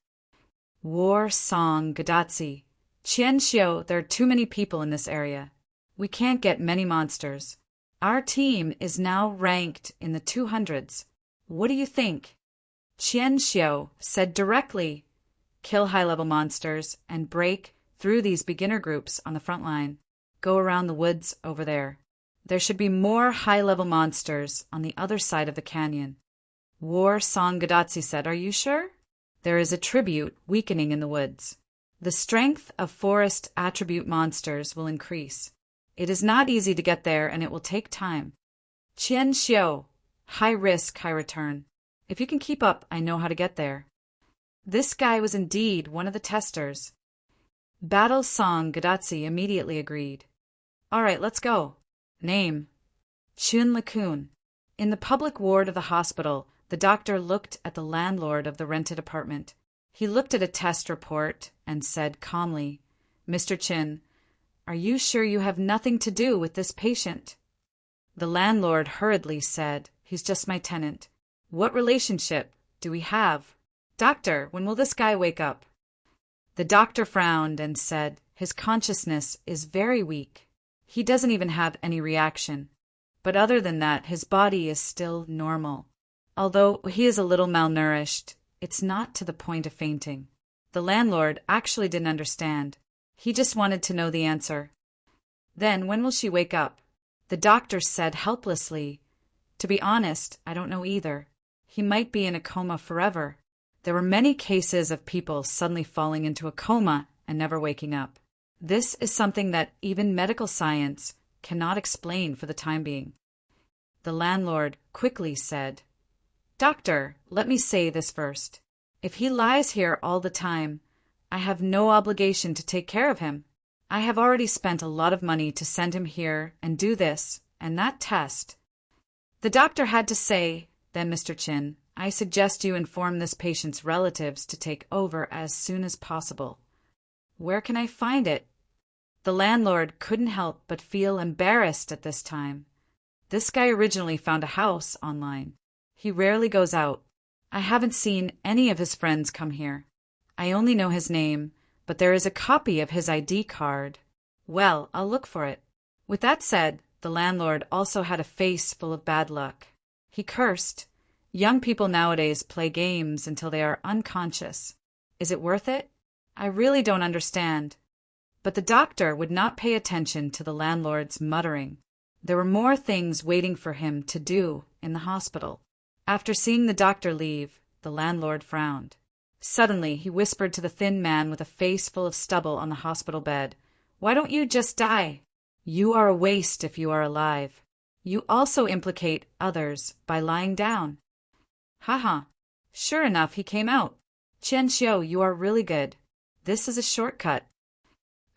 War Song Gadatsi. Qian Xiu, there are too many people in this area. We can't get many monsters. Our team is now ranked in the 200s. What do you think? Qian Xiu said directly, kill high-level monsters and break through these beginner groups on the front line. Go around the woods over there. There should be more high-level monsters on the other side of the canyon. War Song Gadatsi said, are you sure? There is a tribute weakening in the woods. The strength of forest attribute monsters will increase. It is not easy to get there and it will take time. Qian Xiu, high risk, high return. If you can keep up, I know how to get there. This guy was indeed one of the testers. Battle Song Gadatsi immediately agreed. All right, let's go. Name: Chun Lakun. In the public ward of the hospital, the doctor looked at the landlord of the rented apartment. He looked at a test report and said calmly, Mr. Chin, are you sure you have nothing to do with this patient? The landlord hurriedly said, he's just my tenant. What relationship do we have? Doctor, when will this guy wake up? The doctor frowned and said, his consciousness is very weak. He doesn't even have any reaction. But other than that, his body is still normal. Although he is a little malnourished, it's not to the point of fainting. The landlord actually didn't understand. He just wanted to know the answer. Then, when will she wake up? The doctor said helplessly, to be honest, I don't know either. He might be in a coma forever. There were many cases of people suddenly falling into a coma and never waking up. This is something that even medical science cannot explain for the time being. The landlord quickly said, Doctor, let me say this first. If he lies here all the time, I have no obligation to take care of him. I have already spent a lot of money to send him here and do this and that test. The doctor had to say, then, Mr. Chin, I suggest you inform this patient's relatives to take over as soon as possible. Where can I find it? The landlord couldn't help but feel embarrassed at this time. This guy originally found a house online. He rarely goes out. I haven't seen any of his friends come here. I only know his name, but there is a copy of his ID card. Well, I'll look for it. With that said, the landlord also had a face full of bad luck. He cursed. Young people nowadays play games until they are unconscious. Is it worth it? I really don't understand. But the doctor would not pay attention to the landlord's muttering. There were more things waiting for him to do in the hospital. After seeing the doctor leave, the landlord frowned. Suddenly, he whispered to the thin man with a face full of stubble on the hospital bed, "Why don't you just die? You are a waste if you are alive. You also implicate others by lying down." Haha. Sure enough, he came out. "Chen Xiu, you are really good. This is a shortcut."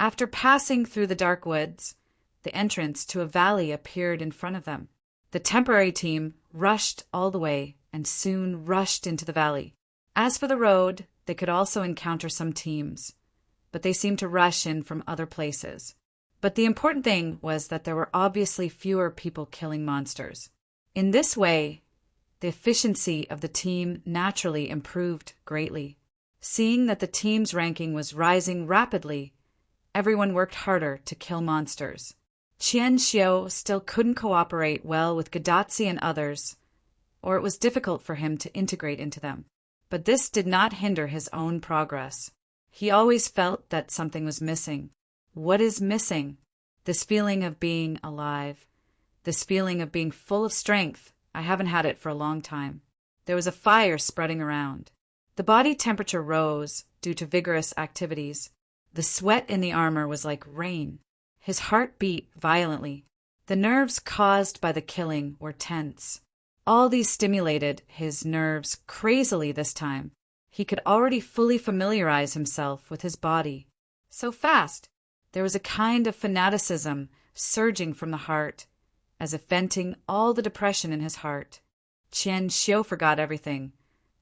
After passing through the dark woods, the entrance to a valley appeared in front of them. The temporary team rushed all the way and soon rushed into the valley. As for the road, they could also encounter some teams, but they seemed to rush in from other places. But the important thing was that there were obviously fewer people killing monsters. In this way, the efficiency of the team naturally improved greatly. Seeing that the team's ranking was rising rapidly, everyone worked harder to kill monsters. Qian Xiu still couldn't cooperate well with Gadotzi and others, or it was difficult for him to integrate into them. But this did not hinder his own progress. He always felt that something was missing. What is missing? This feeling of being alive. This feeling of being full of strength. I haven't had it for a long time. There was a fire spreading around. The body temperature rose due to vigorous activities. The sweat in the armor was like rain. His heart beat violently. The nerves caused by the killing were tense. All these stimulated his nerves crazily this time. He could already fully familiarize himself with his body. So fast! There was a kind of fanaticism surging from the heart, as if venting all the depression in his heart. Qian Xiu forgot everything,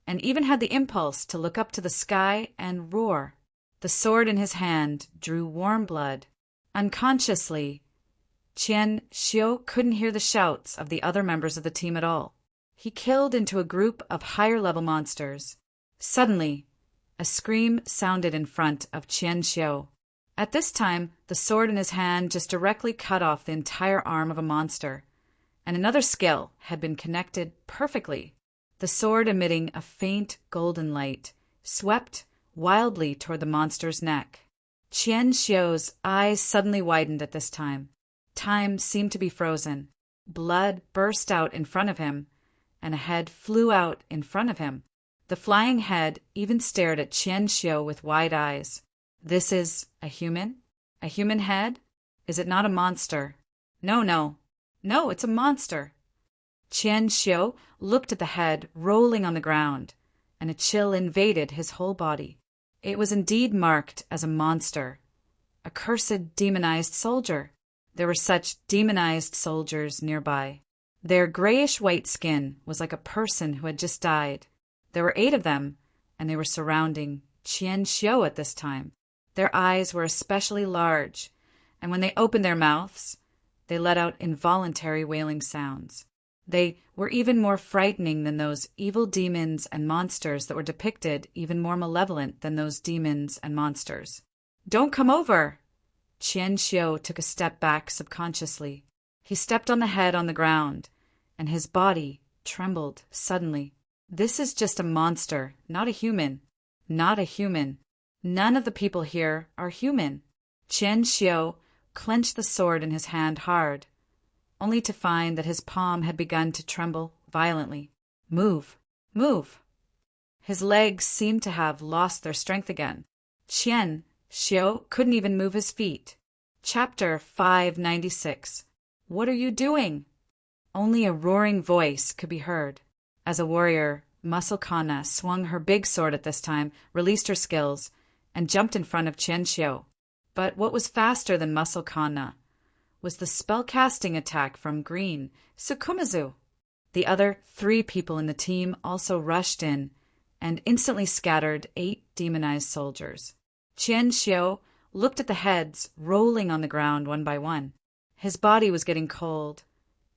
and even had the impulse to look up to the sky and roar. The sword in his hand drew warm blood. Unconsciously, Qian Xiu couldn't hear the shouts of the other members of the team at all. He killed into a group of higher-level monsters. Suddenly, a scream sounded in front of Qian Xiu. At this time, the sword in his hand just directly cut off the entire arm of a monster, and another skill had been connected perfectly. The sword, emitting a faint golden light, swept wildly toward the monster's neck. Qian Xiu's eyes suddenly widened at this time. Time seemed to be frozen. Blood burst out in front of him, and a head flew out in front of him. The flying head even stared at Qian Xiu with wide eyes. This is a human? A human head? Is it not a monster? No, no. No, it's a monster. Qian Xiu looked at the head rolling on the ground, and a chill invaded his whole body. It was indeed marked as a monster, a cursed demonized soldier. There were such demonized soldiers nearby. Their grayish-white skin was like a person who had just died. There were 8 of them, and they were surrounding Qian Xiu at this time. Their eyes were especially large, and when they opened their mouths, they let out involuntary wailing sounds. They were even more frightening than those evil demons and monsters that were depicted, even more malevolent than those demons and monsters. "Don't come over!" Qian Xiu took a step back subconsciously. He stepped on the head on the ground, and his body trembled suddenly. This is just a monster, not a human. Not a human. None of the people here are human. Qian Xiu clenched the sword in his hand hard, only to find that his palm had begun to tremble violently. Move! Move! His legs seemed to have lost their strength again. Qian Xiu couldn't even move his feet. Chapter 596. What are you doing? Only a roaring voice could be heard. As a warrior, Muscle Kana swung her big sword at this time, released her skills, and jumped in front of Qian Xiu. But what was faster than Muscle Kana was the spellcasting attack from Green, Sukumazu. The other 3 people in the team also rushed in and instantly scattered 8 demonized soldiers. Qian Xiu looked at the heads rolling on the ground one by one. His body was getting cold,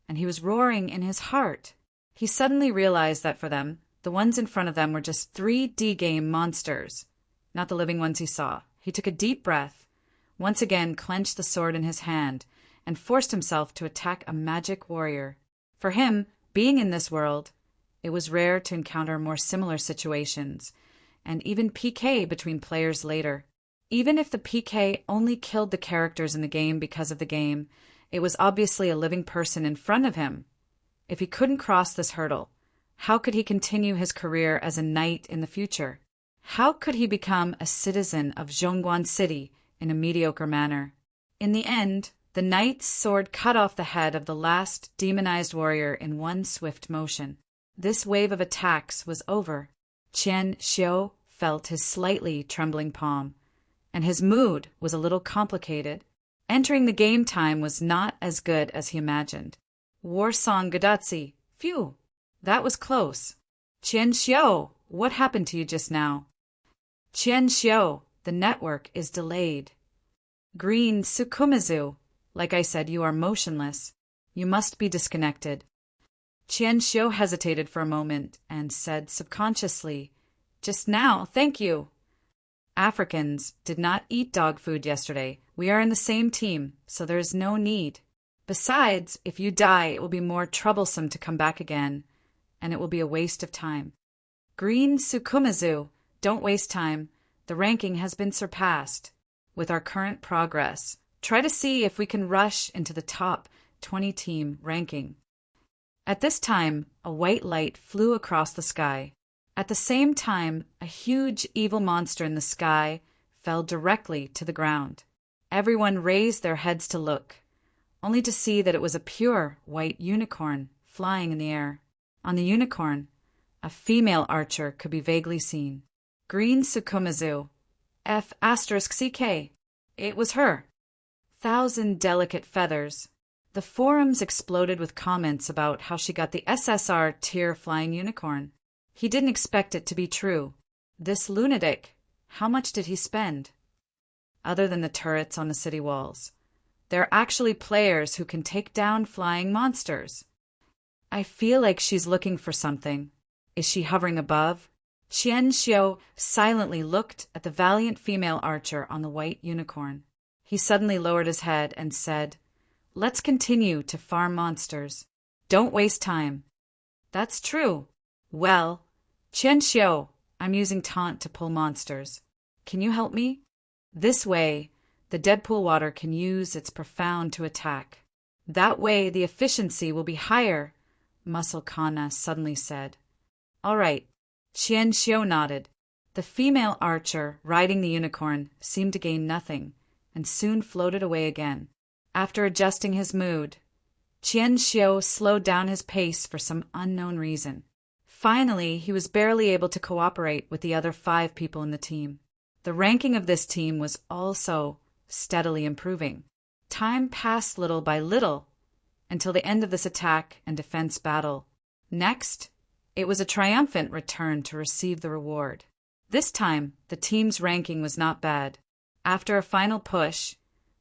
and he was roaring in his heart. He suddenly realized that for them, the ones in front of them were just 3D game monsters, not the living ones he saw. He took a deep breath, once again clenched the sword in his hand, and forced himself to attack a magic warrior. For him, being in this world, it was rare to encounter more similar situations, and even PK between players later. Even if the PK only killed the characters in the game because of the game, it was obviously a living person in front of him. If he couldn't cross this hurdle, How could he continue his career as a knight in the future? How could he become a citizen of Zhongguan City in a mediocre manner? In the end, the knight's sword cut off the head of the last demonized warrior in one swift motion. This wave of attacks was over. Qian Xiu felt his slightly trembling palm, and his mood was a little complicated. Entering the game time was not as good as he imagined. War Song Gadatsi, phew, that was close. Qian Xiu, what happened to you just now? Qian Xiu, the network is delayed. Green Sukumizu, like I said, you are motionless. You must be disconnected. Qian Xiu hesitated for a moment and said subconsciously, just now, thank you. Africans did not eat dog food yesterday. We are in the same team, so there is no need. Besides, if you die, it will be more troublesome to come back again, and it will be a waste of time. Green Sukumizu, don't waste time. The ranking has been surpassed. With our current progress, try to see if we can rush into the top 20 team ranking. At this time, a white light flew across the sky. At the same time, a huge evil monster in the sky fell directly to the ground. Everyone raised their heads to look, only to see that it was a pure white unicorn flying in the air. On the unicorn, a female archer could be vaguely seen. Green Sukumizu, F*CK. It was her. 1,000 delicate feathers. The forums exploded with comments about how she got the SSR tier flying unicorn. He didn't expect it to be true. This lunatic, how much did he spend? Other than the turrets on the city walls, there are actually players who can take down flying monsters. I feel like she's looking for something. Is she hovering above? Qian Xiu silently looked at the valiant female archer on the white unicorn. He suddenly lowered his head and said, let's continue to farm monsters. Don't waste time. That's true. Well, Qian Xiu, I'm using taunt to pull monsters. Can you help me? This way, the Deadpool water can use its profound to attack. That way the efficiency will be higher, Muscle Kana suddenly said. All right. Qian Xiu nodded. The female archer riding the unicorn seemed to gain nothing, and soon floated away again. After adjusting his mood, Qian Xiu slowed down his pace for some unknown reason. Finally, he was barely able to cooperate with the other 5 people in the team. The ranking of this team was also steadily improving. Time passed little by little until the end of this attack and defense battle. Next, it was a triumphant return to receive the reward. This time, the team's ranking was not bad. After a final push,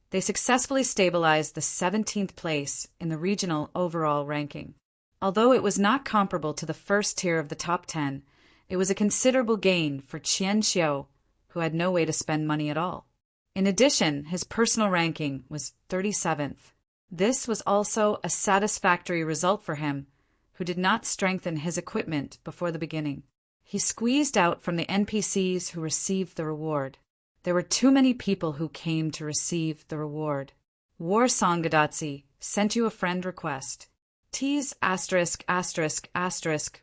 they successfully stabilized the 17th place in the regional overall ranking. Although it was not comparable to the first tier of the top 10, it was a considerable gain for Qian Xiu, who had no way to spend money at all. In addition, his personal ranking was 37th. This was also a satisfactory result for him, who did not strengthen his equipment before the beginning. He squeezed out from the NPCs who received the reward. There were too many people who came to receive the reward. War Song Gadatsi sent you a friend request. T's ****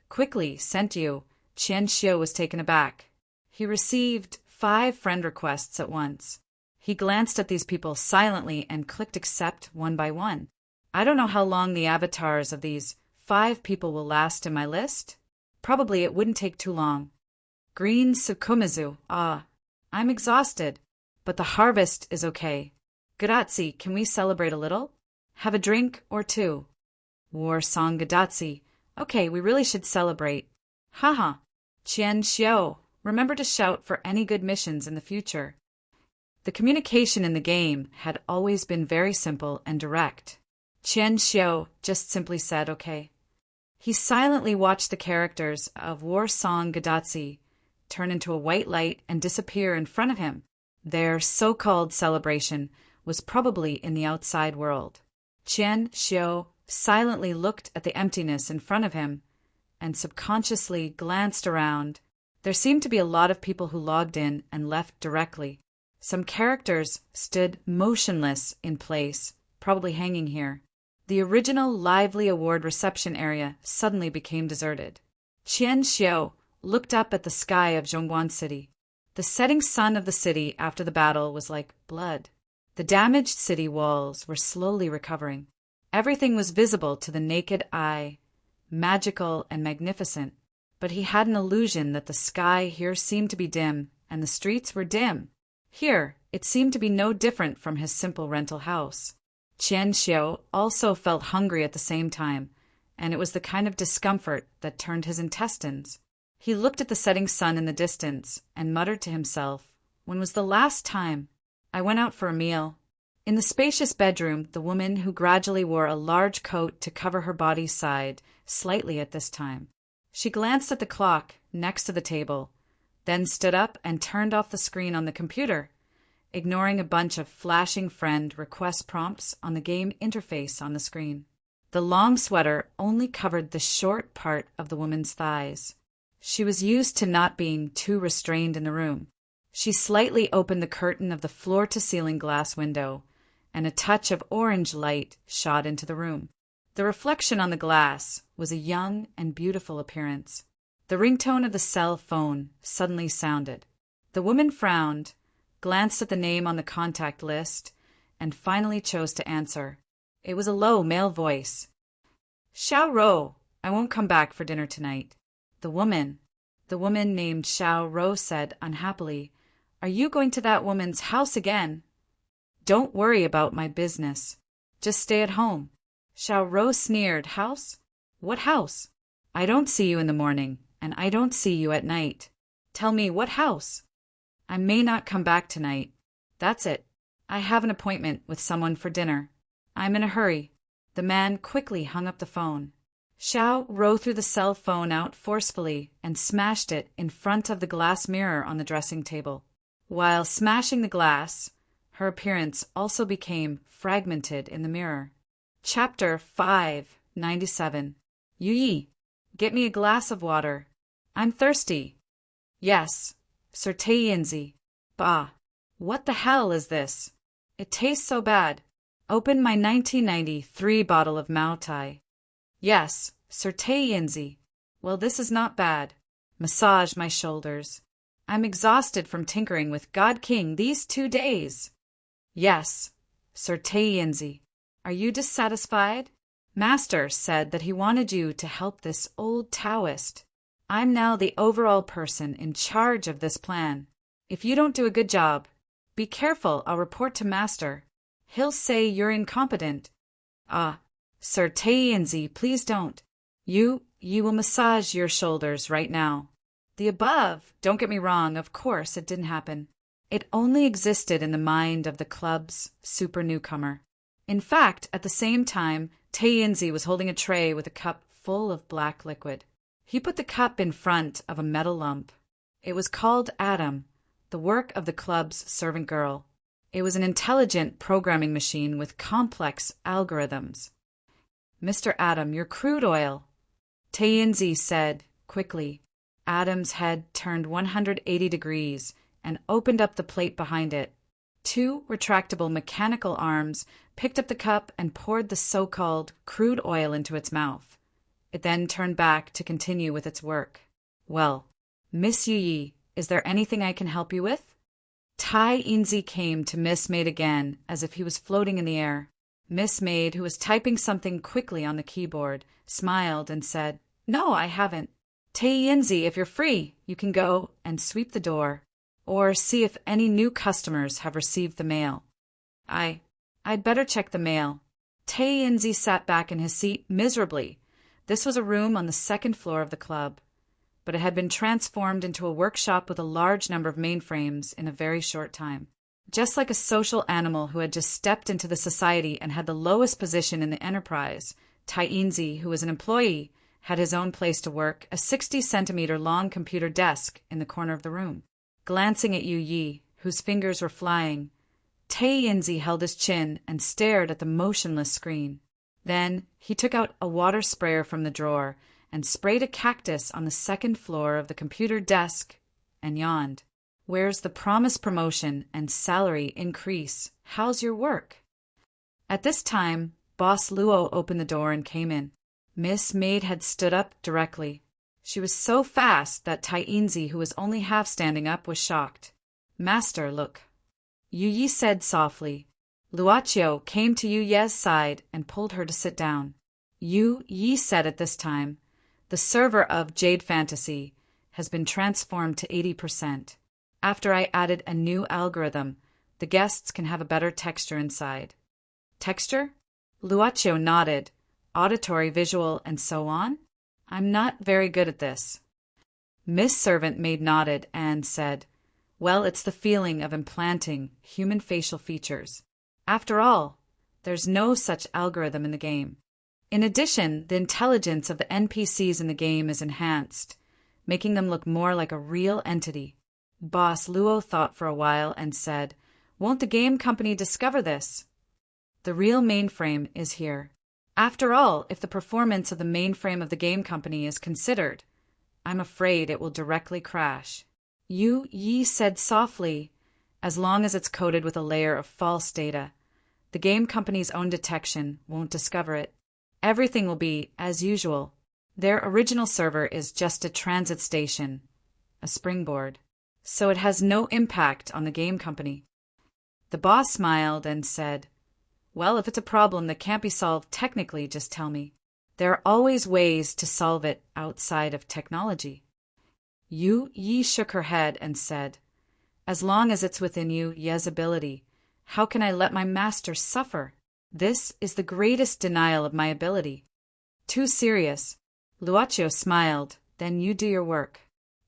quickly sent you. Qian Xiu was taken aback. He received 5 friend requests at once. He glanced at these people silently and clicked accept one by one. I don't know how long the avatars of these 5 people will last in my list. Probably it wouldn't take too long. Green Sukumizu, I'm exhausted, but the harvest is okay. Gadatsi, can we celebrate a little? Have a drink or 2. War Song Gadatsi, okay, we really should celebrate. Haha. Qian Xiu, remember to shout for any good missions in the future. The communication in the game had always been very simple and direct. Qian Xiu just simply said okay. He silently watched the characters of War Song Gadatsi turn into a white light and disappear in front of him. Their so-called celebration was probably in the outside world. Qian Xiu silently looked at the emptiness in front of him and subconsciously glanced around. There seemed to be a lot of people who logged in and left directly. Some characters stood motionless in place, probably hanging here. The original lively award reception area suddenly became deserted. Qian Xiao looked up at the sky of Zhongguan City. The setting sun of the city after the battle was like blood. The damaged city walls were slowly recovering. Everything was visible to the naked eye, magical and magnificent, but he had an illusion that the sky here seemed to be dim and the streets were dim. Here, it seemed to be no different from his simple rental house. Qian Xiao also felt hungry at the same time, and it was the kind of discomfort that turned his intestines. He looked at the setting sun in the distance and muttered to himself, "When was the last time I went out for a meal?" In the spacious bedroom, the woman who gradually wore a large coat to cover her body sighed slightly at this time. She glanced at the clock next to the table, then stood up and turned off the screen on the computer, ignoring a bunch of flashing friend request prompts on the game interface on the screen. The long sweater only covered the short part of the woman's thighs. She was used to not being too restrained in the room. She slightly opened the curtain of the floor-to-ceiling glass window, and a touch of orange light shot into the room. The reflection on the glass was a young and beautiful appearance. The ringtone of the cell phone suddenly sounded. The woman frowned, glanced at the name on the contact list, and finally chose to answer. It was a low male voice. "Xiao Rou, I won't come back for dinner tonight." The woman named Xiao Rou said unhappily, "Are you going to that woman's house again?" "Don't worry about my business. Just stay at home." Xiao Rou sneered. "House? What house? I don't see you in the morning, and I don't see you at night. Tell me, what house?" "I may not come back tonight. That's it. I have an appointment with someone for dinner. I'm in a hurry." The man quickly hung up the phone. Xiao Rou threw the cell phone out forcefully and smashed it in front of the glass mirror on the dressing table. While smashing the glass, her appearance also became fragmented in the mirror. Chapter 597. Yu Yi, get me a glass of water. I'm thirsty. Yes, Sir Taiyinzi. Bah, what the hell is this? It tastes so bad. Open my 1993 bottle of Mao Tai. Yes, Sir Taiyinzi. Well, this is not bad. Massage my shoulders. I'm exhausted from tinkering with God King these 2 days. Yes, Sir Taiyinzi. Are you dissatisfied? Master said that he wanted you to help this old Taoist. I'm now the overall person in charge of this plan. If you don't do a good job, be careful, I'll report to Master. He'll say you're incompetent. Ah, Sir Taiyinzi, please don't. You will massage your shoulders right now. The above, don't get me wrong, of course it didn't happen. It only existed in the mind of the club's super newcomer. In fact, at the same time, Taiyinzi was holding a tray with a cup full of black liquid. He put the cup in front of a metal lump. It was called Adam, the work of the club's servant girl. It was an intelligent programming machine with complex algorithms. "Mr. Adam, your crude oil," Taiyinzi said quickly. Adam's head turned 180 degrees and opened up the plate behind it. 2 retractable mechanical arms picked up the cup and poured the so-called crude oil into its mouth. It then turned back to continue with its work. "Well, Miss Yu Yi, is there anything I can help you with?" Taiyinzi came to Miss Maid again as if he was floating in the air. Miss Maid, who was typing something quickly on the keyboard, smiled and said, "No, I haven't. Taiyinzi, if you're free, you can go and sweep the door, or see if any new customers have received the mail." I'd better check the mail." Taiyinzi sat back in his seat miserably. This was a room on the 2nd floor of the club, but it had been transformed into a workshop with a large number of mainframes in a very short time. Just like a social animal who had just stepped into the society and had the lowest position in the enterprise, Taiyinzi, who was an employee, had his own place to work, a 60-centimeter long computer desk in the corner of the room. Glancing at Yu Yi, whose fingers were flying, Taiyinzi held his chin and stared at the motionless screen. Then he took out a water sprayer from the drawer and sprayed a cactus on the 2nd floor of the computer desk and yawned. "Where's the promised promotion and salary increase? How's your work?" At this time, Boss Luo opened the door and came in. Miss Maid had stood up directly. She was so fast that Tainzi, who was only half standing up, was shocked. "Master, look," Yu Yi said softly. Luocio came to Yu Ye's side and pulled her to sit down. Yu Yi said at this time, "The server of Jade Fantasy has been transformed to 80%. After I added a new algorithm, the guests can have a better texture inside." "Texture?" Luocio nodded. "Auditory, visual, and so on? I'm not very good at this." Miss Servant Maid nodded and said, "Well, it's the feeling of implanting human facial features. After all, there's no such algorithm in the game. In addition, the intelligence of the NPCs in the game is enhanced, making them look more like a real entity." Boss Luo thought for a while and said, "Won't the game company discover this?" "The real mainframe is here. After all, if the performance of the mainframe of the game company is considered, I'm afraid it will directly crash." Yu Yi said softly, "As long as it's coated with a layer of false data, the game company's own detection won't discover it. Everything will be as usual. Their original server is just a transit station, a springboard, so it has no impact on the game company." The boss smiled and said, "Well, if it's a problem that can't be solved technically, just tell me. There are always ways to solve it outside of technology." Yu Yi shook her head and said, "As long as it's within Yu Ye's ability, how can I let my master suffer? This is the greatest denial of my ability." "Too serious." Luocio smiled. "Then you do your work.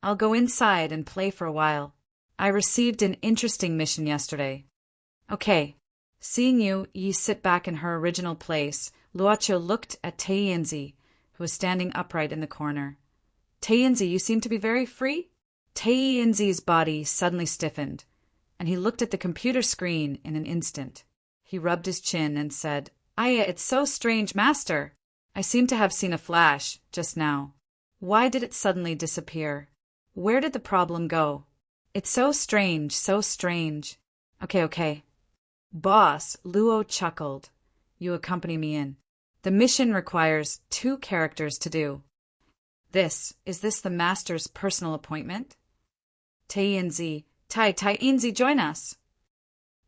I'll go inside and play for a while. I received an interesting mission yesterday." "Okay." Seeing Yu Yi sit back in her original place, Luocio looked at Tainzi, who was standing upright in the corner. "Tainzi, you seem to be very free?" Tainzi's body suddenly stiffened, and he looked at the computer screen in an instant. He rubbed his chin and said, "Aya, it's so strange, master. I seem to have seen a flash, just now. Why did it suddenly disappear? Where did the problem go? It's so strange, so strange." Okay. Boss Luo chuckled. "You accompany me in. The mission requires 2 characters to do." Is this the master's personal appointment?" "Tainzi, Tainzi, join us."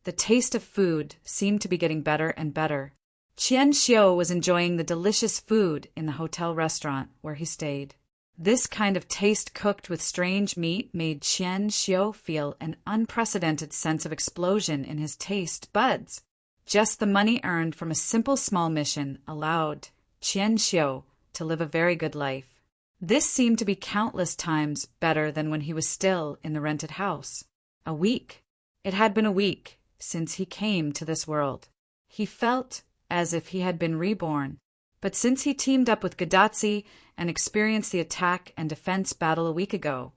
The taste of food seemed to be getting better and better. Qian Xiu was enjoying the delicious food in the hotel restaurant where he stayed. This kind of taste cooked with strange meat made Qian Xiu feel an unprecedented sense of explosion in his taste buds. Just the money earned from a simple small mission allowed Qian Xiu to live a very good life. This seemed to be countless times better than when he was still in the rented house. A week. It had been a week since he came to this world. He felt as if he had been reborn. But since he teamed up with Gadazzi and experienced the attack and defense battle a week ago,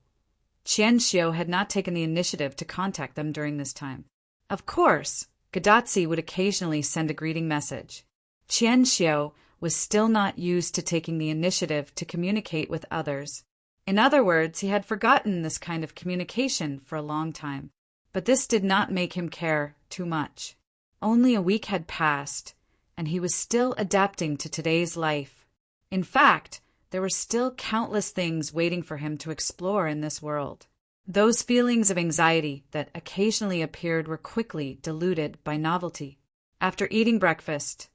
Qian Xiu had not taken the initiative to contact them during this time. Of course, Gadazzi would occasionally send a greeting message. Qian Xiu was still not used to taking the initiative to communicate with others. In other words, he had forgotten this kind of communication for a long time. But this did not make him care too much. Only a week had passed, and he was still adapting to today's life. In fact, there were still countless things waiting for him to explore in this world. Those feelings of anxiety that occasionally appeared were quickly diluted by novelty. After eating breakfast,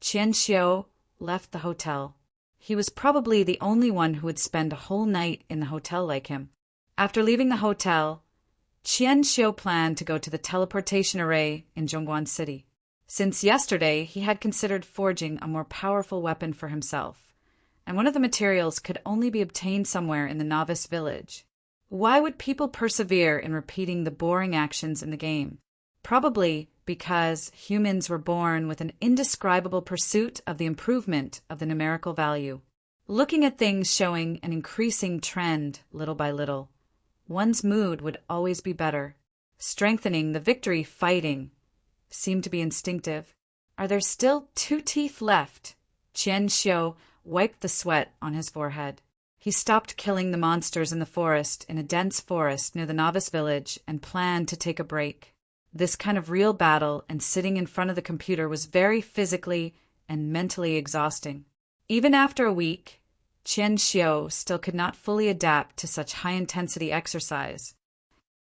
Qian Xiu left the hotel. He was probably the only one who would spend a whole night in the hotel like him. After leaving the hotel, Qian Xiu planned to go to the teleportation array in Zhongguan City. Since yesterday, he had considered forging a more powerful weapon for himself, and one of the materials could only be obtained somewhere in the novice village. Why would people persevere in repeating the boring actions in the game? Probably because humans were born with an indescribable pursuit of the improvement of the numerical value. Looking at things showing an increasing trend little by little, one's mood would always be better. Strengthening the victory fighting seemed to be instinctive. Are there still 2 teeth left? Qian Xiu wiped the sweat on his forehead. He stopped killing the monsters in the forest, in a dense forest near the novice village, and planned to take a break. This kind of real battle and sitting in front of the computer was very physically and mentally exhausting. Even after a week, Qian Xiu still could not fully adapt to such high-intensity exercise.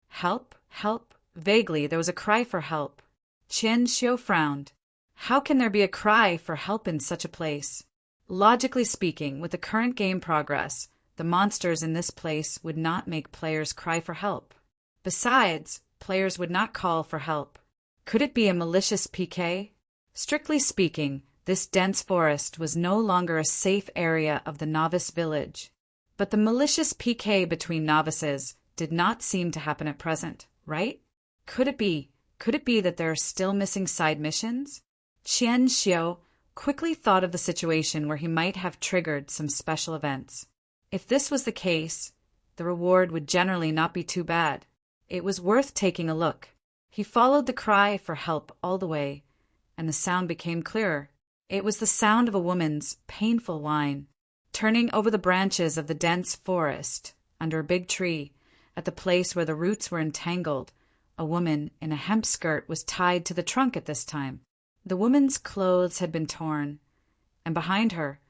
Help, help. Vaguely, there was a cry for help. Qian Xiu frowned. How can there be a cry for help in such a place? Logically speaking, with the current game progress, the monsters in this place would not make players cry for help. Besides, players would not call for help. Could it be a malicious PK? Strictly speaking, this dense forest was no longer a safe area of the novice village. But the malicious PK between novices did not seem to happen at present, right? Could it be that there are still missing side missions? Qian Xiu quickly thought of the situation where he might have triggered some special events. If this was the case, the reward would generally not be too bad. It was worth taking a look. He followed the cry for help all the way, and the sound became clearer. It was the sound of a woman's painful whine. Turning over the branches of the dense forest, under a big tree, at the place where the roots were entangled, a woman in a hemp skirt was tied to the trunk at this time. The woman's clothes had been torn, and behind her,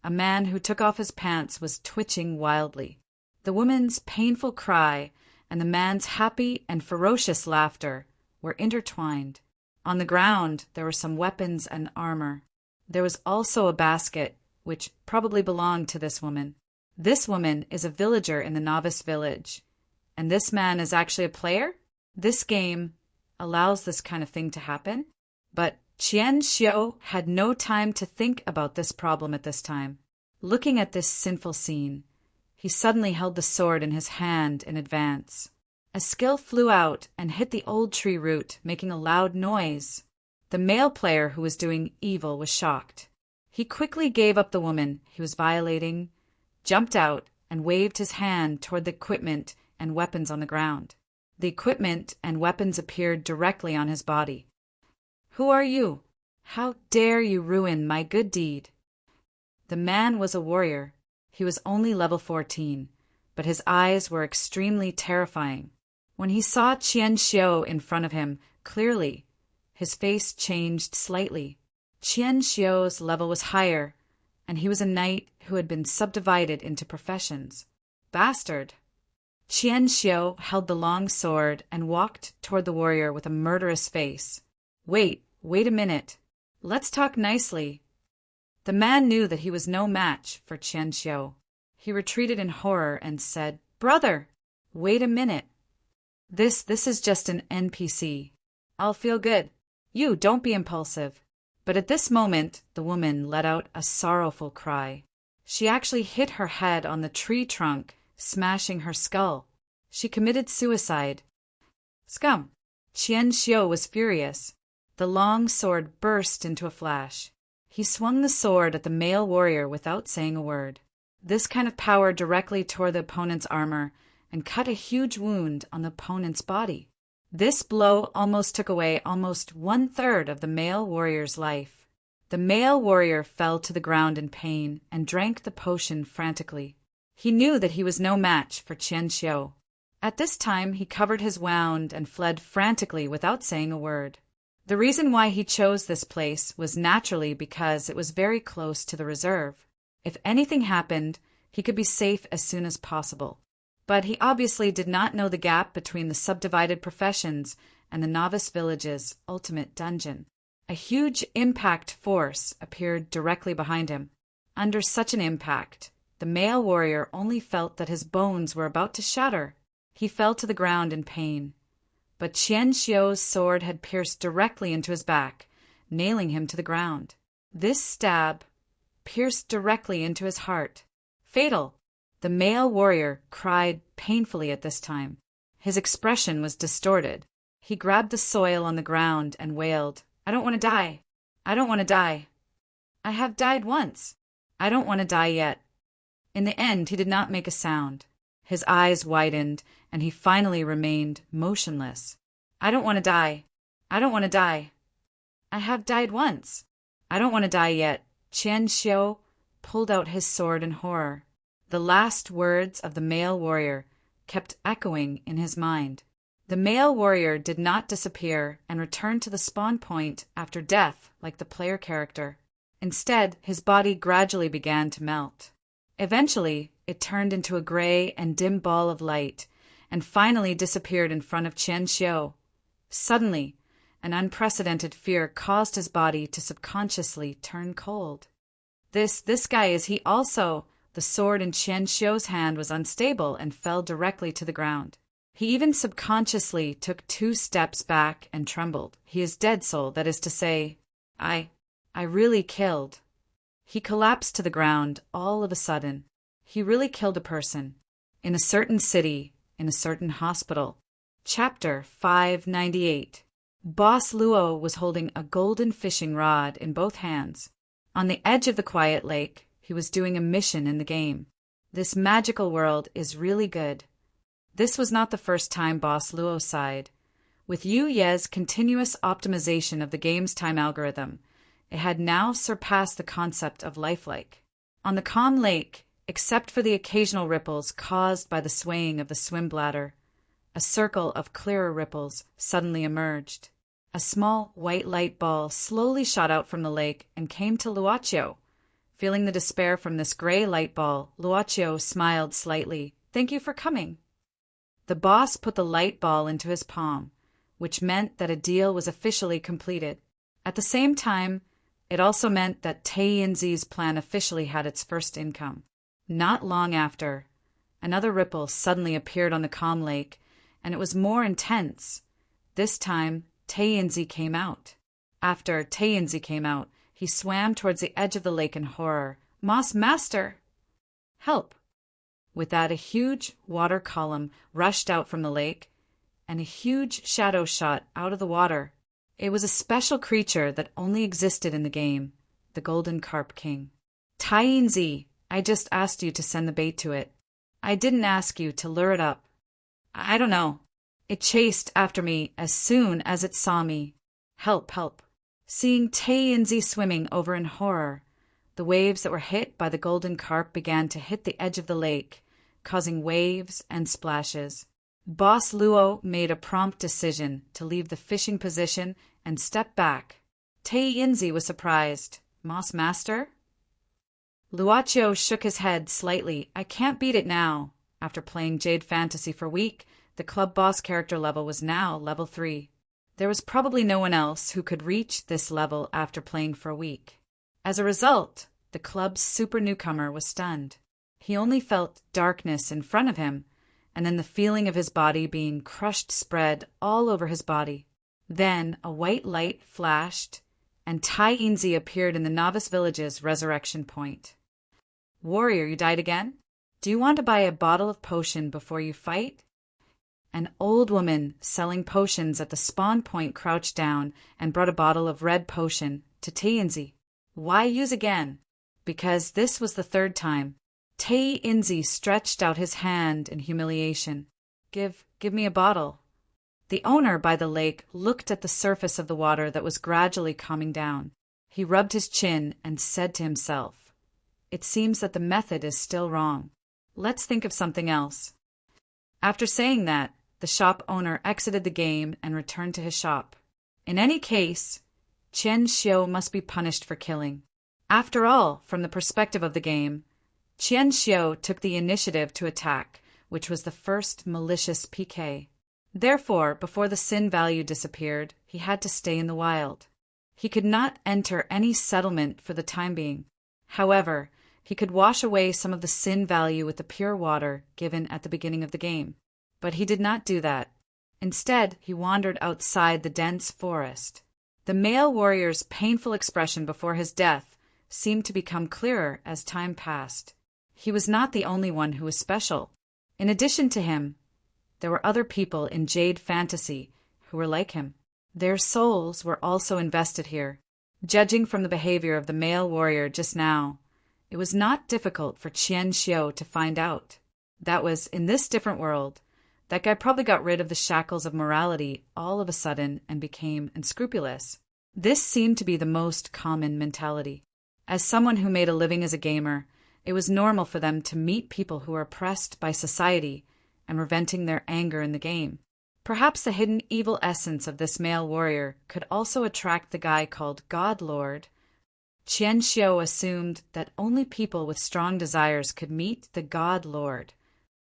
a man who took off his pants was twitching wildly. The woman's painful cry and the man's happy and ferocious laughter were intertwined. On the ground, there were some weapons and armor. There was also a basket, which probably belonged to this woman. This woman is a villager in the novice village, and this man is actually a player? This game allows this kind of thing to happen, but Qian Xiu had no time to think about this problem at this time. Looking at this sinful scene, he suddenly held the sword in his hand in advance. A skill flew out and hit the old tree root, making a loud noise. The male player who was doing evil was shocked. He quickly gave up the woman he was violating, jumped out, and waved his hand toward the equipment and weapons on the ground. The equipment and weapons appeared directly on his body. Who are you? How dare you ruin my good deed? The man was a warrior. He was only level 14, but his eyes were extremely terrifying. When he saw Qian Xiu in front of him clearly, his face changed slightly. Qian Xiu's level was higher, and he was a knight who had been subdivided into professions. Bastard! Qian Xiu held the long sword and walked toward the warrior with a murderous face. Wait a minute. Let's talk nicely. The man knew that he was no match for Qian Xiu. He retreated in horror and said, "Brother, wait a minute. This is just an NPC. I'll feel good. You don't be impulsive." But at this moment, the woman let out a sorrowful cry. She actually hit her head on the tree trunk, smashing her skull. She committed suicide. Scum! Qian Xiu was furious. The long sword burst into a flash. He swung the sword at the male warrior without saying a word. This kind of power directly tore the opponent's armor and cut a huge wound on the opponent's body. This blow almost took away almost 1/3 of the male warrior's life. The male warrior fell to the ground in pain and drank the potion frantically. He knew that he was no match for Qian Xiu. At this time, he covered his wound and fled frantically without saying a word. The reason why he chose this place was naturally because it was very close to the reserve. If anything happened, he could be safe as soon as possible. But he obviously did not know the gap between the subdivided professions and the novice village's ultimate dungeon. A huge impact force appeared directly behind him. Under such an impact, the male warrior only felt that his bones were about to shatter. He fell to the ground in pain. But Qian Xiu's sword had pierced directly into his back, nailing him to the ground. This stab pierced directly into his heart. Fatal! The male warrior cried painfully at this time. His expression was distorted. He grabbed the soil on the ground and wailed, "I don't want to die. I don't want to die. I have died once. I don't want to die yet." In the end, he did not make a sound. His eyes widened, and he finally remained motionless. "I don't want to die. I don't want to die. I have died once. I don't want to die yet." Qian Xiu pulled out his sword in horror. The last words of the male warrior kept echoing in his mind. The male warrior did not disappear and return to the spawn point after death like the player character. Instead, his body gradually began to melt. Eventually, it turned into a gray and dim ball of light, and finally disappeared in front of Qian Xiu. Suddenly, an unprecedented fear caused his body to subconsciously turn cold. This guy, is he also? The sword in Qian Xiu's hand was unstable and fell directly to the ground. He even subconsciously took 2 steps back and trembled. He is dead, soul, that is to say, I really killed. He collapsed to the ground all of a sudden. He really killed a person. In a certain city, in a certain hospital. Chapter 598. Boss Luo was holding a golden fishing rod in both hands. On the edge of the quiet lake, he was doing a mission in the game. This magical world is really good. This was not the first time Boss Luo sighed. With Yu Ye's continuous optimization of the game's time algorithm, it had now surpassed the concept of lifelike. On the calm lake, except for the occasional ripples caused by the swaying of the swim bladder, a circle of clearer ripples suddenly emerged. A small white light ball slowly shot out from the lake and came to Luoqiu. Feeling the despair from this gray light ball, Luoqiu smiled slightly. "Thank you for coming." The boss put the light ball into his palm, which meant that a deal was officially completed. At the same time, it also meant that Tei Yinzi's plan officially had its first income. Not long after, another ripple suddenly appeared on the calm lake, and it was more intense. This time, Tei Yinzi came out. After Tei Yinzi came out, he swam towards the edge of the lake in horror. "Moss Master! Help!" With that, a huge water column rushed out from the lake, and a huge shadow shot out of the water. It was a special creature that only existed in the game, the Golden Carp King. "Tai Yinzi, I just asked you to send the bait to it. I didn't ask you to lure it up. I don't know. It chased after me as soon as it saw me. Help, help." Seeing Tei Yinzi swimming over in horror, the waves that were hit by the golden carp began to hit the edge of the lake, causing waves and splashes. Boss Luo made a prompt decision to leave the fishing position and step back. Tei Yinzi was surprised. "Moss Master?" Luoqiu shook his head slightly. "I can't beat it now." After playing Jade Fantasy for a week, the club boss character level was now level 3. There was probably no one else who could reach this level after playing for a week. As a result, the club's super newcomer was stunned. He only felt darkness in front of him, and then the feeling of his body being crushed spread all over his body. Then a white light flashed, and Tai Yinzi appeared in the novice village's resurrection point. "Warrior, you died again? Do you want to buy a bottle of potion before you fight?" An old woman selling potions at the spawn point crouched down and brought a bottle of red potion to Tei Yinzi. "Why use again?" Because this was the 3rd time. Tei Yinzi stretched out his hand in humiliation. Give me a bottle." The owner by the lake looked at the surface of the water that was gradually calming down. He rubbed his chin and said to himself, "It seems that the method is still wrong. Let's think of something else." After saying that, the shop owner exited the game and returned to his shop. In any case, Qian Xiu must be punished for killing. After all, from the perspective of the game, Qian Xiu took the initiative to attack, which was the first malicious PK. Therefore, before the sin value disappeared, he had to stay in the wild. He could not enter any settlement for the time being. However, he could wash away some of the sin value with the pure water given at the beginning of the game. But he did not do that. Instead, he wandered outside the dense forest. The male warrior's painful expression before his death seemed to become clearer as time passed. He was not the only one who was special. In addition to him, there were other people in Jade Fantasy who were like him. Their souls were also invested here. Judging from the behavior of the male warrior just now, it was not difficult for Qian Xiu to find out. That was, in this different world, that guy probably got rid of the shackles of morality all of a sudden and became unscrupulous. This seemed to be the most common mentality. As someone who made a living as a gamer, it was normal for them to meet people who were oppressed by society and were venting their anger in the game. Perhaps the hidden evil essence of this male warrior could also attract the guy called God Lord Qian Xiu assumed that only people with strong desires could meet the God Lord.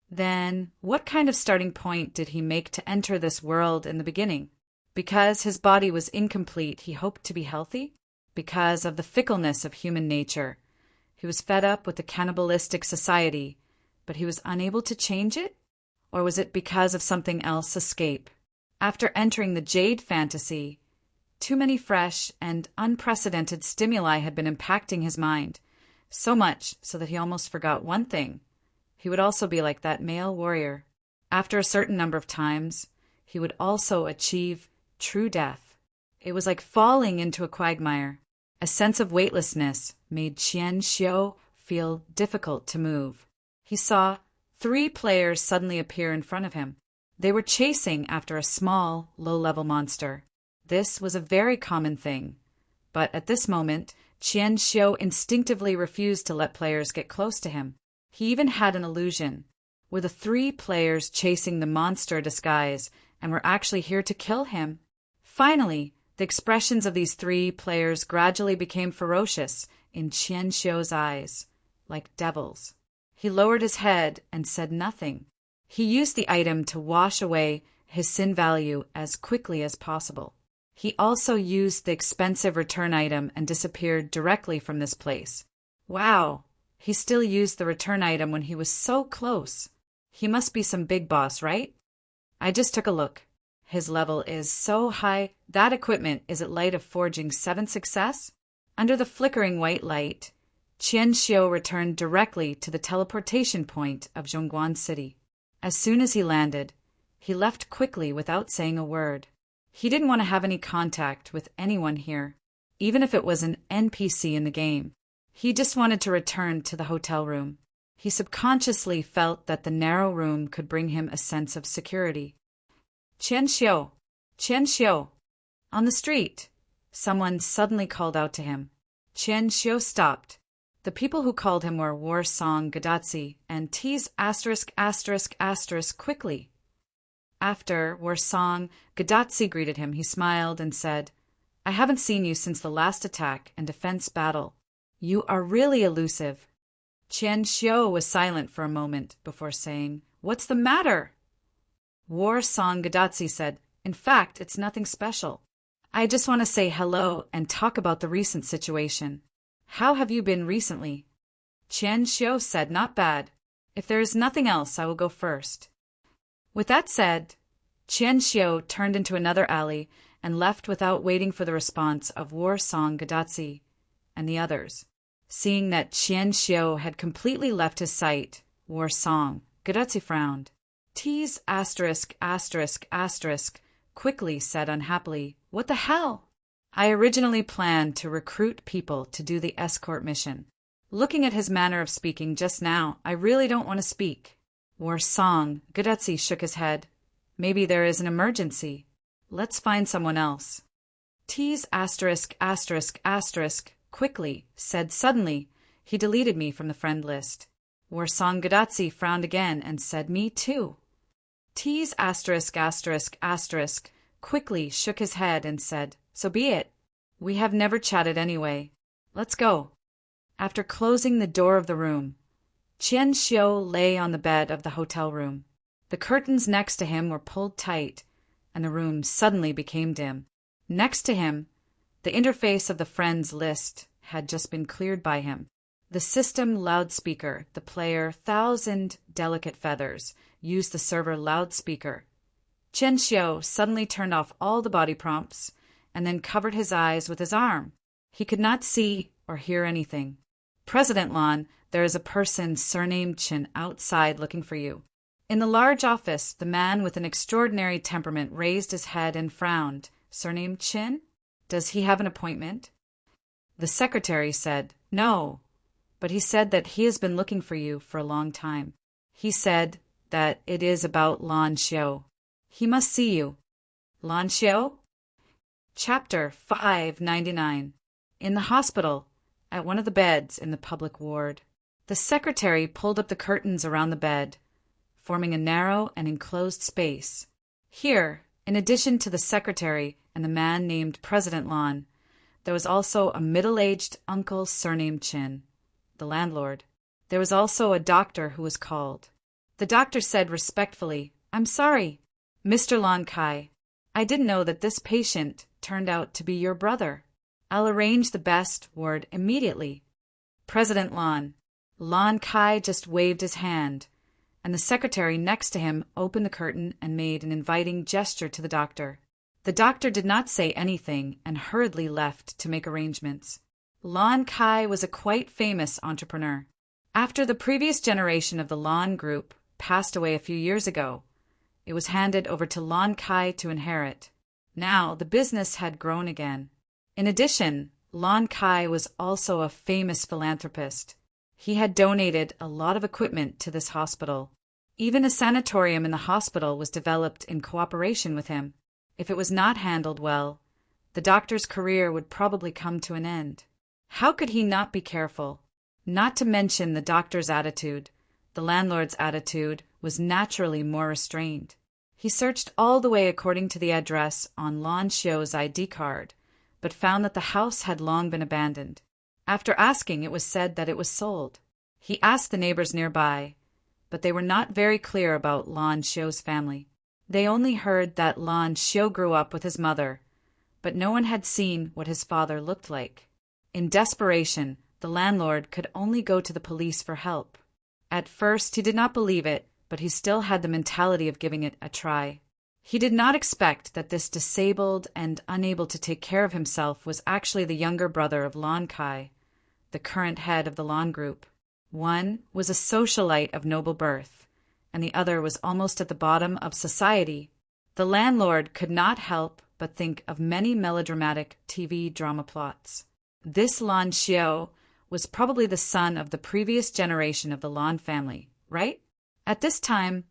Then, what kind of starting point did he make to enter this world in the beginning? Because his body was incomplete, he hoped to be healthy? Because of the fickleness of human nature. He was fed up with the cannibalistic society, but he was unable to change it? Or was it because of something else escape? After entering the jade fantasy, too many fresh and unprecedented stimuli had been impacting his mind, so much so that he almost forgot one thing. He would also be like that male warrior. After a certain number of times, he would also achieve true death. It was like falling into a quagmire. A sense of weightlessness made Qian Xiu feel difficult to move. He saw 3 players suddenly appear in front of him. They were chasing after a small, low-level monster. This was a very common thing. But at this moment, Qian Xiu instinctively refused to let players get close to him. He even had an illusion. Were the 3 players chasing the monster disguise and were actually here to kill him? Finally, the expressions of these 3 players gradually became ferocious in Qian Xiu's eyes, like devils. He lowered his head and said nothing. He used the item to wash away his sin value as quickly as possible. He also used the expensive return item and disappeared directly from this place. Wow, he still used the return item when he was so close. He must be some big boss, right? I just took a look. His level is so high. That equipment is at light of forging 7 success? Under the flickering white light, Qian Xiu returned directly to the teleportation point of Zhongguan City. As soon as he landed, he left quickly without saying a word. He didn't want to have any contact with anyone here, even if it was an NPC in the game. He just wanted to return to the hotel room. He subconsciously felt that the narrow room could bring him a sense of security. Qian Xiu! Qian Xiu! On the street, someone suddenly called out to him. Qian Xiu stopped. The people who called him were War Song Gadatsi and T's **** quickly. After War Song Gadatsi greeted him, he smiled and said, I haven't seen you since the last attack and defense battle. You are really elusive. Qian Xiu was silent for a moment before saying, What's the matter? War Song Gadatsi said, In fact, it's nothing special. I just want to say hello and talk about the recent situation. How have you been recently? Qian Xiu said, Not bad. If there is nothing else, I will go first. With that said, Qian Xiu turned into another alley and left without waiting for the response of War Song Gadatsi and the others. Seeing that Qian Xiu had completely left his sight, War Song Gadatsi frowned. T's **** quickly said unhappily, What the hell? I originally planned to recruit people to do the escort mission. Looking at his manner of speaking just now, I really don't want to speak. War Song Gadatsi shook his head. Maybe there is an emergency. Let's find someone else. T's **** quickly said suddenly, He deleted me from the friend list. War Song Gadatsi frowned again and said, Me too. T's **** quickly shook his head and said, So be it. We have never chatted anyway. Let's go. After closing the door of the room, Qian Xiu lay on the bed of the hotel room. The curtains next to him were pulled tight, and the room suddenly became dim. Next to him, the interface of the friends list had just been cleared by him. The system loudspeaker, the player 1,000 delicate feathers, used the server loudspeaker. Qian Xiu suddenly turned off all the body prompts and then covered his eyes with his arm. He could not see or hear anything. President Lan, there is a person surnamed Qin outside looking for you. In the large office, the man with an extraordinary temperament raised his head and frowned. Surnamed Qin? Does he have an appointment? The secretary said, No, but he said that he has been looking for you for a long time. He said that it is about Lan Xiu. He must see you. Lan Xiu? Chapter 599. In the hospital, at one of the beds in the public ward, the secretary pulled up the curtains around the bed, forming a narrow and enclosed space. Here, in addition to the secretary and the man named President Lan, There was also a middle-aged uncle surnamed Chin, the landlord. There was also a doctor who was called. The doctor said respectfully, "I'm sorry, Mr. Lon Kai. I didn't know that this patient turned out to be your brother. I'll arrange the best ward immediately." President Lon Kai just waved his hand, and the secretary next to him opened the curtain and made an inviting gesture to the doctor. The doctor did not say anything and hurriedly left to make arrangements. Lon Kai was a quite famous entrepreneur. After the previous generation of the Lon Group passed away a few years ago, it was handed over to Lon Kai to inherit. Now the business had grown again. In addition, Lon Kai was also a famous philanthropist. He had donated a lot of equipment to this hospital. Even a sanatorium in the hospital was developed in cooperation with him. If it was not handled well, the doctor's career would probably come to an end. How could he not be careful? Not to mention the doctor's attitude. The landlord's attitude was naturally more restrained. He searched all the way according to the address on Lon Xiu's ID card, but found that the house had long been abandoned. After asking, it was said that it was sold. He asked the neighbors nearby, but they were not very clear about Lon Xiu's family. They only heard that Lon Xiu grew up with his mother, but no one had seen what his father looked like. In desperation, the landlord could only go to the police for help. At first, he did not believe it, but he still had the mentality of giving it a try. He did not expect that this disabled and unable to take care of himself was actually the younger brother of Lon Kai, the current head of the Lon Group. One was a socialite of noble birth, and the other was almost at the bottom of society. The landlord could not help but think of many melodramatic TV drama plots. This Lon Xiu was probably the son of the previous generation of the Lon family, right? At this time,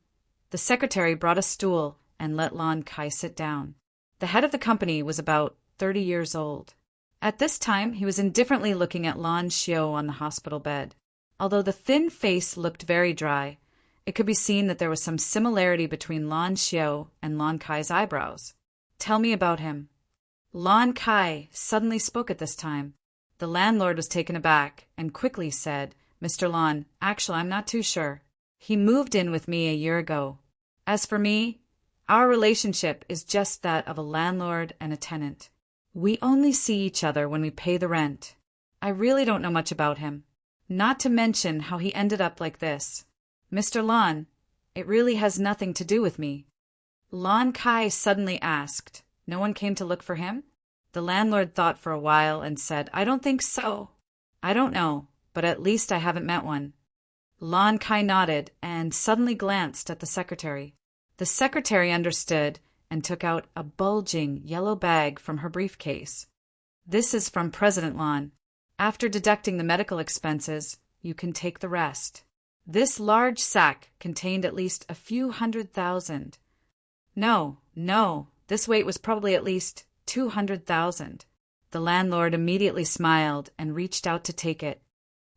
the secretary brought a stool and let Lon Kai sit down. The head of the company was about 30 years old. At this time, he was indifferently looking at Lon Xiu on the hospital bed. Although the thin face looked very dry, it could be seen that there was some similarity between Lon Xiu and Lon Kai's eyebrows. "Tell me about him." Lon Kai suddenly spoke at this time. The landlord was taken aback and quickly said, "Mr. Lon, actually, I'm not too sure. He moved in with me a year ago. As for me, our relationship is just that of a landlord and a tenant. We only see each other when we pay the rent. I really don't know much about him, not to mention how he ended up like this. Mr. Lon, it really has nothing to do with me." Lon Kai suddenly asked, "No one came to look for him?" The landlord thought for a while and said, "I don't think so. I don't know, but at least I haven't met one." Lon Kai nodded and suddenly glanced at the secretary. The secretary understood and took out a bulging yellow bag from her briefcase. "This is from President Lon. After deducting the medical expenses, you can take the rest." This large sack contained at least a few 100,000. No, this weight was probably at least 200,000. The landlord immediately smiled and reached out to take it.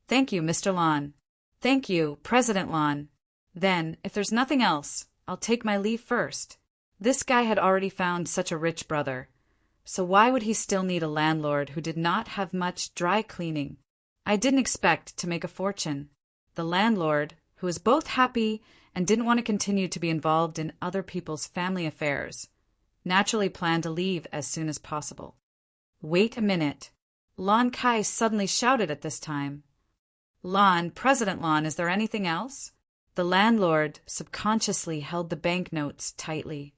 "Thank you, Mr. Lon. Thank you, President Lon. Then, if there's nothing else, I'll take my leave first." This guy had already found such a rich brother, so why would he still need a landlord who did not have much dry cleaning? I didn't expect to make a fortune. The landlord, who was both happy and didn't want to continue to be involved in other people's family affairs, naturally planned to leave as soon as possible. "Wait a minute." Lon Kai suddenly shouted at this time. President Lon, is there anything else?" The landlord subconsciously held the banknotes tightly.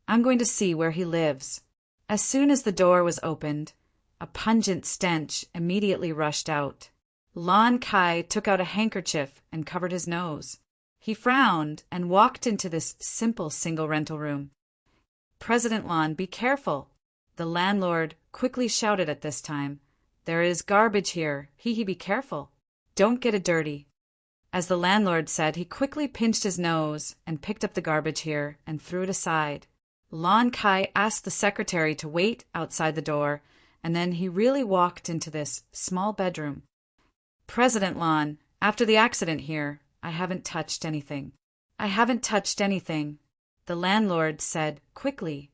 "I'm going to see where he lives." As soon as the door was opened, a pungent stench immediately rushed out. Lon Kai took out a handkerchief and covered his nose. He frowned and walked into this simple single rental room. "President Lon, be careful." The landlord quickly shouted at this time, "There is garbage here. Be careful. Don't get it dirty." As the landlord said, he quickly pinched his nose and picked up the garbage here and threw it aside. Lon Kai asked the secretary to wait outside the door, and then he really walked into this small bedroom. "President Lon, after the accident here, I haven't touched anything." "I haven't touched anything," the landlord said quickly.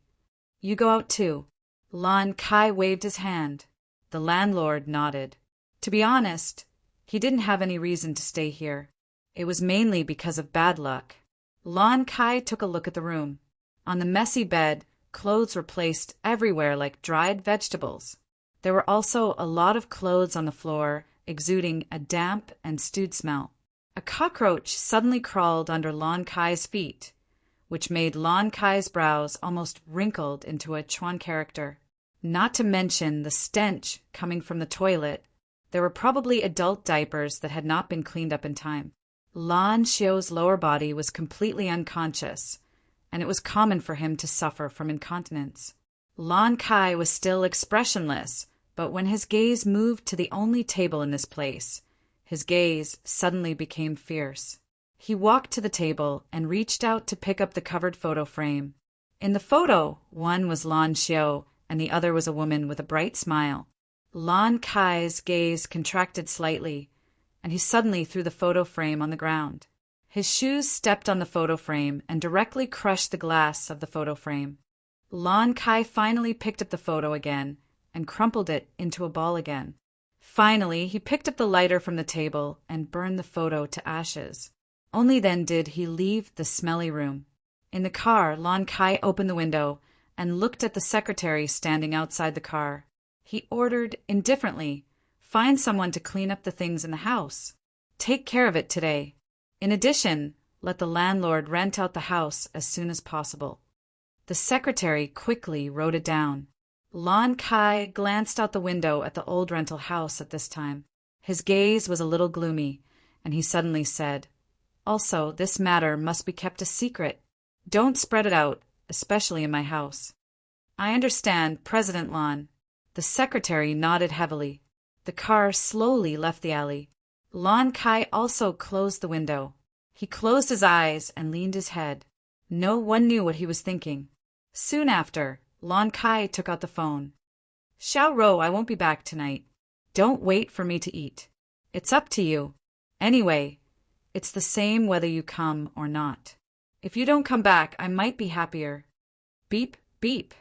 "You go out too." Lon Kai waved his hand. The landlord nodded. To be honest, he didn't have any reason to stay here. It was mainly because of bad luck. Lon Kai took a look at the room. On the messy bed, clothes were placed everywhere like dried vegetables. There were also a lot of clothes on the floor, exuding a damp and stewed smell. A cockroach suddenly crawled under Lon Kai's feet, which made Lon Kai's brows almost wrinkled into a Chuan character. Not to mention the stench coming from the toilet. There were probably adult diapers that had not been cleaned up in time. Lan Xiu's lower body was completely unconscious, and it was common for him to suffer from incontinence. Lon Kai was still expressionless, but when his gaze moved to the only table in this place, his gaze suddenly became fierce. He walked to the table and reached out to pick up the covered photo frame. In the photo, one was Lan Xiu, and the other was a woman with a bright smile. Lon Kai's gaze contracted slightly, and he suddenly threw the photo frame on the ground. His shoes stepped on the photo frame and directly crushed the glass of the photo frame. Lon Kai finally picked up the photo again and crumpled it into a ball again. Finally, he picked up the lighter from the table and burned the photo to ashes. Only then did he leave the smelly room. In the car, Lon Kai opened the window and looked at the secretary standing outside the car. He ordered indifferently, "Find someone to clean up the things in the house. Take care of it today. In addition, let the landlord rent out the house as soon as possible." The secretary quickly wrote it down. Lon Kai glanced out the window at the old rental house at this time. His gaze was a little gloomy, and he suddenly said, "Also, this matter must be kept a secret. Don't spread it out, especially in my house." "I understand, President Lon." The secretary nodded heavily. The car slowly left the alley. Lon Kai also closed the window. He closed his eyes and leaned his head. No one knew what he was thinking. Soon after, Lon Kai took out the phone. "Xiao Ro, I won't be back tonight. Don't wait for me to eat. It's up to you. Anyway, it's the same whether you come or not. If you don't come back, I might be happier." Beep, beep.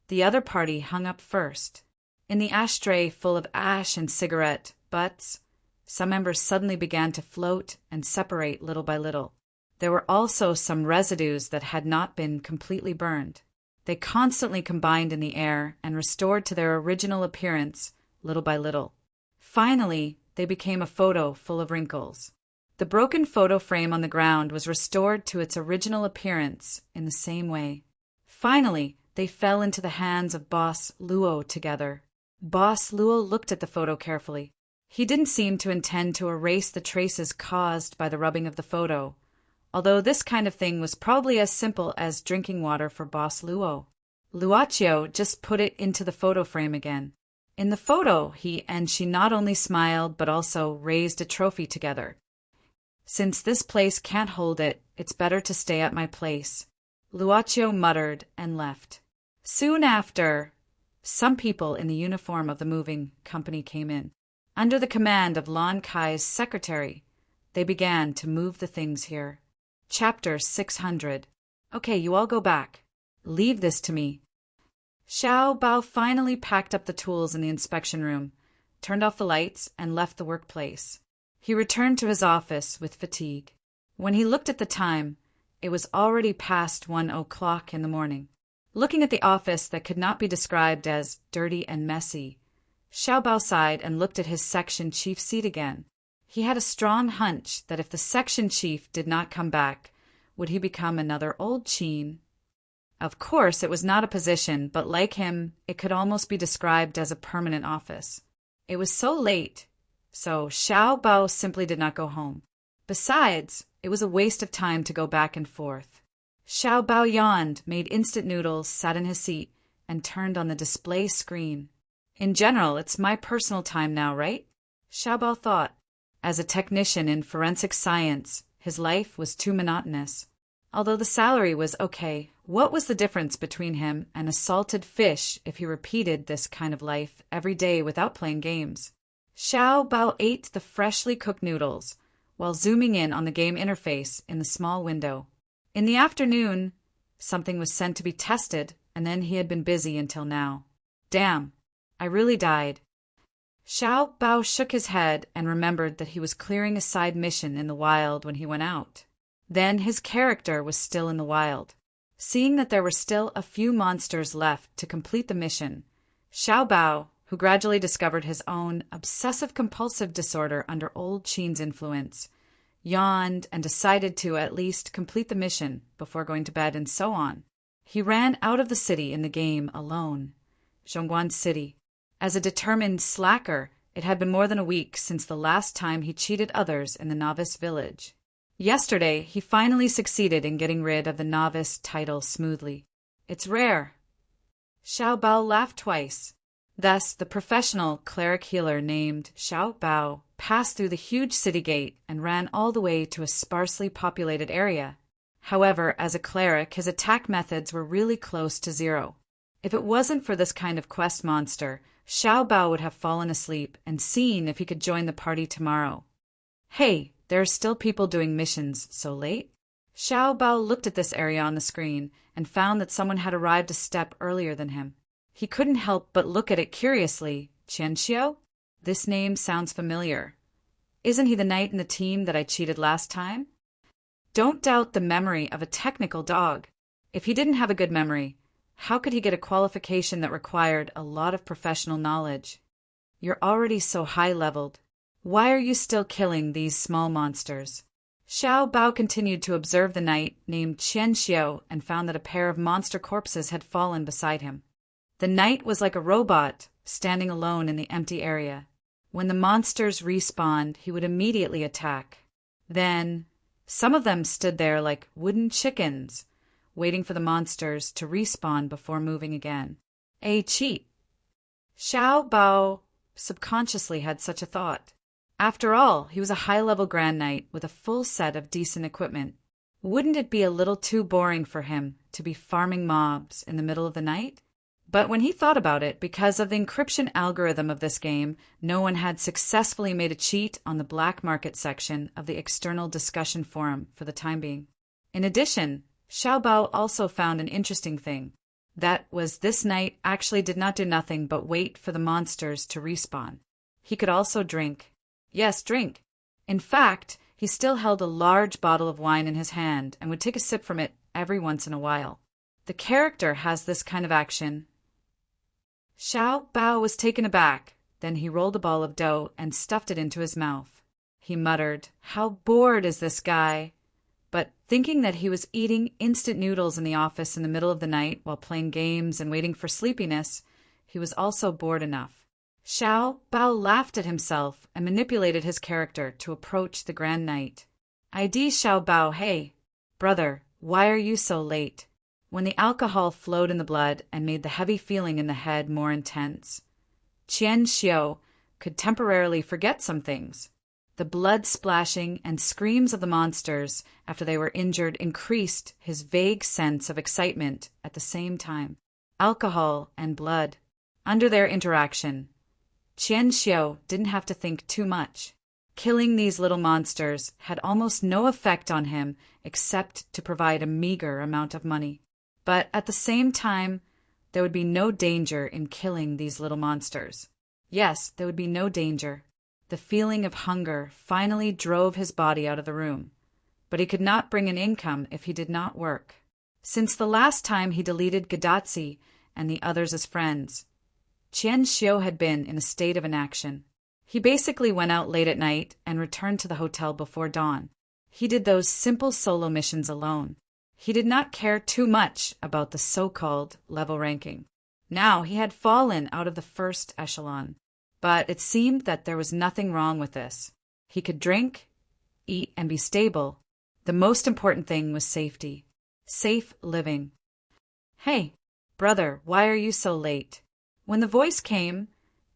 The other party hung up first. In the ashtray full of ash and cigarette butts, some embers suddenly began to float and separate little by little. There were also some residues that had not been completely burned. They constantly combined in the air and restored to their original appearance little by little. Finally, they became a photo full of wrinkles. The broken photo frame on the ground was restored to its original appearance in the same way. Finally, they fell into the hands of Boss Luo together. Boss Luo looked at the photo carefully. He didn't seem to intend to erase the traces caused by the rubbing of the photo, although this kind of thing was probably as simple as drinking water for Boss Luo. Luochio just put it into the photo frame again. In the photo, he and she not only smiled but also raised a trophy together. "Since this place can't hold it, it's better to stay at my place," Luochio muttered and left. Soon after, some people in the uniform of the moving company came in. Under the command of Lon Kai's secretary, they began to move the things here. Chapter 600. "Okay, you all go back. Leave this to me." Xiao Bao finally packed up the tools in the inspection room, turned off the lights, and left the workplace. He returned to his office with fatigue. When he looked at the time, it was already past 1 o'clock in the morning. Looking at the office that could not be described as dirty and messy, Xiao Bao sighed and looked at his section chief seat again. He had a strong hunch that if the section chief did not come back, would he become another old Qin? Of course, it was not a position, but like him, it could almost be described as a permanent office. It was so late, so Xiao Bao simply did not go home. Besides, it was a waste of time to go back and forth. Xiao Bao yawned, made instant noodles, sat in his seat, and turned on the display screen. In general, it's my personal time now, right? Xiao Bao thought. As a technician in forensic science, his life was too monotonous. Although the salary was okay, what was the difference between him and a salted fish if he repeated this kind of life every day without playing games? Xiao Bao ate the freshly cooked noodles while zooming in on the game interface in the small window. In the afternoon, something was sent to be tested, and then he had been busy until now. Damn, I really died. Xiao Bao shook his head and remembered that he was clearing a side mission in the wild when he went out. Then his character was still in the wild. Seeing that there were still a few monsters left to complete the mission, Xiao Bao, who gradually discovered his own obsessive-compulsive disorder under old Qin's influence, yawned and decided to at least complete the mission before going to bed and so on. He ran out of the city in the game alone, Zhongguan City. As a determined slacker, it had been more than a week since the last time he cheated others in the novice village. Yesterday, he finally succeeded in getting rid of the novice title smoothly. It's rare. Xiao Bao laughed twice. Thus, the professional cleric healer named Xiao Bao passed through the huge city gate and ran all the way to a sparsely populated area. However, as a cleric, his attack methods were really close to zero. If it wasn't for this kind of quest monster, Xiao Bao would have fallen asleep and seen if he could join the party tomorrow. Hey, there are still people doing missions so late? Xiao Bao looked at this area on the screen and found that someone had arrived a step earlier than him. He couldn't help but look at it curiously. Qianxiu? This name sounds familiar. Isn't he the knight in the team that I cheated last time? Don't doubt the memory of a technical dog. If he didn't have a good memory, how could he get a qualification that required a lot of professional knowledge? You're already so high-leveled. Why are you still killing these small monsters? Xiao Bao continued to observe the knight named Qianxiu and found that a pair of monster corpses had fallen beside him. The knight was like a robot, standing alone in the empty area. When the monsters respawned, he would immediately attack. Then, some of them stood there like wooden chickens, waiting for the monsters to respawn before moving again. A cheat. Xiao Bao subconsciously had such a thought. After all, he was a high-level Grand Knight with a full set of decent equipment. Wouldn't it be a little too boring for him to be farming mobs in the middle of the night? But when he thought about it, because of the encryption algorithm of this game, no one had successfully made a cheat on the black market section of the external discussion forum for the time being. In addition, Xiao Bao also found an interesting thing. That was this knight actually did not do nothing but wait for the monsters to respawn. He could also drink. Yes, drink. In fact, he still held a large bottle of wine in his hand and would take a sip from it every once in a while. The character has this kind of action. Xiao Bao was taken aback. Then he rolled a ball of dough and stuffed it into his mouth. He muttered, "How bored is this guy?" But thinking that he was eating instant noodles in the office in the middle of the night while playing games and waiting for sleepiness, he was also bored enough. Xiao Bao laughed at himself and manipulated his character to approach the Grand Knight. "ID Xiao Bao, hey, brother, why are you so late?" When the alcohol flowed in the blood and made the heavy feeling in the head more intense, Qianxiu could temporarily forget some things. The blood splashing and screams of the monsters after they were injured increased his vague sense of excitement at the same time. Alcohol and blood. Under their interaction, Qianxiu didn't have to think too much. Killing these little monsters had almost no effect on him except to provide a meager amount of money. But at the same time, there would be no danger in killing these little monsters. Yes, there would be no danger. The feeling of hunger finally drove his body out of the room. But he could not bring an income if he did not work. Since the last time he deleted Gadatsi and the others as friends, Qianxiu had been in a state of inaction. He basically went out late at night and returned to the hotel before dawn. He did those simple solo missions alone. He did not care too much about the so-called level ranking. Now he had fallen out of the first echelon. But it seemed that there was nothing wrong with this. He could drink, eat, and be stable. The most important thing was safety. Safe living. "Hey, brother, why are you so late?" When the voice came,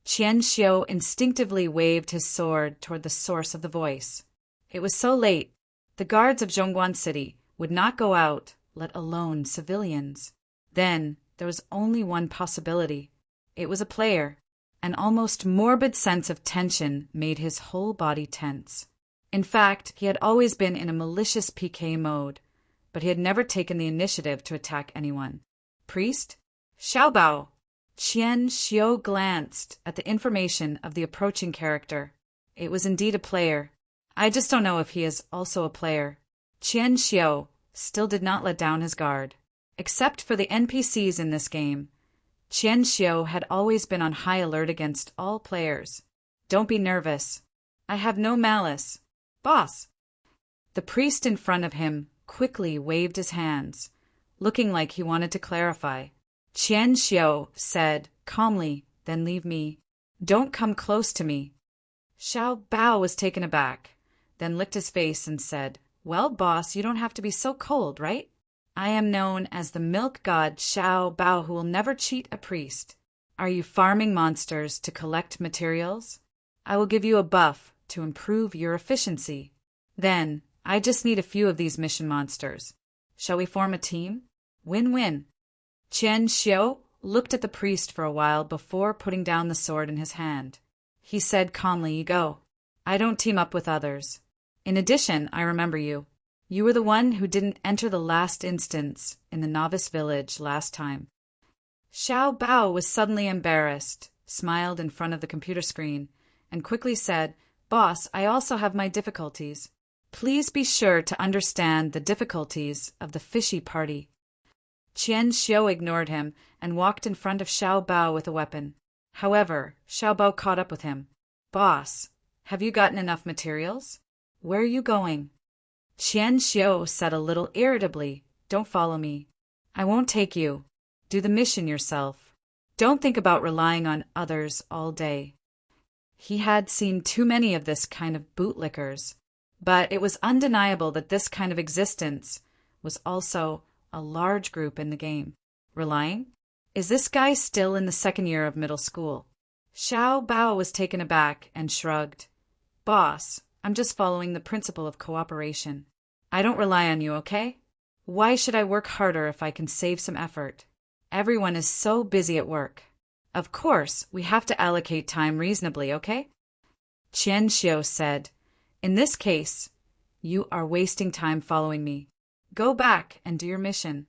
Qianxiu instinctively waved his sword toward the source of the voice. It was so late. The guards of Zhongguan City would not go out, let alone civilians. Then there was only one possibility. It was a player. An almost morbid sense of tension made his whole body tense. In fact, he had always been in a malicious PK mode, but he had never taken the initiative to attack anyone. "Priest? Xiao Bao!" Qian Xiu glanced at the information of the approaching character. It was indeed a player. I just don't know if he is also a player. Qian Xiu still did not let down his guard. Except for the NPCs in this game, Qian Xiu had always been on high alert against all players. Don't be nervous. I have no malice. Boss! The priest in front of him quickly waved his hands, looking like he wanted to clarify. Qian Xiu said calmly, then leave me. Don't come close to me. Xiao Bao was taken aback, then licked his face and said, Well, boss, you don't have to be so cold, right? I am known as the milk god Xiao Bao who will never cheat a priest. Are you farming monsters to collect materials? I will give you a buff to improve your efficiency. Then, I just need a few of these mission monsters. Shall we form a team? Win-win. Qian Xiu looked at the priest for a while before putting down the sword in his hand. He said calmly, Go. I don't team up with others. In addition, I remember you. You were the one who didn't enter the last instance in the novice village last time. Xiao Bao was suddenly embarrassed, smiled in front of the computer screen, and quickly said, Boss, I also have my difficulties. Please be sure to understand the difficulties of the fishy party. Qian Xiu ignored him and walked in front of Xiao Bao with a weapon. However, Xiao Bao caught up with him. Boss, have you gotten enough materials? Where are you going? Qian Xiu said a little irritably, Don't follow me. I won't take you. Do the mission yourself. Don't think about relying on others all day. He had seen too many of this kind of bootlickers, but it was undeniable that this kind of existence was also a large group in the game. Relying? Is this guy still in the second year of middle school? Xiao Bao was taken aback and shrugged. Boss, I'm just following the principle of cooperation. I don't rely on you, okay? Why should I work harder if I can save some effort? Everyone is so busy at work. Of course, we have to allocate time reasonably, okay? Qian Xiu said, In this case, you are wasting time following me. Go back and do your mission.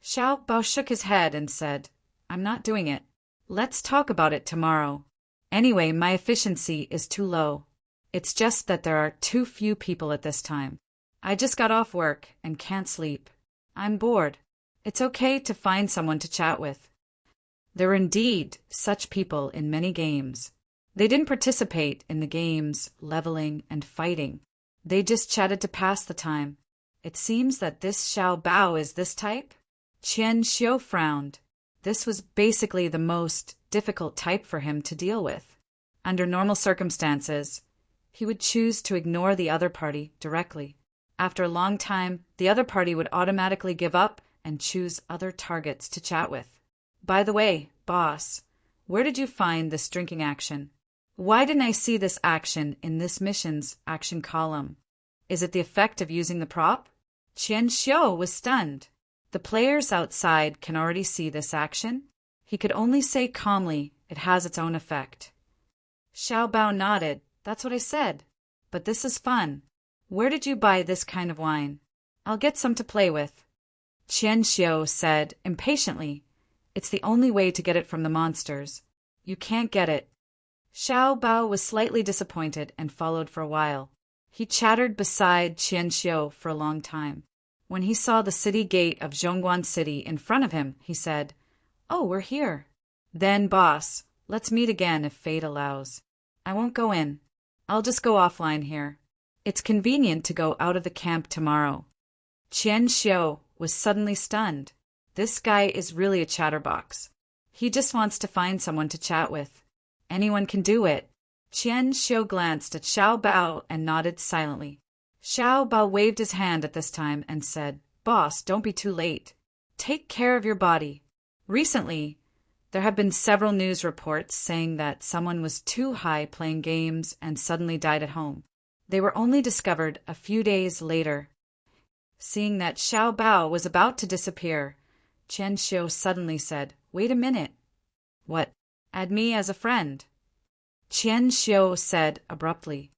Xiao Bao shook his head and said, I'm not doing it. Let's talk about it tomorrow. Anyway, my efficiency is too low. It's just that there are too few people at this time. I just got off work and can't sleep. I'm bored. It's okay to find someone to chat with. There were indeed such people in many games. They didn't participate in the games, leveling, and fighting. They just chatted to pass the time. It seems that this Xiao Bao is this type? Qian Xiu frowned. This was basically the most difficult type for him to deal with. Under normal circumstances, he would choose to ignore the other party directly. After a long time, the other party would automatically give up and choose other targets to chat with. By the way, boss, where did you find this drinking action? Why didn't I see this action in this mission's action column? Is it the effect of using the prop? Qian Xiu was stunned. The players outside can already see this action. He could only say calmly, It has its own effect. Xiao Bao nodded. That's what I said. But this is fun. Where did you buy this kind of wine? I'll get some to play with. Qian Xiu said impatiently, It's the only way to get it from the monsters. You can't get it. Xiao Bao was slightly disappointed and followed for a while. He chattered beside Qian Xiu for a long time. When he saw the city gate of Zhongguan City in front of him, he said, Oh, we're here. Then, boss, let's meet again if fate allows. I won't go in. I'll just go offline here. It's convenient to go out of the camp tomorrow. Qian Xiu was suddenly stunned. This guy is really a chatterbox. He just wants to find someone to chat with. Anyone can do it. Qian Xiu glanced at Xiao Bao and nodded silently. Xiao Bao waved his hand at this time and said, Boss, don't be too late. Take care of your body. Recently, there have been several news reports saying that someone was too high playing games and suddenly died at home. They were only discovered a few days later. Seeing that Xiao Bao was about to disappear, Qian Xiu suddenly said, Wait a minute. What? Add me as a friend. Qian Xiu said abruptly.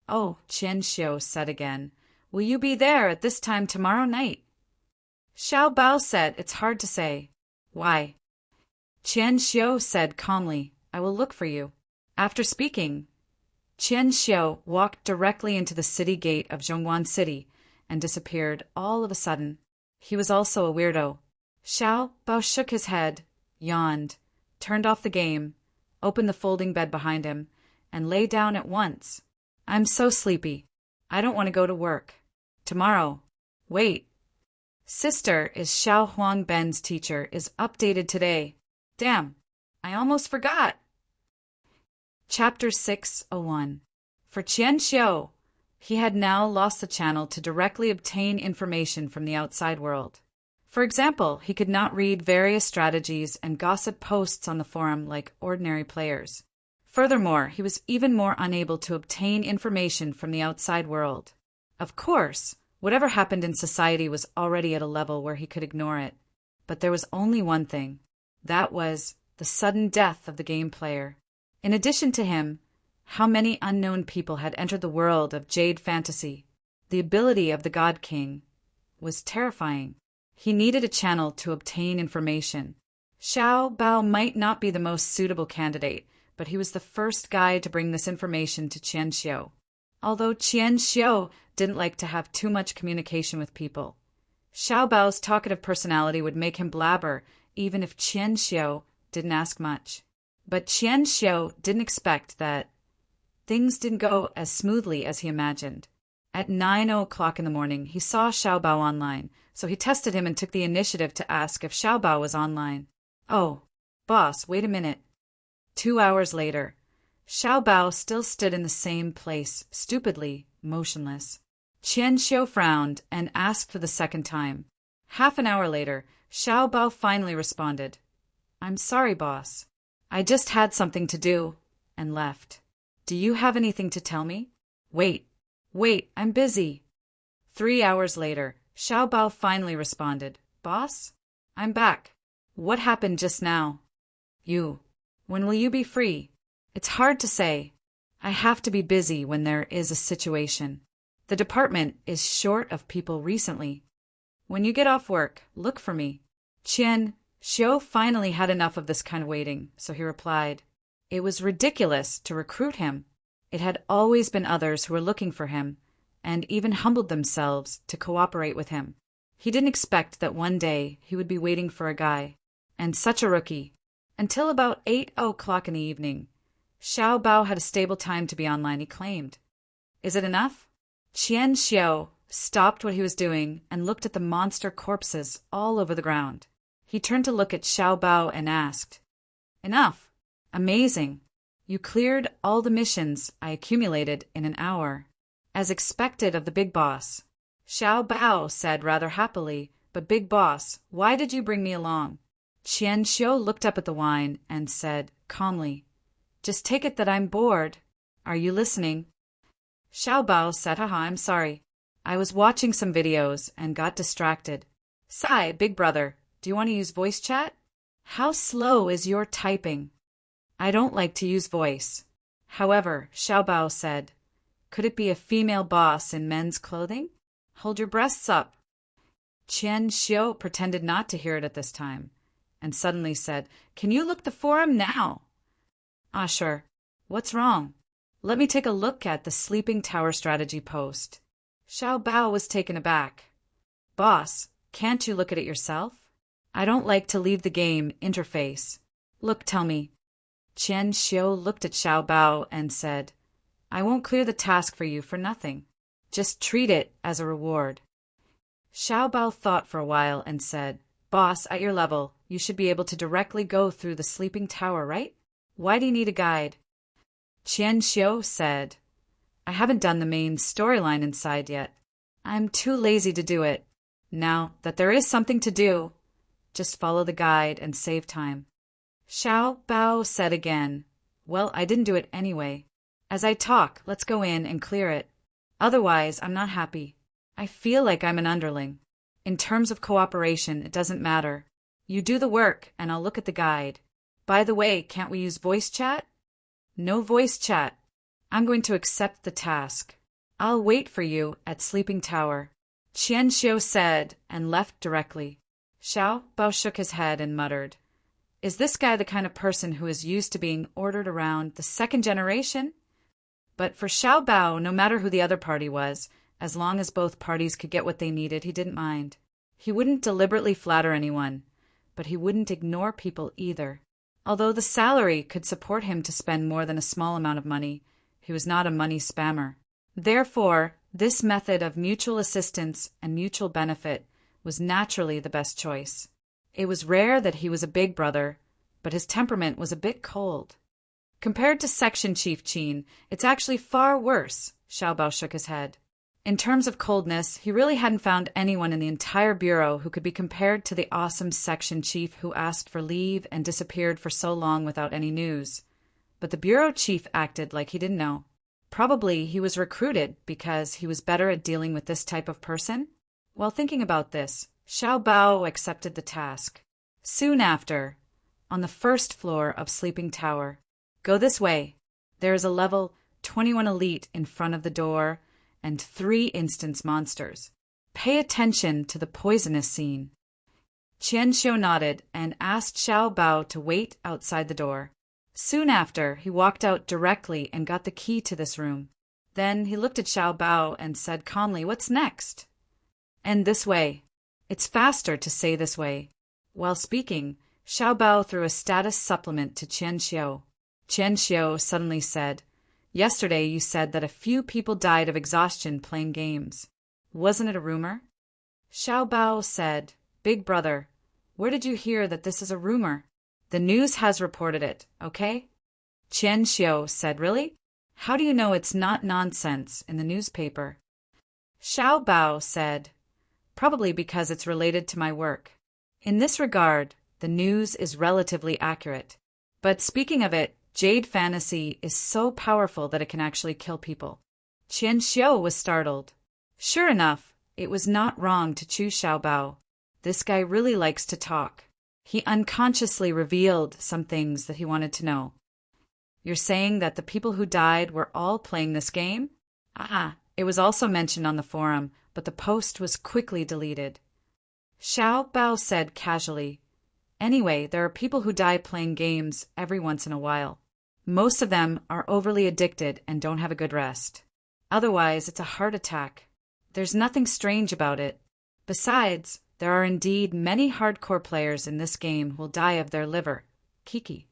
Oh, Qian Xiu said again, Will you be there at this time tomorrow night? Xiao Bao said, It's hard to say. Why? Qian Xiu said calmly, I will look for you. After speaking, Qian Xiu walked directly into the city gate of Zhongguan City and disappeared all of a sudden. He was also a weirdo. Xiao Bao shook his head, yawned, turned off the game, opened the folding bed behind him, and lay down at once. I'm so sleepy. I don't want to go to work. Tomorrow. Wait. Sister is Xiao Huang Ben's teacher is updated today. Damn, I almost forgot. Chapter 601. For Qian Xiu, he had now lost the channel to directly obtain information from the outside world. For example, he could not read various strategies and gossip posts on the forum like ordinary players. Furthermore, he was even more unable to obtain information from the outside world. Of course, whatever happened in society was already at a level where he could ignore it. But there was only one thing. That was the sudden death of the game player. In addition to him, how many unknown people had entered the world of Jade Fantasy? The ability of the God King was terrifying. He needed a channel to obtain information. Xiao Bao might not be the most suitable candidate, but he was the first guy to bring this information to Qian Xiu. Although Qian Xiu didn't like to have too much communication with people, Xiao Bao's talkative personality would make him blabber even if Qian Xiu didn't ask much. But Qian Xiu didn't expect that things didn't go as smoothly as he imagined. At 9:00 in the morning, he saw Xiao Bao online, so he tested him and took the initiative to ask if Xiao Bao was online. Oh, boss, wait a minute. 2 hours later, Xiao Bao still stood in the same place, stupidly motionless. Qian Xiu frowned and asked for the second time. Half an hour later, Xiao Bao finally responded, I'm sorry, boss. I just had something to do, and left. Do you have anything to tell me? Wait, I'm busy. 3 hours later, Xiao Bao finally responded, Boss, I'm back. What happened just now? You. When will you be free? It's hard to say. I have to be busy when there is a situation. The department is short of people recently. When you get off work, look for me. Qian Xiu finally had enough of this kind of waiting, so he replied. It was ridiculous to recruit him. It had always been others who were looking for him, and even humbled themselves to cooperate with him. He didn't expect that one day he would be waiting for a guy, and such a rookie. Until about 8:00 in the evening, Xiao Bao had a stable time to be online, he claimed. Is it enough? Qian Xiu stopped what he was doing and looked at the monster corpses all over the ground. He turned to look at Xiao Bao and asked, Enough. Amazing. You cleared all the missions I accumulated in an hour. As expected of the big boss. Xiao Bao said rather happily, But big boss, why did you bring me along? Qian Xiu looked up at the wine and said calmly, Just take it that I'm bored. Are you listening? Xiao Bao said, Haha, I'm sorry. I was watching some videos and got distracted. Sigh, big brother, do you want to use voice chat? How slow is your typing? I don't like to use voice. However, Xiao Bao said, Could it be a female boss in men's clothing? Hold your breasts up. Qian Xiu pretended not to hear it at this time, and suddenly said, Can you look the forum now? Ah, sure. What's wrong? Let me take a look at the Sleeping Tower strategy post. Xiao Bao was taken aback. Boss, can't you look at it yourself? I don't like to leave the game interface. Look, tell me. Qian Xiu looked at Xiao Bao and said, I won't clear the task for you for nothing. Just treat it as a reward. Xiao Bao thought for a while and said, Boss, at your level, you should be able to directly go through the Sleeping Tower, right? Why do you need a guide? Qian Xiu said, I haven't done the main storyline inside yet. I'm too lazy to do it. Now that there is something to do, just follow the guide and save time. Xiao Bao said again, Well, I didn't do it anyway. As I talk, let's go in and clear it. Otherwise, I'm not happy. I feel like I'm an underling. In terms of cooperation, it doesn't matter. You do the work, and I'll look at the guide. By the way, can't we use voice chat? No voice chat. I'm going to accept the task. I'll wait for you at Sleeping Tower. Qian Xiu said and left directly. Xiao Bao shook his head and muttered, Is this guy the kind of person who is used to being ordered around the second generation? But for Xiao Bao, no matter who the other party was, as long as both parties could get what they needed, he didn't mind. He wouldn't deliberately flatter anyone, but he wouldn't ignore people either. Although the salary could support him to spend more than a small amount of money, he was not a money spammer. Therefore, this method of mutual assistance and mutual benefit was naturally the best choice. It was rare that he was a big brother, but his temperament was a bit cold. Compared to Section Chief Qin, it's actually far worse, Xiao Bao shook his head. In terms of coldness, he really hadn't found anyone in the entire bureau who could be compared to the awesome section chief who asked for leave and disappeared for so long without any news. But the bureau chief acted like he didn't know. Probably he was recruited because he was better at dealing with this type of person. While thinking about this, Xiao Bao accepted the task. Soon after, on the first floor of Sleeping Tower, go this way. There is a level 21 elite in front of the door and 3 instance monsters. Pay attention to the poisonous scene. Qian Xiu nodded and asked Xiao Bao to wait outside the door. Soon after, he walked out directly and got the key to this room. Then he looked at Xiao Bao and said calmly, "What's next?" "And this way. It's faster to say this way." While speaking, Xiao Bao threw a status supplement to Qian Xiu. Qian Xiu suddenly said, "Yesterday you said that a few people died of exhaustion playing games. Wasn't it a rumor?" Xiao Bao said, "Big brother, where did you hear that this is a rumor? The news has reported it, okay?" Qian Xiu said, "Really? How do you know it's not nonsense in the newspaper?" Xiao Bao said, "Probably because it's related to my work. In this regard, the news is relatively accurate. But speaking of it, Jade Fantasy is so powerful that it can actually kill people." Qian Xiu was startled. Sure enough, it was not wrong to choose Xiao Bao. This guy really likes to talk. He unconsciously revealed some things that he wanted to know. "You're saying that the people who died were all playing this game?" It was also mentioned on the forum, but the post was quickly deleted. Xiao Bao said casually, "Anyway, there are people who die playing games every once in a while. Most of them are overly addicted and don't have a good rest. Otherwise, it's a heart attack. There's nothing strange about it. Besides, there are indeed many hardcore players in this game who will die of their liver. Kiki.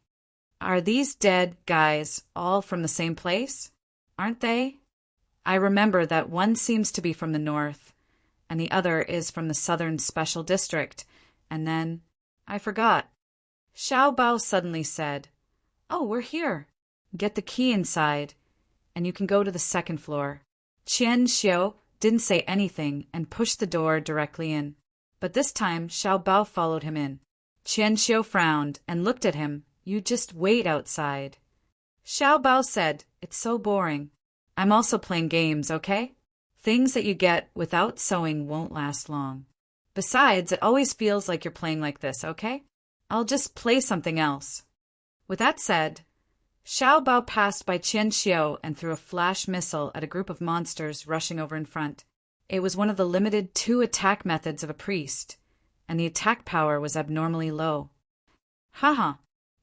Are these dead guys all from the same place? Aren't they? I remember that one seems to be from the north, and the other is from the southern special district, and then I forgot." Xiao Bao suddenly said, "Oh, we're here. Get the key inside, and you can go to the second floor." Qian Xiu didn't say anything and pushed the door directly in. But this time, Xiao Bao followed him in. Qian Xiu frowned and looked at him. "You just wait outside." Xiao Bao said, "It's so boring. I'm also playing games, okay? Things that you get without sewing won't last long. Besides, it always feels like you're playing like this, okay? I'll just play something else." With that said, Xiao Bao passed by Qian Xiu and threw a flash missile at a group of monsters rushing over in front. It was one of the limited 2 attack methods of a priest, and the attack power was abnormally low. Haha,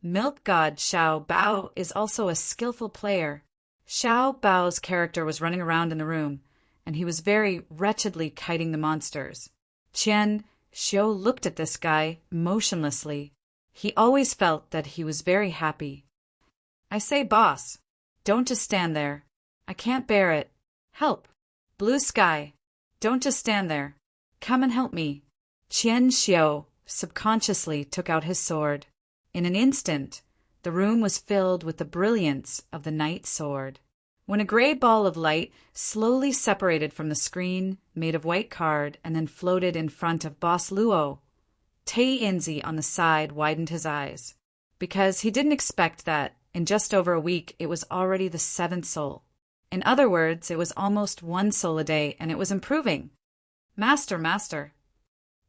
Milk God Xiao Bao is also a skillful player. Xiao Bao's character was running around in the room, and he was very wretchedly kiting the monsters. Qian Xiu looked at this guy motionlessly. He always felt that he was very happy. "I say, boss, don't just stand there. I can't bear it. Help. Blue sky. Don't just stand there. Come and help me." Qian Xiu subconsciously took out his sword. In an instant, the room was filled with the brilliance of the night sword. When a gray ball of light slowly separated from the screen, made of white card, and then floated in front of Boss Luo, Tei Inzi on the side widened his eyes, because he didn't expect that, in just over a week, it was already the 7th soul. In other words, it was almost 1 soul a day, and it was improving. "Master, master."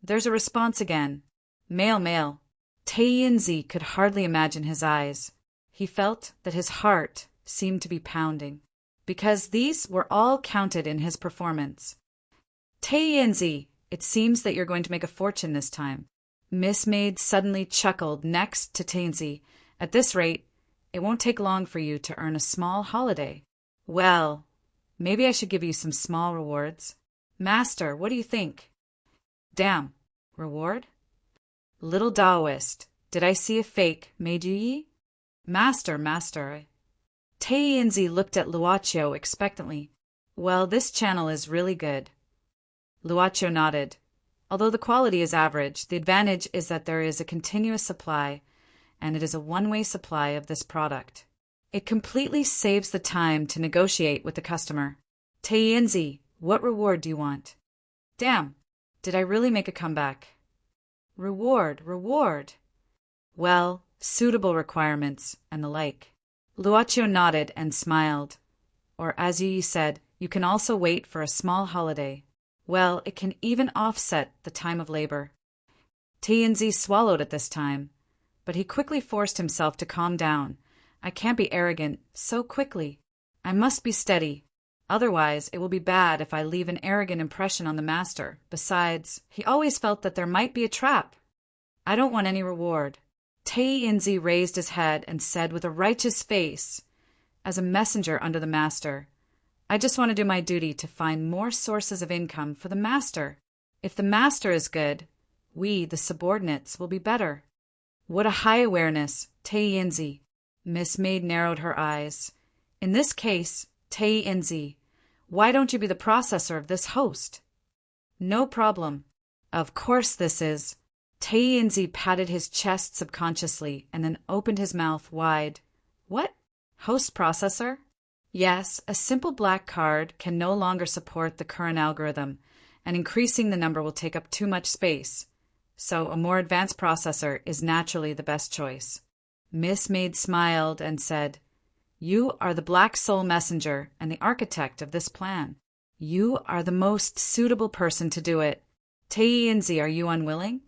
There's a response again. "Mail, mail." Tei Inzi could hardly imagine his eyes. He felt that his heart seemed to be pounding, because these were all counted in his performance. "Tei Inzi, it seems that you're going to make a fortune this time. Miss Maid suddenly chuckled next to Tansy. At this rate, it won't take long for you to earn a small holiday. Well, maybe I should give you some small rewards. Master, what do you think? Damn. Reward? Little Taoist, did I see a fake made you ye? Master. Tainzi looked at Luaccio expectantly. Well, this channel is really good. Luaccio nodded. Although the quality is average, the advantage is that there is a continuous supply, and it is a one-way supply of this product. It completely saves the time to negotiate with the customer. Tainzi, what reward do you want? Damn, did I really make a comeback? Reward. Well, suitable requirements, and the like. Luaccio nodded and smiled. Or as you said, you can also wait for a small holiday. Well, it can even offset the time of labor. Tainzi swallowed at this time, but he quickly forced himself to calm down. I can't be arrogant so quickly. I must be steady. Otherwise, it will be bad if I leave an arrogant impression on the master. Besides, he always felt that there might be a trap. I don't want any reward. Tainzi raised his head and said with a righteous face, as a messenger under the master, I just want to do my duty to find more sources of income for the master. If the master is good, we, the subordinates, will be better. What a high awareness, Tainzi. Miss Maid narrowed her eyes. In this case, Tainzi, why don't you be the processor of this host? No problem. Of course this is. Tainzi patted his chest subconsciously and then opened his mouth wide. What? Host processor? Yes, a simple black card can no longer support the current algorithm, and increasing the number will take up too much space. So a more advanced processor is naturally the best choice. Miss Maid smiled and said, You are the black soul messenger and the architect of this plan. You are the most suitable person to do it. Tainzi, are you unwilling?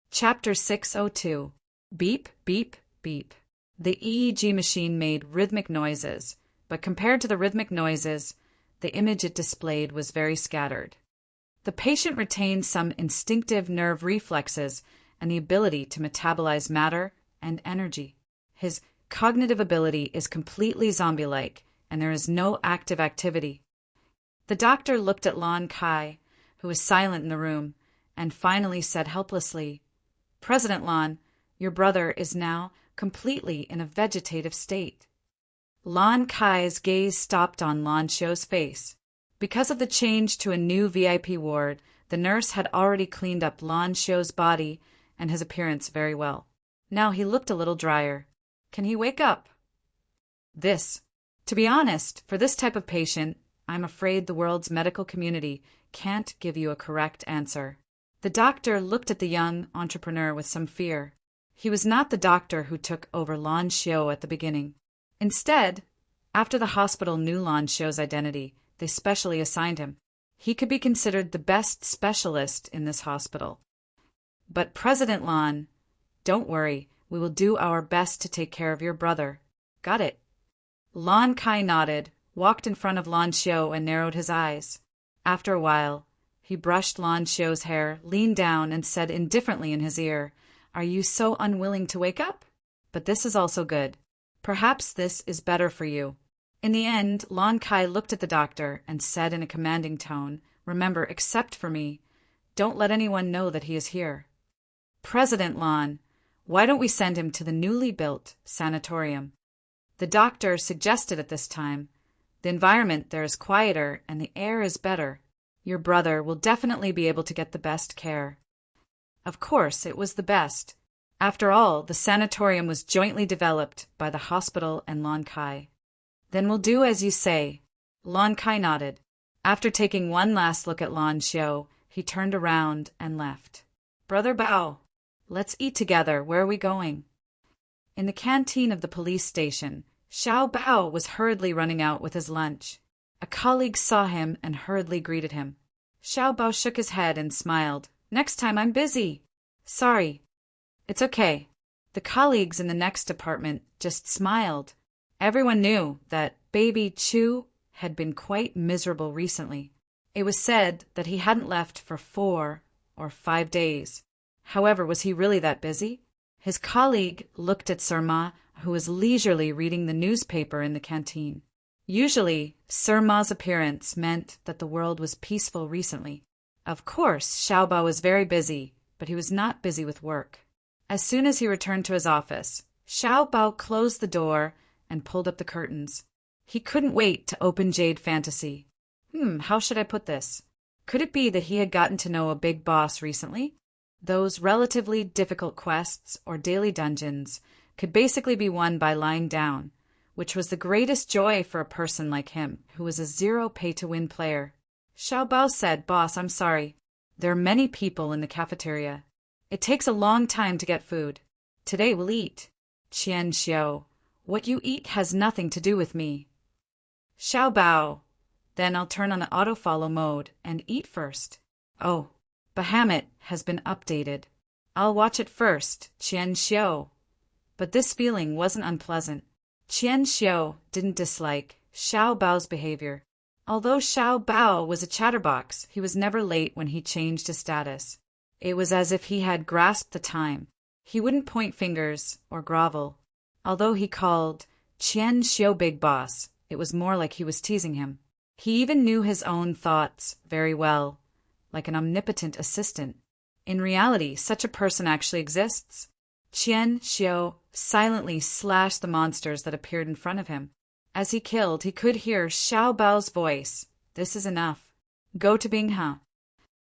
Chapter 602. Beep, beep, beep. The EEG machine made rhythmic noises, but compared to the rhythmic noises, the image it displayed was very scattered. The patient retained some instinctive nerve reflexes and the ability to metabolize matter and energy. His cognitive ability is completely zombie-like, and there is no active activity. The doctor looked at Lon Kai, who was silent in the room, and finally said helplessly, President Lon, your brother is now completely in a vegetative state. Lon Kai's gaze stopped on Lon Shio's face. Because of the change to a new VIP ward, the nurse had already cleaned up Lon Shio's body and his appearance very well. Now he looked a little drier. Can he wake up? To be honest, for this type of patient, I'm afraid the world's medical community can't give you a correct answer. The doctor looked at the young entrepreneur with some fear. He was not the doctor who took over Lon Shio at the beginning. Instead, after the hospital knew Lon Shio's identity, they specially assigned him. He could be considered the best specialist in this hospital. But President Lon, don't worry, we will do our best to take care of your brother. Got it. Lon Kai nodded, walked in front of Lon Shio and narrowed his eyes. After a while, he brushed Lon Shio's hair, leaned down, and said indifferently in his ear, Are you so unwilling to wake up? But this is also good. Perhaps this is better for you. In the end, Lon Kai looked at the doctor and said in a commanding tone, Remember, except for me, don't let anyone know that he is here. President Lon, why don't we send him to the newly built sanatorium? The doctor suggested at this time, The environment there is quieter and the air is better. Your brother will definitely be able to get the best care. Of course, it was the best. After all, the sanatorium was jointly developed by the hospital and Lon Kai. Then we'll do as you say. Lon Kai nodded. After taking one last look at Lon Shio, he turned around and left. Brother Bao, let's eat together. Where are we going? In the canteen of the police station, Xiao Bao was hurriedly running out with his lunch. A colleague saw him and hurriedly greeted him. Xiao Bao shook his head and smiled. Next time I'm busy. Sorry. It's okay. The colleagues in the next department just smiled. Everyone knew that Baby Chu had been quite miserable recently. It was said that he hadn't left for 4 or 5 days. However, was he really that busy? His colleague looked at Sir Ma, who was leisurely reading the newspaper in the canteen. Usually, Sir Ma's appearance meant that the world was peaceful recently. Of course, Xiao Bao was very busy, but he was not busy with work. As soon as he returned to his office, Xiao Bao closed the door and pulled up the curtains. He couldn't wait to open Jade Fantasy. How should I put this? Could it be that he had gotten to know a big boss recently? Those relatively difficult quests or daily dungeons could basically be won by lying down, which was the greatest joy for a person like him, who was a zero pay-to-win player. Xiao Bao said, "Boss, I'm sorry. There are many people in the cafeteria. It takes a long time to get food. Today we'll eat." "Qian Xiao, what you eat has nothing to do with me." "Xiao Bao, then I'll turn on the auto-follow mode and eat first." "Oh, Bahamut has been updated. I'll watch it first, Qian Xiao." But this feeling wasn't unpleasant. Qian Xiao didn't dislike Xiao Bao's behavior. Although Xiao Bao was a chatterbox, he was never late when he changed his status. It was as if he had grasped the time. He wouldn't point fingers or grovel. Although he called Qian Xiao Big Boss, it was more like he was teasing him. He even knew his own thoughts very well, like an omnipotent assistant. In reality, such a person actually exists. Qian Xiao silently slashed the monsters that appeared in front of him. As he killed, he could hear Xiao Bao's voice. "This is enough. Go to Bingha."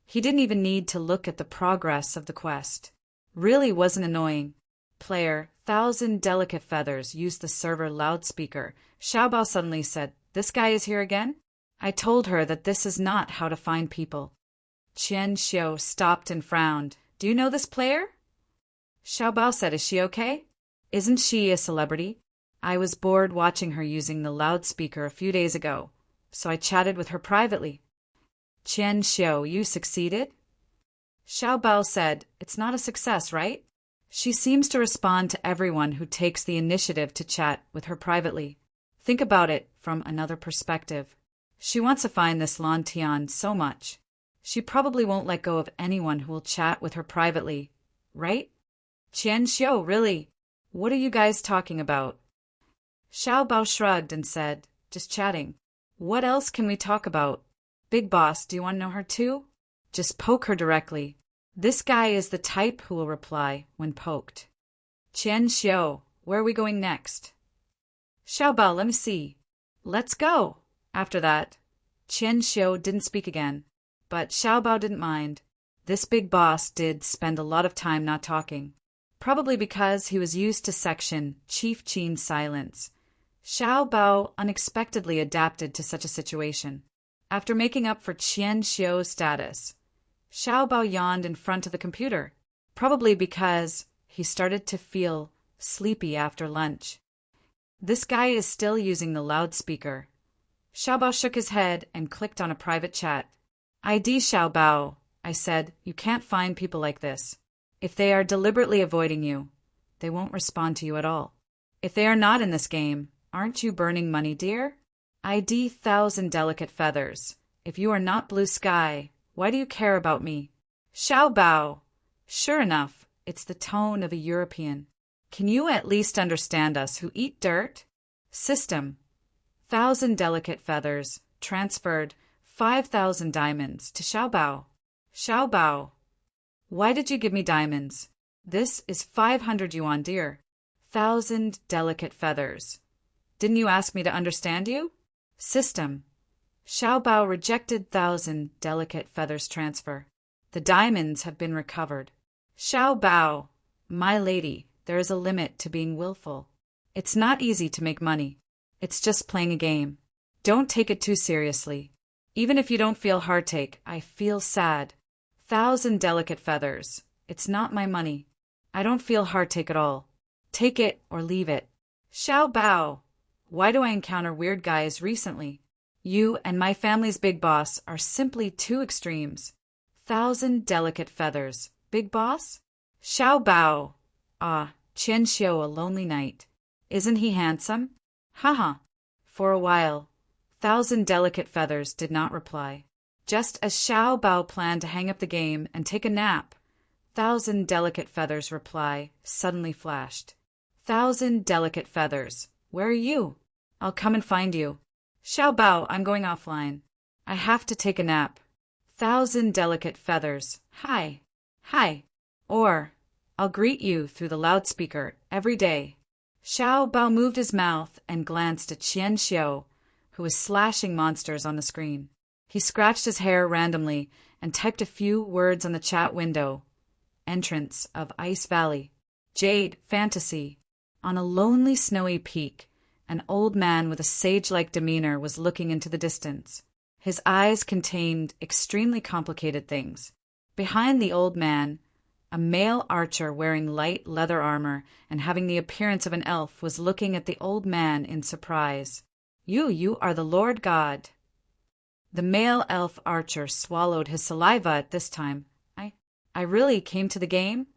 He didn't even need to look at the progress of the quest. Really wasn't annoying. Player 1,000 Delicate Feathers used the server loudspeaker. Xiao Bao suddenly said, "This guy is here again?" I told her that this is not how to find people. Qian Xiao stopped and frowned. "Do you know this player?" Xiao Bao said, "Is she okay? Isn't she a celebrity? I was bored watching her using the loudspeaker a few days ago, so I chatted with her privately." "Qian Xiao, you succeeded?" Xiao Bao said, "It's not a success, right? She seems to respond to everyone who takes the initiative to chat with her privately. Think about it from another perspective. She wants to find this Lan Tian so much. She probably won't let go of anyone who will chat with her privately, right?" "Qian Xiao, really? What are you guys talking about?" Xiao Bao shrugged and said, "Just chatting. What else can we talk about? Big Boss, do you want to know her too? Just poke her directly. This guy is the type who will reply when poked." "Qian Xiao, where are we going next?" "Xiao Bao, let me see. Let's go." After that, Qian Xiao didn't speak again, but Xiao Bao didn't mind. This big boss did spend a lot of time not talking, probably because he was used to Section Chief Qin's silence. Xiao Bao unexpectedly adapted to such a situation. After making up for Qian Xiao's status, Xiao Bao yawned in front of the computer, probably because he started to feel sleepy after lunch. "This guy is still using the loudspeaker." Xiao Bao shook his head and clicked on a private chat. "ID Xiao Bao," I said, "you can't find people like this. If they are deliberately avoiding you, they won't respond to you at all. If they are not in this game, aren't you burning money, dear? ID 1,000 Delicate Feathers. If you are not Blue Sky, why do you care about me?" Xiao Bao. Sure enough, it's the tone of a European. Can you at least understand us who eat dirt? System. 1,000 Delicate Feathers transferred 5,000 diamonds to Xiao Bao. Xiao Bao. Why did you give me diamonds? This is 500 yuan, dear. 1,000 Delicate Feathers. Didn't you ask me to understand you? System. Xiao Bao rejected 1,000 Delicate Feathers transfer. The diamonds have been recovered. Xiao Bao. My lady, there is a limit to being willful. It's not easy to make money. It's just playing a game. Don't take it too seriously. Even if you don't feel heartache, I feel sad. 1,000 Delicate Feathers. It's not my money. I don't feel heartache at all. Take it or leave it. Xiao Bao. Why do I encounter weird guys recently? You and my family's big boss are simply two extremes. 1,000 Delicate Feathers. Big boss? Xiao Bao. Ah, Qian Xiao, a lonely night. Isn't he handsome? Haha. For a while, 1,000 Delicate Feathers did not reply. Just as Xiao Bao planned to hang up the game and take a nap, thousand delicate feathers reply suddenly flashed. Thousand delicate feathers, where are you? I'll come and find you. Xiao Bao, I'm going offline. I have to take a nap. Thousand delicate feathers, hi, hi. Or, I'll greet you through the loudspeaker every day. Xiao Bao moved his mouth and glanced at Qian Xiu, who was slashing monsters on the screen. He scratched his hair randomly and typed a few words on the chat window. Entrance of Ice Valley. Jade Fantasy. On a lonely snowy peak, an old man with a sage-like demeanor was looking into the distance. His eyes contained extremely complicated things. Behind the old man, a male archer wearing light leather armor and having the appearance of an elf was looking at the old man in surprise. You are the Lord God. The male elf archer swallowed his saliva at this time. I really came to the game?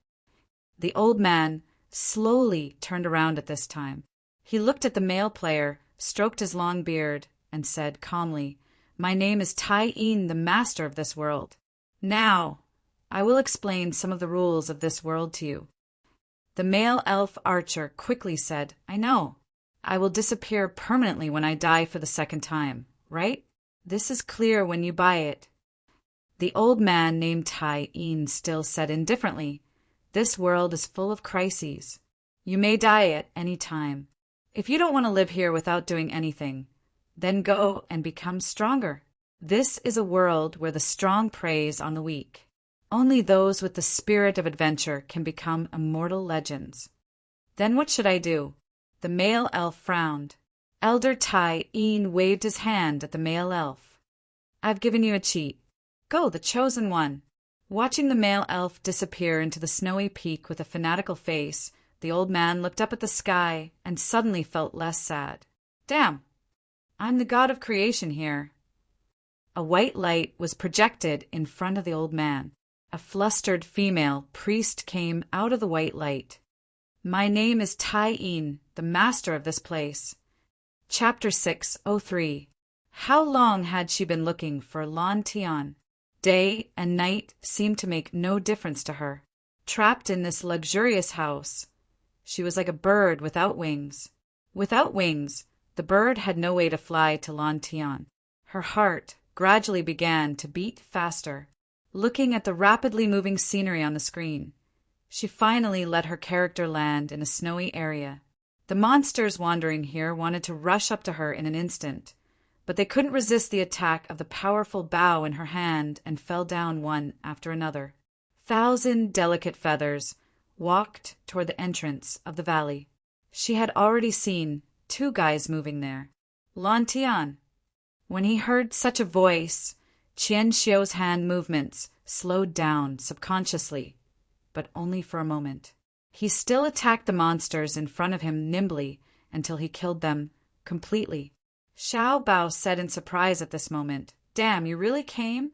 The old man slowly turned around at this time. He looked at the male player, stroked his long beard, and said calmly, My name is Tai Yin, the master of this world. Now, I will explain some of the rules of this world to you. The male elf archer quickly said, I know. I will disappear permanently when I die for the second time, right? This is clear when you buy it. The old man named Tai Yin still said indifferently, This world is full of crises. You may die at any time. If you don't want to live here without doing anything, then go and become stronger. This is a world where the strong preys on the weak. Only those with the spirit of adventure can become immortal legends. Then what should I do? The male elf frowned. Elder Tai Yin waved his hand at the male elf. I've given you a cheat. Go, the chosen one. Watching the male elf disappear into the snowy peak with a fanatical face, the old man looked up at the sky and suddenly felt less sad. Damn, I'm the god of creation here. A white light was projected in front of the old man. A flustered female priest came out of the white light. My name is Tai Yin, the master of this place. Chapter 603. How long had she been looking for Lan Tian? Day and night seemed to make no difference to her. Trapped in this luxurious house, she was like a bird without wings. Without wings, the bird had no way to fly to Lan Tian. Her heart gradually began to beat faster. Looking at the rapidly moving scenery on the screen, she finally let her character land in a snowy area. The monsters wandering here wanted to rush up to her in an instant, but they couldn't resist the attack of the powerful bow in her hand and fell down one after another. Thousand delicate feathers walked toward the entrance of the valley. She had already seen 2 guys moving there. Lan Tian. When he heard such a voice, Qian Xiu's hand movements slowed down subconsciously, but only for a moment. He still attacked the monsters in front of him nimbly until he killed them completely. Xiao Bao said in surprise at this moment, Damn, you really came?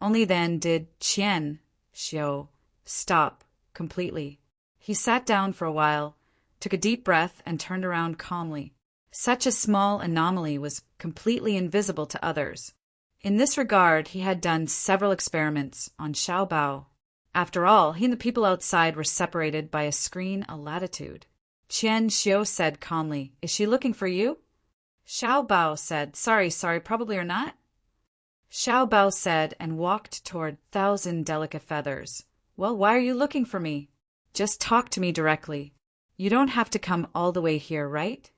Only then did Qian Xiu stop completely. He sat down for a while, took a deep breath, and turned around calmly. Such a small anomaly was completely invisible to others. In this regard, he had done several experiments on Xiao Bao. After all, he and the people outside were separated by a screen a latitude. Qian Xiu said calmly, Is she looking for you? Xiao Bao said, Sorry, probably or not. Xiao Bao said and walked toward thousand delicate feathers. Well, why are you looking for me? Just talk to me directly. You don't have to come all the way here, right?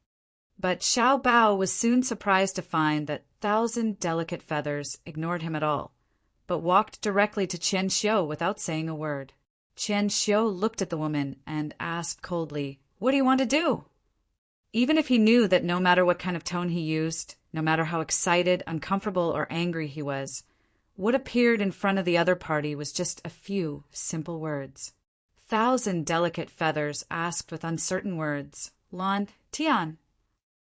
But Xiao Bao was soon surprised to find that thousand delicate feathers ignored him at all, but walked directly to Qian Xiu without saying a word. Qian Xiu looked at the woman and asked coldly, What do you want to do? Even if he knew that no matter what kind of tone he used, no matter how excited, uncomfortable, or angry he was, what appeared in front of the other party was just a few simple words. Thousand delicate feathers asked with uncertain words, Lan Tian.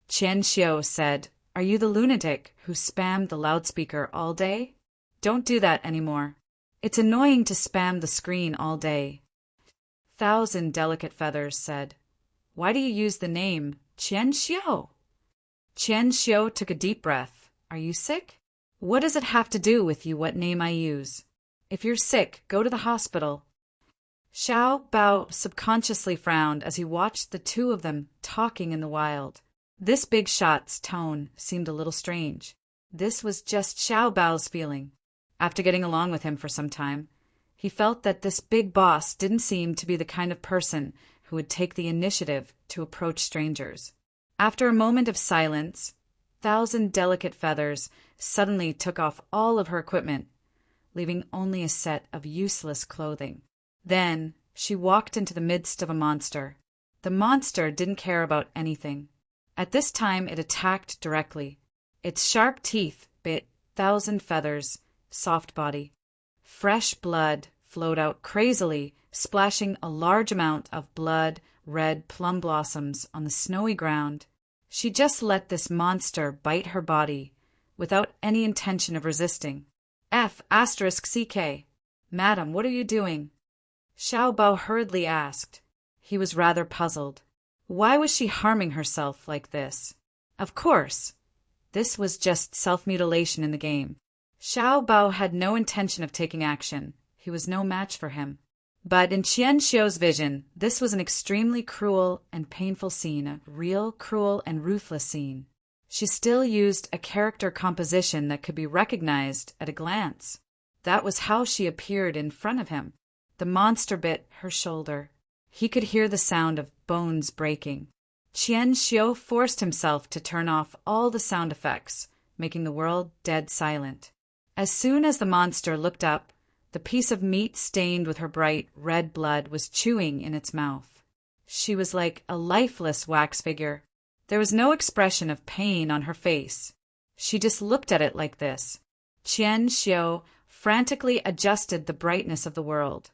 Qian Xiu said, Are you the lunatic who spammed the loudspeaker all day? Don't do that anymore. It's annoying to spam the screen all day. Thousand delicate feathers said, Why do you use the name Qian Xiu? Qian Xiu took a deep breath. Are you sick? What does it have to do with you what name I use? If you're sick, go to the hospital. Xiao Bao subconsciously frowned as he watched the two of them talking in the wild. This big shot's tone seemed a little strange. This was just Xiao Bao's feeling. After getting along with him for some time, he felt that this big boss didn't seem to be the kind of person who would take the initiative to approach strangers. After a moment of silence, 1,000 delicate feathers suddenly took off all of her equipment, leaving only a set of useless clothing. Then she walked into the midst of a monster. The monster didn't care about anything. At this time it attacked directly. Its sharp teeth bit 1,000 feathers, soft body. Fresh blood flowed out crazily, splashing a large amount of blood-red plum blossoms on the snowy ground. She just let this monster bite her body, without any intention of resisting. F***CK. Madam, what are you doing? Xiao Bao hurriedly asked. He was rather puzzled. Why was she harming herself like this? Of course, this was just self-mutilation in the game. Xiao Bao had no intention of taking action. He was no match for him. But in Qian Xiu's vision, this was an extremely cruel and painful scene, a real cruel and ruthless scene. She still used a character composition that could be recognized at a glance. That was how she appeared in front of him. The monster bit her shoulder. He could hear the sound of bones breaking. Qian Xiu forced himself to turn off all the sound effects, making the world dead silent. As soon as the monster looked up, the piece of meat stained with her bright red blood was chewing in its mouth. She was like a lifeless wax figure. There was no expression of pain on her face. She just looked at it like this. Qian Xiu frantically adjusted the brightness of the world,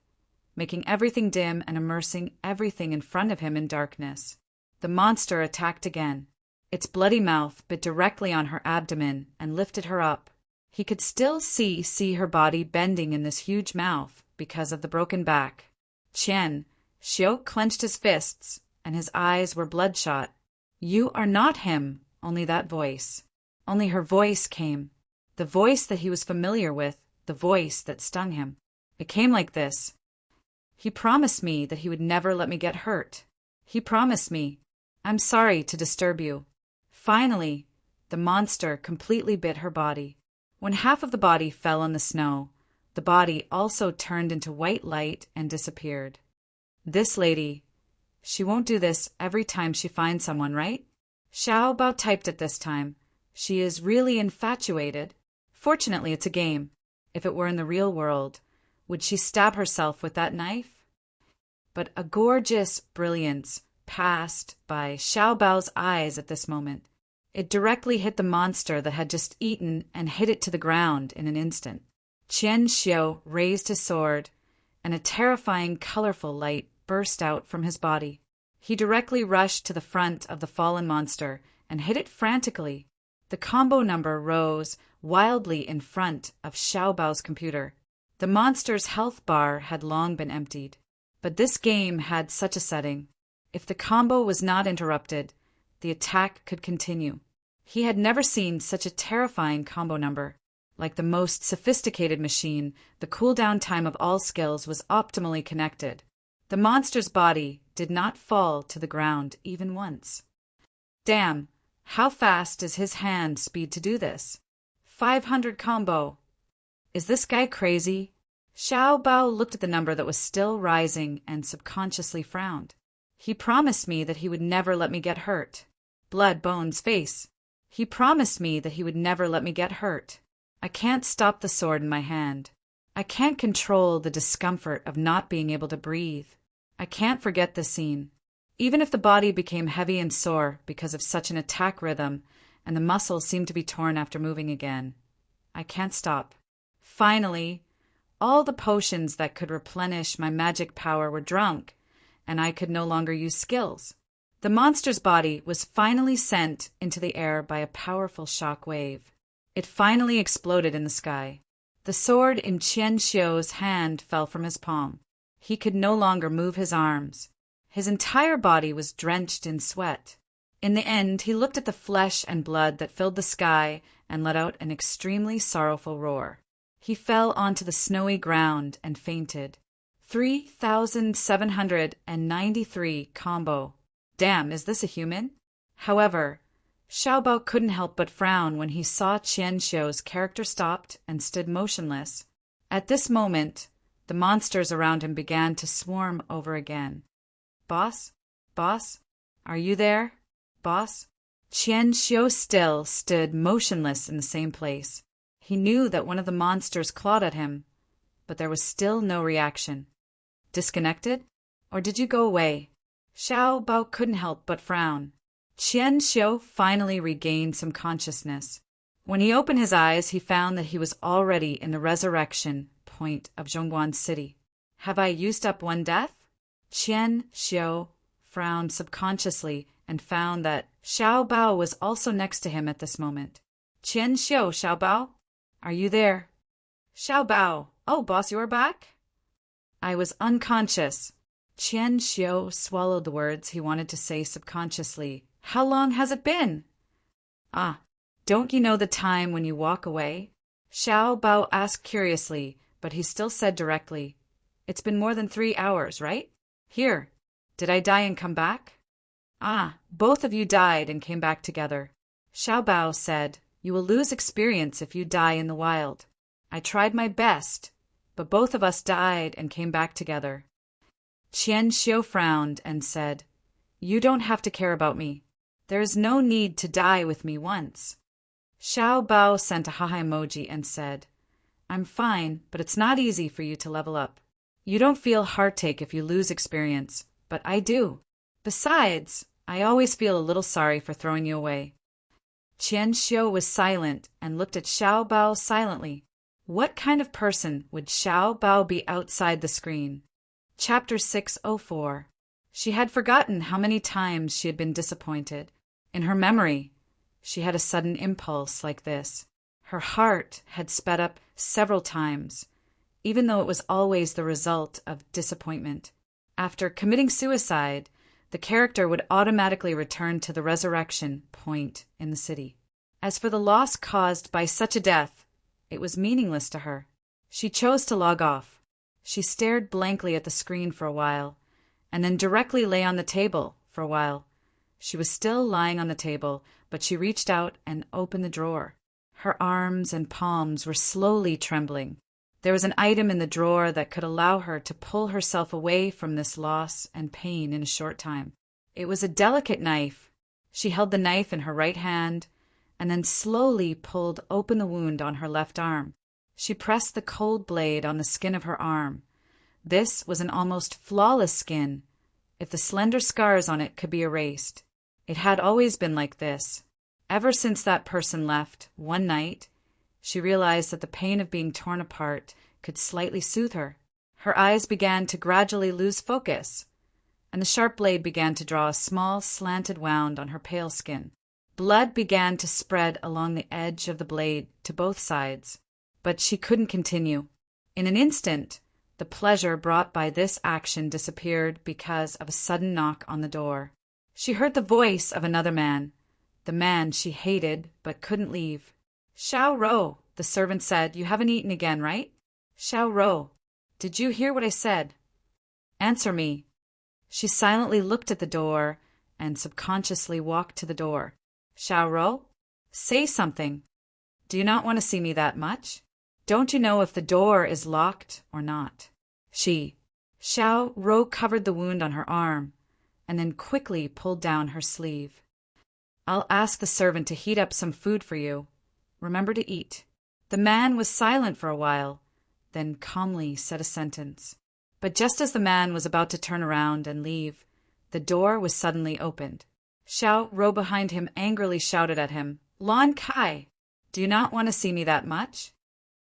making everything dim and immersing everything in front of him in darkness. The monster attacked again. Its bloody mouth bit directly on her abdomen and lifted her up. He could still see her body bending in this huge mouth because of the broken back. Qian Xiu clenched his fists, and his eyes were bloodshot. You are not him, only that voice. Only her voice came. The voice that he was familiar with, the voice that stung him. It came like this. He promised me that he would never let me get hurt. He promised me. I'm sorry to disturb you. Finally, the monster completely bit her body. When half of the body fell on the snow, the body also turned into white light and disappeared. This lady, she won't do this every time she finds someone, right? Xiao Bao typed it this time. She is really infatuated. Fortunately, it's a game. If it were in the real world, would she stab herself with that knife? But a gorgeous brilliance passed by Xiao Bao's eyes at this moment. It directly hit the monster that had just eaten and hit it to the ground in an instant. Qian Xiu raised his sword, and a terrifying, colorful light burst out from his body. He directly rushed to the front of the fallen monster and hit it frantically. The combo number rose wildly in front of Xiao Bao's computer. The monster's health bar had long been emptied. But this game had such a setting. If the combo was not interrupted, the attack could continue. He had never seen such a terrifying combo number. Like the most sophisticated machine, the cooldown time of all skills was optimally connected. The monster's body did not fall to the ground even once. Damn, how fast is his hand speed to do this? 500 combo. Is this guy crazy? Xiao Bao looked at the number that was still rising and subconsciously frowned. He promised me that he would never let me get hurt. Blood, bones, face. He promised me that he would never let me get hurt. I can't stop the sword in my hand. I can't control the discomfort of not being able to breathe. I can't forget this scene. Even if the body became heavy and sore because of such an attack rhythm, and the muscles seemed to be torn after moving again, I can't stop. Finally, all the potions that could replenish my magic power were drunk, and I could no longer use skills. The monster's body was finally sent into the air by a powerful shock wave. It finally exploded in the sky. The sword in Qian Xiu's hand fell from his palm. He could no longer move his arms. His entire body was drenched in sweat. In the end, he looked at the flesh and blood that filled the sky and let out an extremely sorrowful roar. He fell onto the snowy ground and fainted. 3,793 combo. Damn, is this a human? However, Xiao Bao couldn't help but frown when he saw Qian Xiu's character stopped and stood motionless. At this moment, the monsters around him began to swarm over again. Boss? Boss? Are you there? Boss? Qian Xiu still stood motionless in the same place. He knew that one of the monsters clawed at him, but there was still no reaction. Disconnected? Or did you go away? Xiao Bao couldn't help but frown. Qian Xiu finally regained some consciousness. When he opened his eyes, he found that he was already in the resurrection point of Zhongguan City. Have I used up one death? Qian Xiu frowned subconsciously and found that Xiao Bao was also next to him at this moment. Qian Xiu, Xiao Bao? Are you there? Xiao Bao. Oh, boss, you are back? I was unconscious. Qian Xiu swallowed the words he wanted to say subconsciously. How long has it been? Ah, don't you know the time when you walk away? Xiao Bao asked curiously, but he still said directly. It's been more than 3 hours, right? Here, did I die and come back? Ah, both of you died and came back together. Xiao Bao said, you will lose experience if you die in the wild. I tried my best, but both of us died and came back together. Qian Xiu frowned and said, you don't have to care about me. There is no need to die with me once. Xiao Bao sent a haha emoji and said, I'm fine, but it's not easy for you to level up. You don't feel heartache if you lose experience, but I do. Besides, I always feel a little sorry for throwing you away. Qian Xiu was silent and looked at Xiao Bao silently. What kind of person would Xiao Bao be outside the screen? Chapter 604. She had forgotten how many times she had been disappointed. In her memory, she had a sudden impulse like this. Her heart had sped up several times, even though it was always the result of disappointment. After committing suicide, the character would automatically return to the resurrection point in the city. As for the loss caused by such a death, it was meaningless to her. She chose to log off. She stared blankly at the screen for a while, and then directly lay on the table for a while. She was still lying on the table, but she reached out and opened the drawer. Her arms and palms were slowly trembling. There was an item in the drawer that could allow her to pull herself away from this loss and pain in a short time. It was a delicate knife. She held the knife in her right hand and then slowly pulled open the wound on her left arm. She pressed the cold blade on the skin of her arm. This was an almost flawless skin, if the slender scars on it could be erased. It had always been like this. Ever since that person left, one night, she realized that the pain of being torn apart could slightly soothe her. Her eyes began to gradually lose focus, and the sharp blade began to draw a small slanted wound on her pale skin. Blood began to spread along the edge of the blade to both sides, but she couldn't continue. In an instant, the pleasure brought by this action disappeared because of a sudden knock on the door. She heard the voice of another man, the man she hated but couldn't leave. Xiao Rou, the servant said, you haven't eaten again, right? Xiao Rou, did you hear what I said? Answer me. She silently looked at the door and subconsciously walked to the door. Xiao Rou, say something. Do you not want to see me that much? Don't you know if the door is locked or not? Xiao Rou covered the wound on her arm and then quickly pulled down her sleeve. I'll ask the servant to heat up some food for you. Remember to eat. The man was silent for a while, then calmly said a sentence. But just as the man was about to turn around and leave, the door was suddenly opened. Xiao Rou behind him angrily shouted at him, Lan Kai, do you not want to see me that much?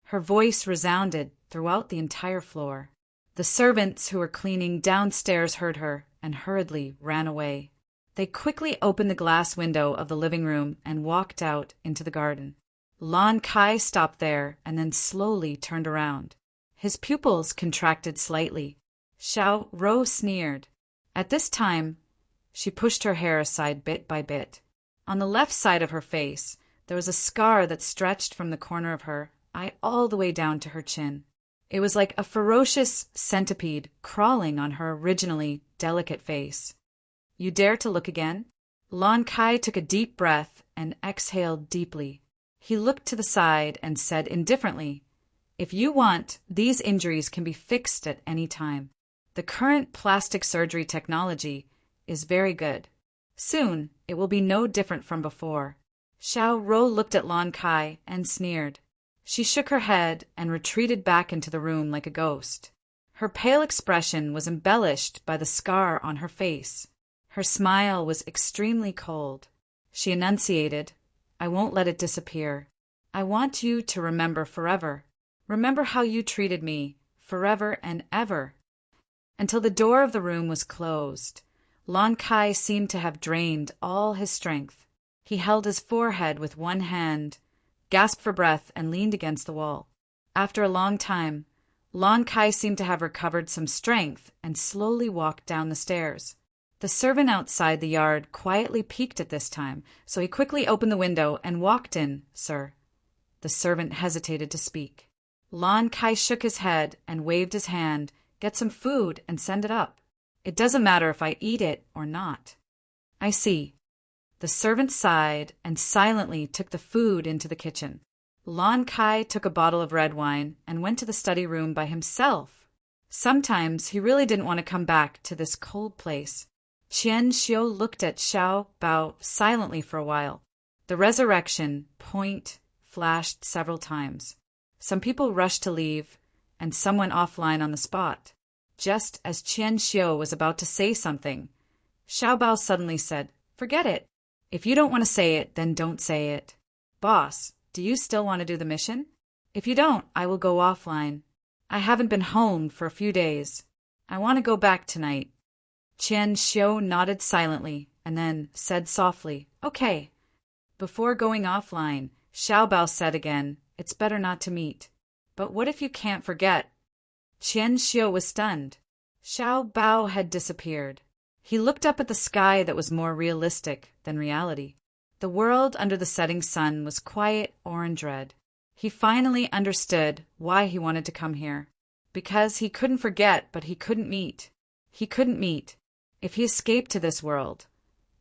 Her voice resounded throughout the entire floor. The servants who were cleaning downstairs heard her and hurriedly ran away. They quickly opened the glass window of the living room and walked out into the garden. Lan Kai stopped there and then slowly turned around. His pupils contracted slightly. Xiao Rou sneered. At this time, she pushed her hair aside bit by bit. On the left side of her face, there was a scar that stretched from the corner of her eye all the way down to her chin. It was like a ferocious centipede crawling on her originally delicate face. You dare to look again? Lon Kai took a deep breath and exhaled deeply. He looked to the side and said indifferently, "If you want, these injuries can be fixed at any time. The current plastic surgery technology is very good. Soon, it will be no different from before." Xiao Ro looked at Lon Kai and sneered. She shook her head and retreated back into the room like a ghost. Her pale expression was embellished by the scar on her face. Her smile was extremely cold. She enunciated, "I won't let it disappear. I want you to remember forever. Remember how you treated me, forever and ever." Until the door of the room was closed, Lon Kai seemed to have drained all his strength. He held his forehead with one hand, gasped for breath, and leaned against the wall. After a long time, Lon Kai seemed to have recovered some strength and slowly walked down the stairs. The servant outside the yard quietly peeked at this time, so he quickly opened the window and walked in. "Sir." The servant hesitated to speak. Lon Kai shook his head and waved his hand. "Get some food and send it up. It doesn't matter if I eat it or not." "I see." The servant sighed and silently took the food into the kitchen. Lon Kai took a bottle of red wine and went to the study room by himself. Sometimes he really didn't want to come back to this cold place. Qian Xiu looked at Xiao Bao silently for a while. The resurrection point flashed several times. Some people rushed to leave, and some went offline on the spot. Just as Qian Xiu was about to say something, Xiao Bao suddenly said, "Forget it. If you don't want to say it, then don't say it. Boss, do you still want to do the mission? If you don't, I will go offline. I haven't been home for a few days. I want to go back tonight." Qian Xiu nodded silently and then said softly, "Okay." Before going offline, Xiao Bao said again, "It's better not to meet. But what if you can't forget?" Qian Xiu was stunned. Xiao Bao had disappeared. He looked up at the sky that was more realistic than reality. The world under the setting sun was quiet orange red. He finally understood why he wanted to come here. Because he couldn't forget, but he couldn't meet. He couldn't meet. If he escaped to this world,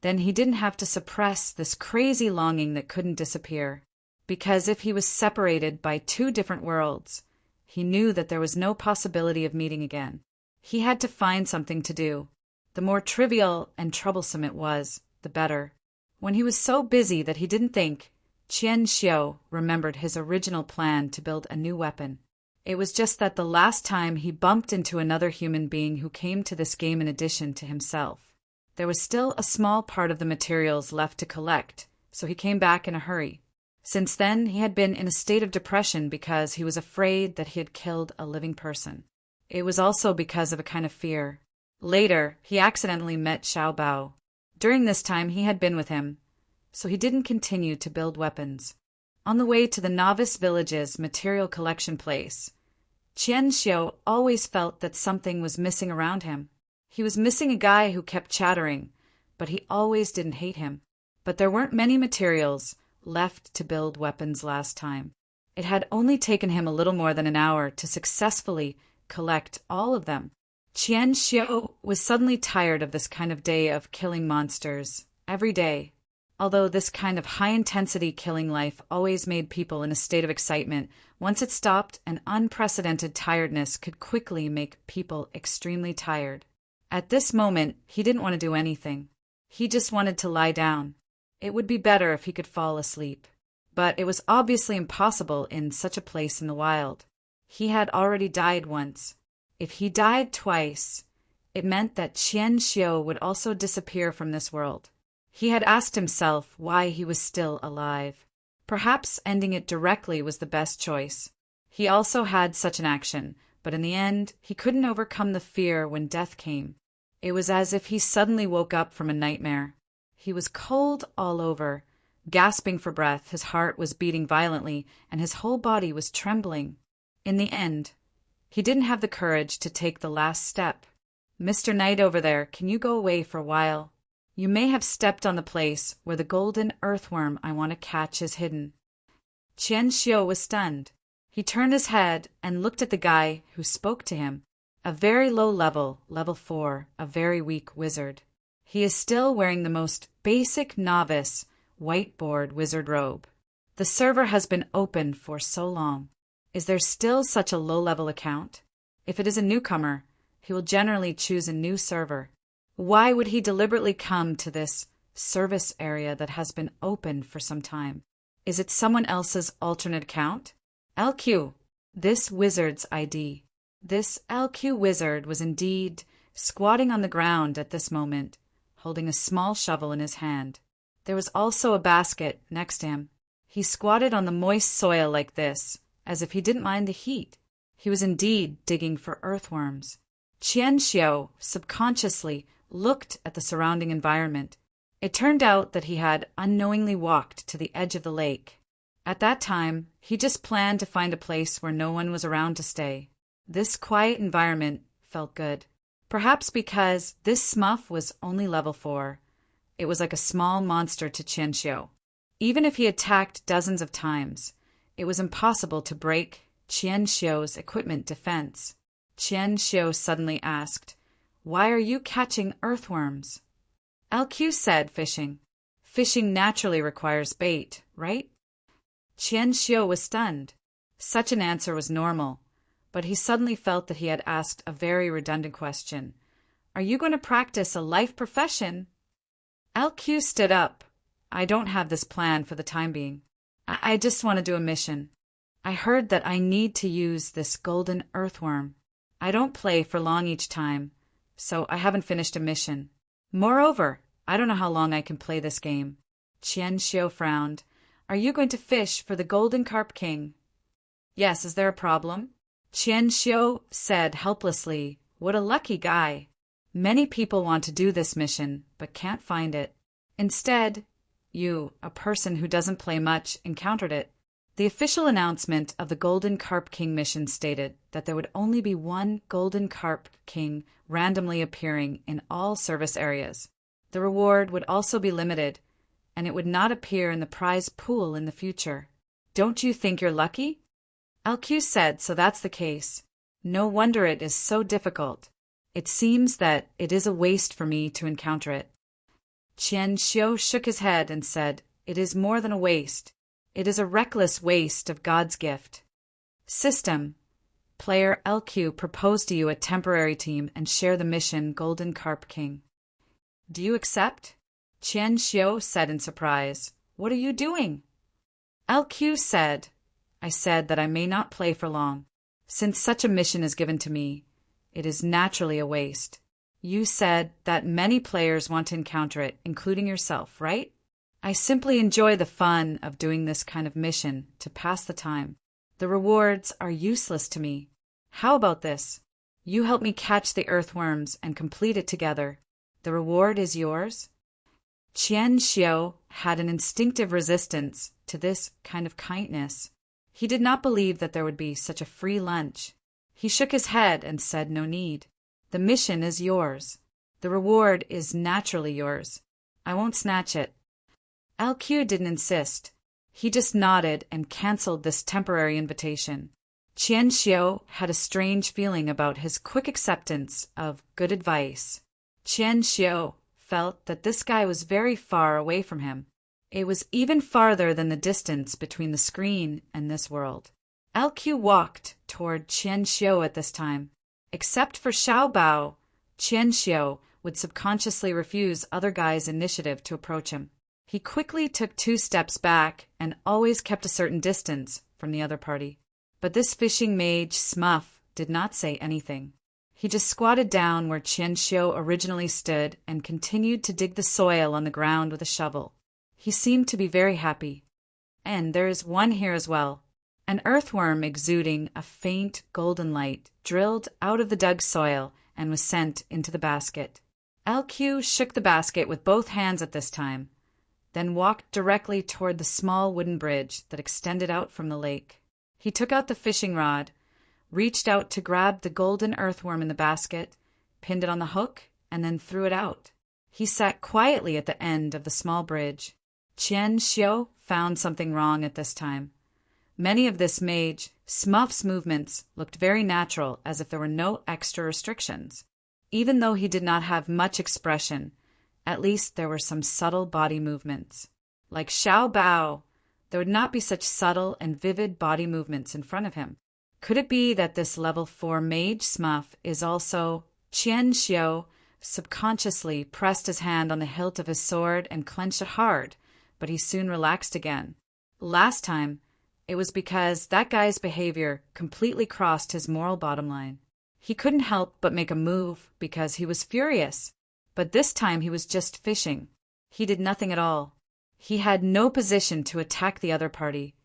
then he didn't have to suppress this crazy longing that couldn't disappear. Because if he was separated by two different worlds, he knew that there was no possibility of meeting again. He had to find something to do. The more trivial and troublesome it was, the better. When he was so busy that he didn't think, Qian Xiu remembered his original plan to build a new weapon. It was just that the last time he bumped into another human being who came to this game in addition to himself. There was still a small part of the materials left to collect, so he came back in a hurry. Since then, he had been in a state of depression because he was afraid that he had killed a living person. It was also because of a kind of fear. Later, he accidentally met Xiao Bao. During this time, he had been with him, so he didn't continue to build weapons. On the way to the novice village's material collection place, Qian Xiu always felt that something was missing around him. He was missing a guy who kept chattering, but he always didn't hate him. But there weren't many materials left to build weapons last time. It had only taken him a little more than an hour to successfully collect all of them. Qian Xiu was suddenly tired of this kind of day of killing monsters every day. Although this kind of high-intensity killing life always made people in a state of excitement, once it stopped, an unprecedented tiredness could quickly make people extremely tired. At this moment, he didn't want to do anything. He just wanted to lie down. It would be better if he could fall asleep. But it was obviously impossible in such a place in the wild. He had already died once. If he died twice, it meant that Qian Xiu would also disappear from this world. He had asked himself why he was still alive. Perhaps ending it directly was the best choice. He also had such an action, but in the end, he couldn't overcome the fear when death came. It was as if he suddenly woke up from a nightmare. He was cold all over, gasping for breath, his heart was beating violently, and his whole body was trembling. In the end, he didn't have the courage to take the last step. "Mr. Knight over there, can you go away for a while? You may have stepped on the place where the golden earthworm I want to catch is hidden." Qian Xiu was stunned. He turned his head and looked at the guy who spoke to him. A very low level, level 4, a very weak wizard. He is still wearing the most basic novice whiteboard wizard robe. The server has been open for so long. Is there still such a low-level account? If it is a newcomer, he will generally choose a new server. Why would he deliberately come to this service area that has been open for some time? Is it someone else's alternate account? LQ. This wizard's ID. This LQ wizard was indeed squatting on the ground at this moment, holding a small shovel in his hand. There was also a basket next to him. He squatted on the moist soil like this, as if he didn't mind the heat. He was indeed digging for earthworms. Qian Xiu subconsciously looked at the surrounding environment. It turned out that he had unknowingly walked to the edge of the lake. At that time, he just planned to find a place where no one was around to stay. This quiet environment felt good. Perhaps because this Smuff was only level 4. It was like a small monster to Qian Xiu. Even if he attacked dozens of times, it was impossible to break Qian Xiu's equipment defense. Qian Xiu suddenly asked, "Why are you catching earthworms?" LQ said, "Fishing. Fishing naturally requires bait, right?" Qian Xiu was stunned. Such an answer was normal, but he suddenly felt that he had asked a very redundant question. "Are you going to practice a life profession?" LQ stood up. "I don't have this plan for the time being. I just want to do a mission. I heard that I need to use this golden earthworm. I don't play for long each time, so I haven't finished a mission. Moreover, I don't know how long I can play this game." Qian Xiu frowned. "Are you going to fish for the Golden Carp King?" "Yes, is there a problem?" Qian Xiu said helplessly. "What a lucky guy. Many people want to do this mission, but can't find it. Instead, you, a person who doesn't play much, encountered it." The official announcement of the Golden Carp King mission stated that there would only be one Golden Carp King randomly appearing in all service areas. The reward would also be limited, and it would not appear in the prize pool in the future. "Don't you think you're lucky?" LQ said, "So that's the case. No wonder it is so difficult. It seems that it is a waste for me to encounter it." Qian Xiu shook his head and said, "It is more than a waste. It is a reckless waste of God's gift." System. Player LQ proposed to you a temporary team and share the mission Golden Carp King. "Do you accept?" Qian Xiu said in surprise. "What are you doing?" LQ said, "I said that I may not play for long. Since such a mission is given to me, it is naturally a waste. You said that many players want to encounter it, including yourself, right? I simply enjoy the fun of doing this kind of mission to pass the time. The rewards are useless to me. How about this? You help me catch the earthworms and complete it together. The reward is yours." Qian Xiu had an instinctive resistance to this kind of kindness. He did not believe that there would be such a free lunch. He shook his head and said, "No need. The mission is yours. The reward is naturally yours. I won't snatch it." LQ didn't insist. He just nodded and canceled this temporary invitation. Qian Xiu had a strange feeling about his quick acceptance of good advice. Qian Xiu felt that this guy was very far away from him. It was even farther than the distance between the screen and this world. LQ walked toward Qian Xiu at this time. Except for Xiao Bao, Qian Xiu would subconsciously refuse other guys' initiative to approach him. He quickly took 2 steps back and always kept a certain distance from the other party. But this fishing mage Smuff did not say anything. He just squatted down where Qian Xiu originally stood and continued to dig the soil on the ground with a shovel. He seemed to be very happy. And there is one here as well. An earthworm exuding a faint golden light drilled out of the dug soil and was sent into the basket. LQ shook the basket with both hands at this time, then walked directly toward the small wooden bridge that extended out from the lake. He took out the fishing rod, reached out to grab the golden earthworm in the basket, pinned it on the hook, and then threw it out. He sat quietly at the end of the small bridge. Qian Xiu found something wrong at this time. Many of this mage Smuff's movements looked very natural, as if there were no extra restrictions. Even though he did not have much expression, at least there were some subtle body movements. Like Xiao Bao, there would not be such subtle and vivid body movements in front of him. Could it be that this level 4 mage Smuff is also Qian Xiu? Subconsciously pressed his hand on the hilt of his sword and clenched it hard, but he soon relaxed again. Last time, it was because that guy's behavior completely crossed his moral bottom line. He couldn't help but make a move because he was furious, but this time he was just fishing. He did nothing at all. He had no position to attack the other party,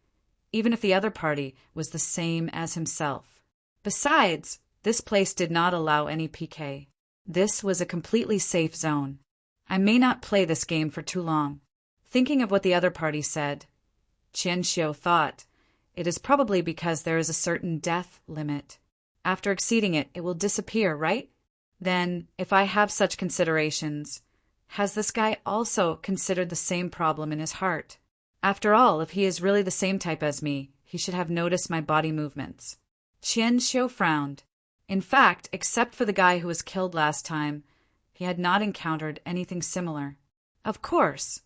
even if the other party was the same as himself. Besides, this place did not allow any PK. This was a completely safe zone. I may not play this game for too long. Thinking of what the other party said, Qian Xiu thought, it is probably because there is a certain death limit. After exceeding it, it will disappear, right? Then, if I have such considerations, has this guy also considered the same problem in his heart? After all, if he is really the same type as me, he should have noticed my body movements. Qian Xiu frowned. In fact, except for the guy who was killed last time, he had not encountered anything similar. Of course,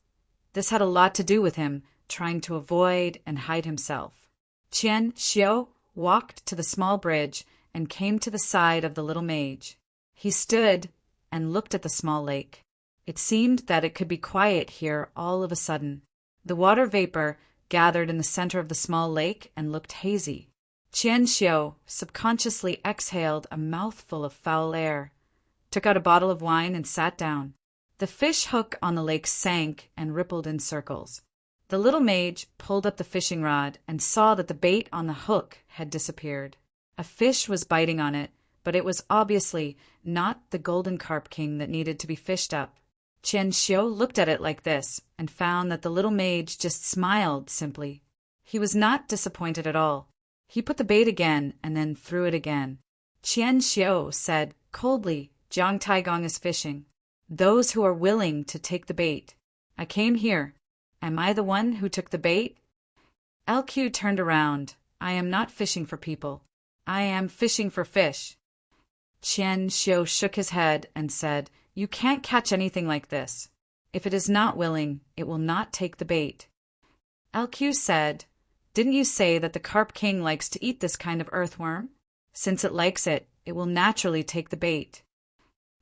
this had a lot to do with him trying to avoid and hide himself. Qian Xiu walked to the small bridge and came to the side of the little mage. He stood and looked at the small lake. It seemed that it could be quiet here all of a sudden. The water vapor gathered in the center of the small lake and looked hazy. Qian Xiu subconsciously exhaled a mouthful of foul air, took out a bottle of wine and sat down. The fish hook on the lake sank and rippled in circles. The little mage pulled up the fishing rod and saw that the bait on the hook had disappeared. A fish was biting on it, but it was obviously not the golden carp king that needed to be fished up. Qian Xiu looked at it like this and found that the little mage just smiled simply. He was not disappointed at all. He put the bait again and then threw it again. Qian Xiu said coldly, Jiang Taigong is fishing. Those who are willing to take the bait. I came here. Am I the one who took the bait? LQ turned around. I am not fishing for people. I am fishing for fish. Qian Xiu shook his head and said, you can't catch anything like this. If it is not willing, it will not take the bait. LQ said, didn't you say that the carp king likes to eat this kind of earthworm? Since it likes it, it will naturally take the bait.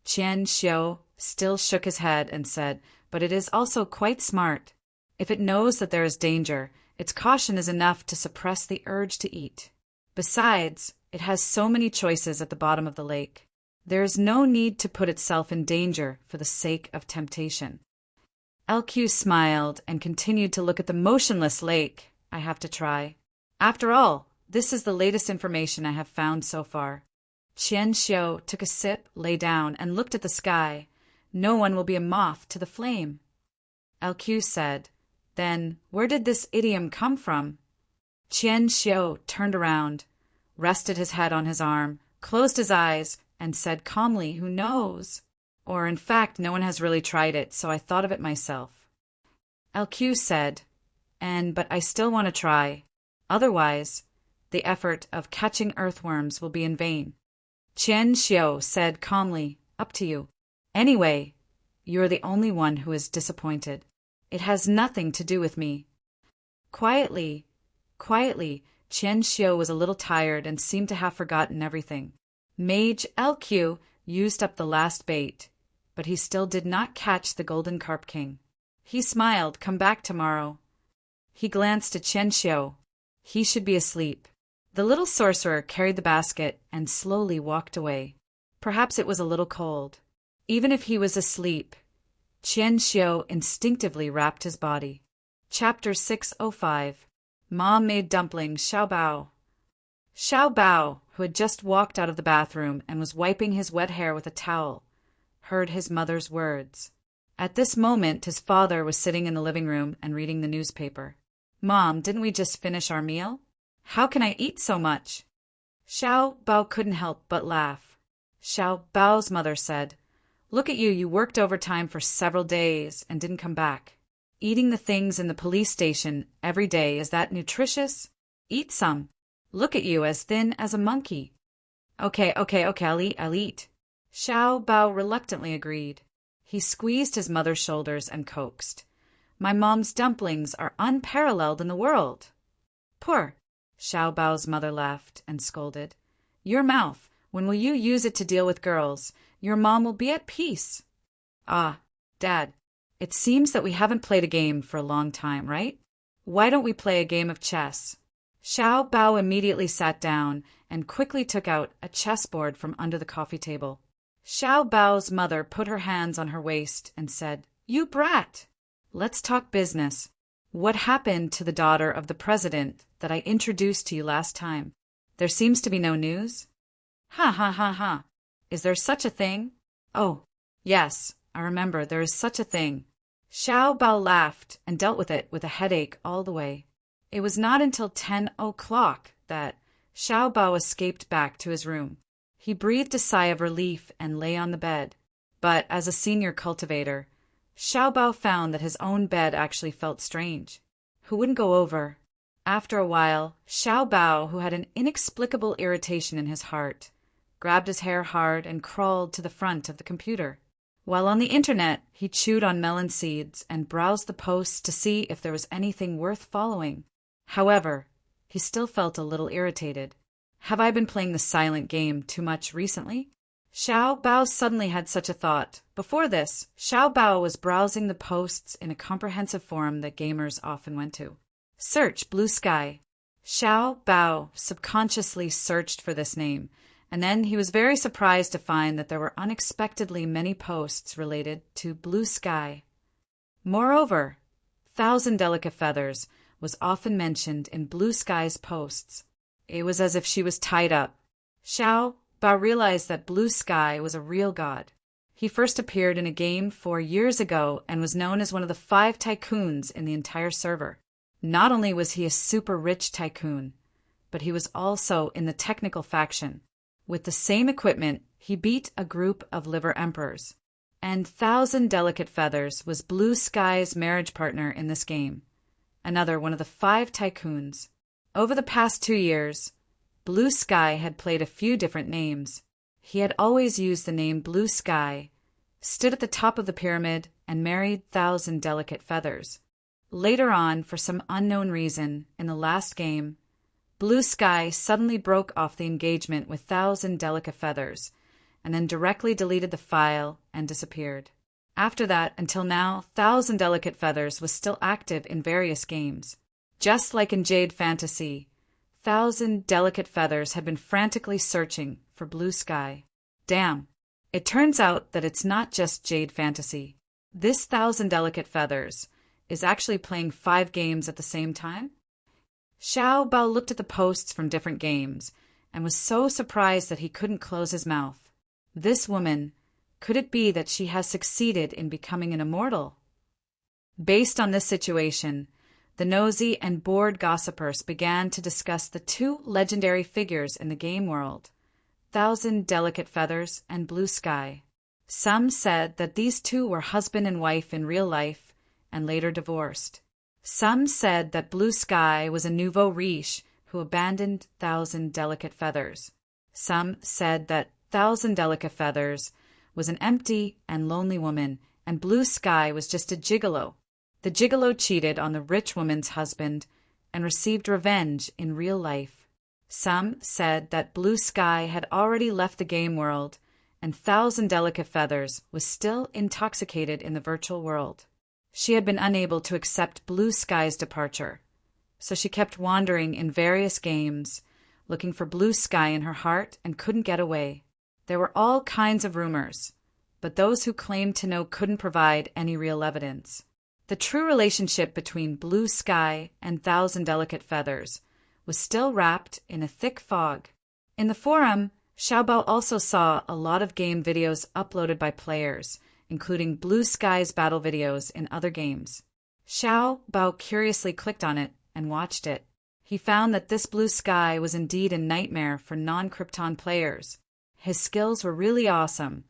Qian Xiu still shook his head and said, but it is also quite smart. If it knows that there is danger, its caution is enough to suppress the urge to eat. Besides, it has so many choices at the bottom of the lake. There is no need to put itself in danger for the sake of temptation. LQ smiled and continued to look at the motionless lake. I have to try. After all, this is the latest information I have found so far. Qian Xiu took a sip, lay down, and looked at the sky. No one will be a moth to the flame. LQ said, then where did this idiom come from? Qian Xiu turned around, rested his head on his arm, closed his eyes, and said calmly, who knows? Or in fact, no one has really tried it, so I thought of it myself. LQ said, but I still want to try. Otherwise, the effort of catching earthworms will be in vain. Qian Xiu said calmly, up to you. Anyway, you are the only one who is disappointed. It has nothing to do with me. Quietly, Qian Xiu was a little tired and seemed to have forgotten everything. Mage LQ used up the last bait, but he still did not catch the golden carp king. He smiled, come back tomorrow. He glanced at Qian Xiu. He should be asleep. The little sorcerer carried the basket and slowly walked away. Perhaps it was a little cold. Even if he was asleep, Qian Xiu instinctively wrapped his body. Chapter 605. Mom made dumplings. Xiao Bao. Xiao Bao, who had just walked out of the bathroom and was wiping his wet hair with a towel, heard his mother's words. At this moment, his father was sitting in the living room and reading the newspaper. Mom, didn't we just finish our meal? How can I eat so much? Xiao Bao couldn't help but laugh. Xiao Bao's mother said, look at you, you worked overtime for several days and didn't come back. Eating the things in the police station every day, is that nutritious? Eat some. Look at you, as thin as a monkey. Okay, I'll eat. Xiao Bao reluctantly agreed. He squeezed his mother's shoulders and coaxed. My mom's dumplings are unparalleled in the world. Poor. Xiao Bao's mother laughed and scolded. Your mouth, when will you use it to deal with girls? Your mom will be at peace. Ah, Dad, it seems that we haven't played a game for a long time, right? Why don't we play a game of chess? Xiao Bao immediately sat down and quickly took out a chessboard from under the coffee table. Xiao Bao's mother put her hands on her waist and said, You brat! Let's talk business. What happened to the daughter of the president that I introduced to you last time? There seems to be no news? Ha. Is there such a thing? Oh, yes, I remember there is such a thing. Xiao Bao laughed and dealt with it with a headache all the way. It was not until 10 o'clock that Xiao Bao escaped back to his room. He breathed a sigh of relief and lay on the bed. But as a senior cultivator, Xiao Bao found that his own bed actually felt strange. Who wouldn't go over? After a while, Xiao Bao, who had an inexplicable irritation in his heart, grabbed his hair hard and crawled to the front of the computer. While on the internet, he chewed on melon seeds and browsed the posts to see if there was anything worth following. However, he still felt a little irritated. Have I been playing the silent game too much recently? Xiao Bao suddenly had such a thought. Before this, Xiao Bao was browsing the posts in a comprehensive forum that gamers often went to. Search Blue Sky. Xiao Bao subconsciously searched for this name, and then he was very surprised to find that there were unexpectedly many posts related to Blue Sky. Moreover, Thousand Delicate Feathers was often mentioned in Blue Sky's posts. It was as if she was tied up. Xiao Bao realized that Blue Sky was a real god. He first appeared in a game 4 years ago and was known as one of the 5 tycoons in the entire server. Not only was he a super rich tycoon, but he was also in the technical faction. With the same equipment, he beat a group of liver emperors. And Thousand Delicate Feathers was Blue Sky's marriage partner in this game. Another one of the 5 tycoons. Over the past 2 years, Blue Sky had played a few different names. He had always used the name Blue Sky, stood at the top of the pyramid, and married Thousand Delicate Feathers. Later on, for some unknown reason, in the last game, Blue Sky suddenly broke off the engagement with Thousand Delicate Feathers, and then directly deleted the file and disappeared. After that, until now, Thousand Delicate Feathers was still active in various games. Just like in Jade Fantasy, Thousand Delicate Feathers had been frantically searching for Blue Sky. Damn. It turns out that it's not just Jade Fantasy. This Thousand Delicate Feathers is actually playing 5 games at the same time? Xiao Bao looked at the posts from different games and was so surprised that he couldn't close his mouth. This woman, could it be that she has succeeded in becoming an immortal? Based on this situation, the nosy and bored gossipers began to discuss the 2 legendary figures in the game world, Thousand Delicate Feathers and Blue Sky. Some said that these 2 were husband and wife in real life and later divorced. Some said that Blue Sky was a nouveau riche who abandoned Thousand Delicate Feathers. Some said that Thousand Delicate Feathers was an empty and lonely woman, and Blue Sky was just a gigolo. The gigolo cheated on the rich woman's husband and received revenge in real life. Some said that Blue Sky had already left the game world, and Thousand Delicate Feathers was still intoxicated in the virtual world. She had been unable to accept Blue Sky's departure, so she kept wandering in various games, looking for Blue Sky in her heart and couldn't get away. There were all kinds of rumors, but those who claimed to know couldn't provide any real evidence. The true relationship between Blue Sky and Thousand Delicate Feathers was still wrapped in a thick fog. In the forum, Xiao Bao also saw a lot of game videos uploaded by players, including Blue Sky's battle videos in other games. Xiao Bao curiously clicked on it and watched it. He found that this Blue Sky was indeed a nightmare for non-Krypton players. His skills were really awesome,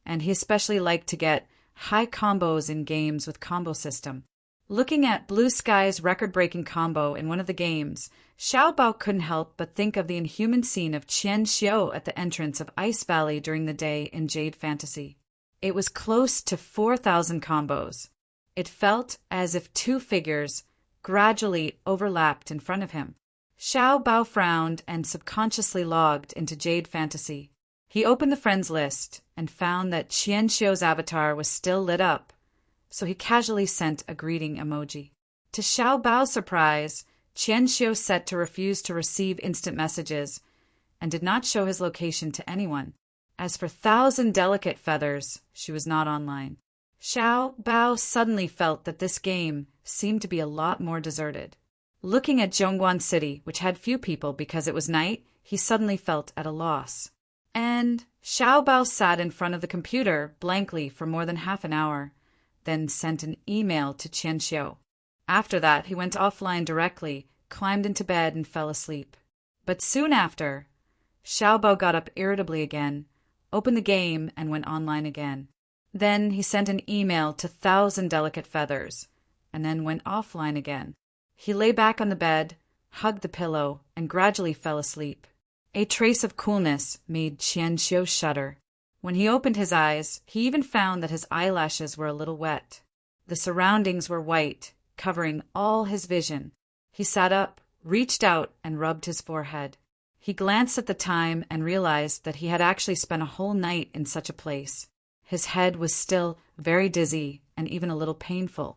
and he especially liked to get high combos in games with combo system. Looking at Blue Sky's record-breaking combo in one of the games, Xiao Bao couldn't help but think of the inhuman scene of Qian Xiu at the entrance of Ice Valley during the day in Jade Fantasy. It was close to 4,000 combos. It felt as if two figures gradually overlapped in front of him. Xiao Bao frowned and subconsciously logged into Jade Fantasy. He opened the friends list and found that Qian Xiu's avatar was still lit up, so he casually sent a greeting emoji. To Xiao Bao's surprise, Qian Xiu set to refuse to receive instant messages and did not show his location to anyone. As for Thousand Delicate Feathers, she was not online. Xiao Bao suddenly felt that this game seemed to be a lot more deserted. Looking at Zhongguan City, which had few people because it was night, he suddenly felt at a loss. And Xiao Bao sat in front of the computer blankly for more than half an hour, then sent an email to Qian Xiu. After that, he went offline directly, climbed into bed, and fell asleep. But soon after, Xiao Bao got up irritably again, opened the game, and went online again. Then he sent an email to Thousand Delicate Feathers, and then went offline again. He lay back on the bed, hugged the pillow, and gradually fell asleep. A trace of coolness made Qian Xiu shudder. When he opened his eyes, he even found that his eyelashes were a little wet. The surroundings were white, covering all his vision. He sat up, reached out, and rubbed his forehead. He glanced at the time and realized that he had actually spent a whole night in such a place. His head was still very dizzy and even a little painful.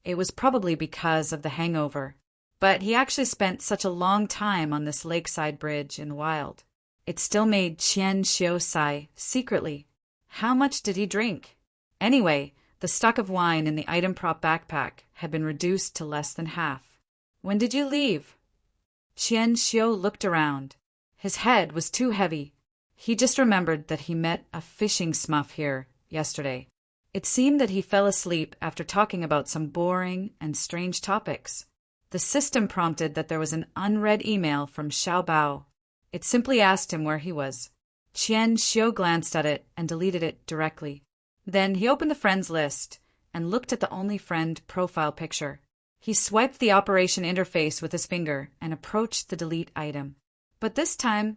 It was probably because of the hangover. But he actually spent such a long time on this lakeside bridge in the wild. It still made Qian Xiu sigh secretly. How much did he drink? Anyway, the stock of wine in the item prop backpack had been reduced to less than half. When did you leave? Qian Xiu looked around. His head was too heavy. He just remembered that he met a fishing smuff here yesterday. It seemed that he fell asleep after talking about some boring and strange topics. The system prompted that there was an unread email from Xiao Bao. It simply asked him where he was. Qian Xiu glanced at it and deleted it directly. Then he opened the friends list and looked at the only friend profile picture. He swiped the operation interface with his finger and approached the delete item. But this time,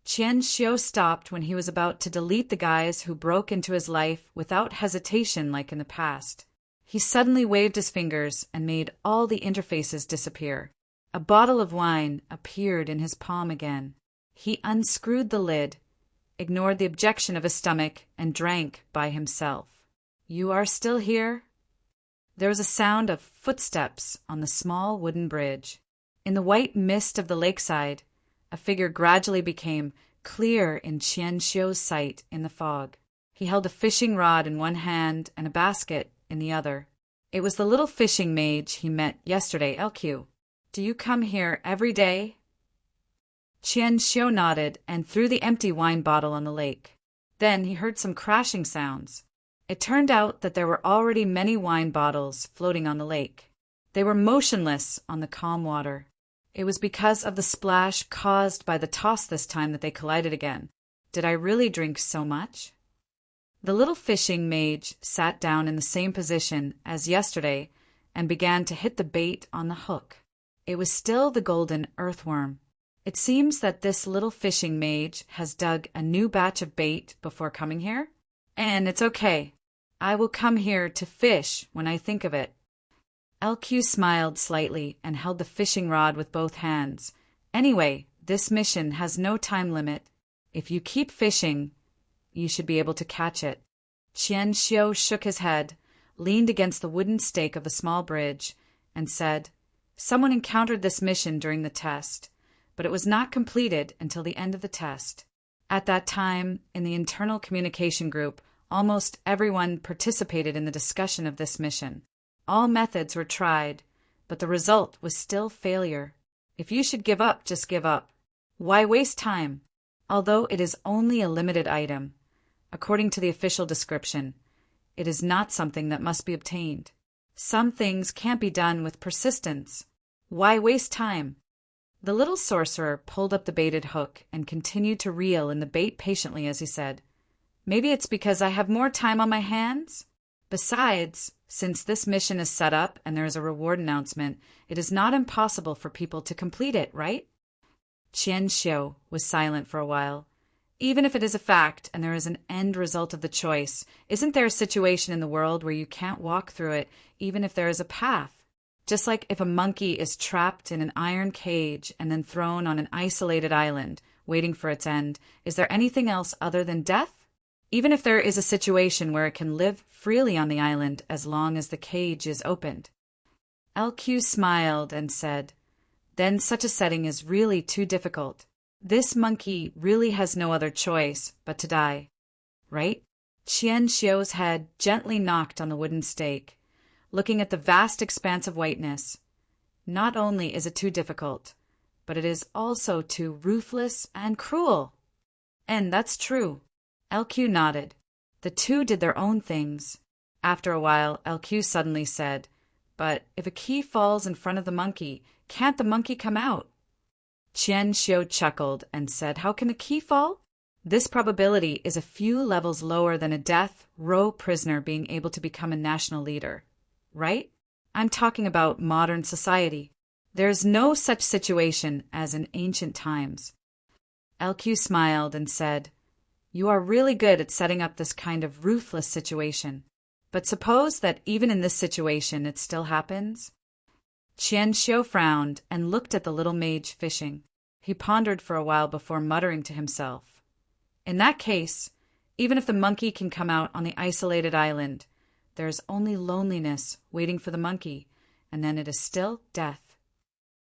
Qian Xiu stopped when he was about to delete the guys who broke into his life without hesitation like in the past. He suddenly waved his fingers and made all the interfaces disappear. A bottle of wine appeared in his palm again. He unscrewed the lid, ignored the objection of his stomach, and drank by himself. You are still here? There was a sound of footsteps on the small wooden bridge. In the white mist of the lakeside, a figure gradually became clear in Qian Xiu's sight in the fog. He held a fishing rod in one hand and a basket in the other. It was the little fishing mage he met yesterday, LQ. Do you come here every day? Qian Xiu nodded and threw the empty wine bottle on the lake. Then he heard some crashing sounds. It turned out that there were already many wine bottles floating on the lake. They were motionless on the calm water. It was because of the splash caused by the toss this time that they collided again. Did I really drink so much? The little fishing mage sat down in the same position as yesterday and began to hit the bait on the hook. It was still the golden earthworm. It seems that this little fishing mage has dug a new batch of bait before coming here. And it's okay. I will come here to fish when I think of it. LQ smiled slightly and held the fishing rod with both hands. Anyway, this mission has no time limit. If you keep fishing, you should be able to catch it. Qian Xiu shook his head, leaned against the wooden stake of the small bridge, and said, Someone encountered this mission during the test, but it was not completed until the end of the test. At that time, in the internal communication group, almost everyone participated in the discussion of this mission. All methods were tried, but the result was still failure. If you should give up, just give up. Why waste time? Although it is only a limited item, according to the official description, it is not something that must be obtained. Some things can't be done with persistence. Why waste time? The little sorcerer pulled up the baited hook and continued to reel in the bait patiently as he said, Maybe it's because I have more time on my hands? Besides, Since this mission is set up and there is a reward announcement, it is not impossible for people to complete it, right? Qian Xiu was silent for a while. Even if it is a fact and there is an end result of the choice, isn't there a situation in the world where you can't walk through it even if there is a path? Just like if a monkey is trapped in an iron cage and then thrown on an isolated island, waiting for its end, is there anything else other than death? Even if there is a situation where it can live freely on the island as long as the cage is opened. LQ smiled and said, then such a setting is really too difficult. This monkey really has no other choice but to die, right? Qian Xiu's head gently knocked on the wooden stake, looking at the vast expanse of whiteness. Not only is it too difficult, but it is also too ruthless and cruel. And that's true. LQ nodded. The two did their own things. After a while, LQ suddenly said, but if a key falls in front of the monkey, can't the monkey come out? Qian Xiu chuckled and said, how can the key fall? This probability is a few levels lower than a death row prisoner being able to become a national leader. Right? I'm talking about modern society. There's no such situation as in ancient times. LQ smiled and said, you are really good at setting up this kind of ruthless situation. But suppose that even in this situation it still happens? Qian Xiu frowned and looked at the little mage fishing. He pondered for a while before muttering to himself. In that case, even if the monkey can come out on the isolated island, there is only loneliness waiting for the monkey, and then it is still death.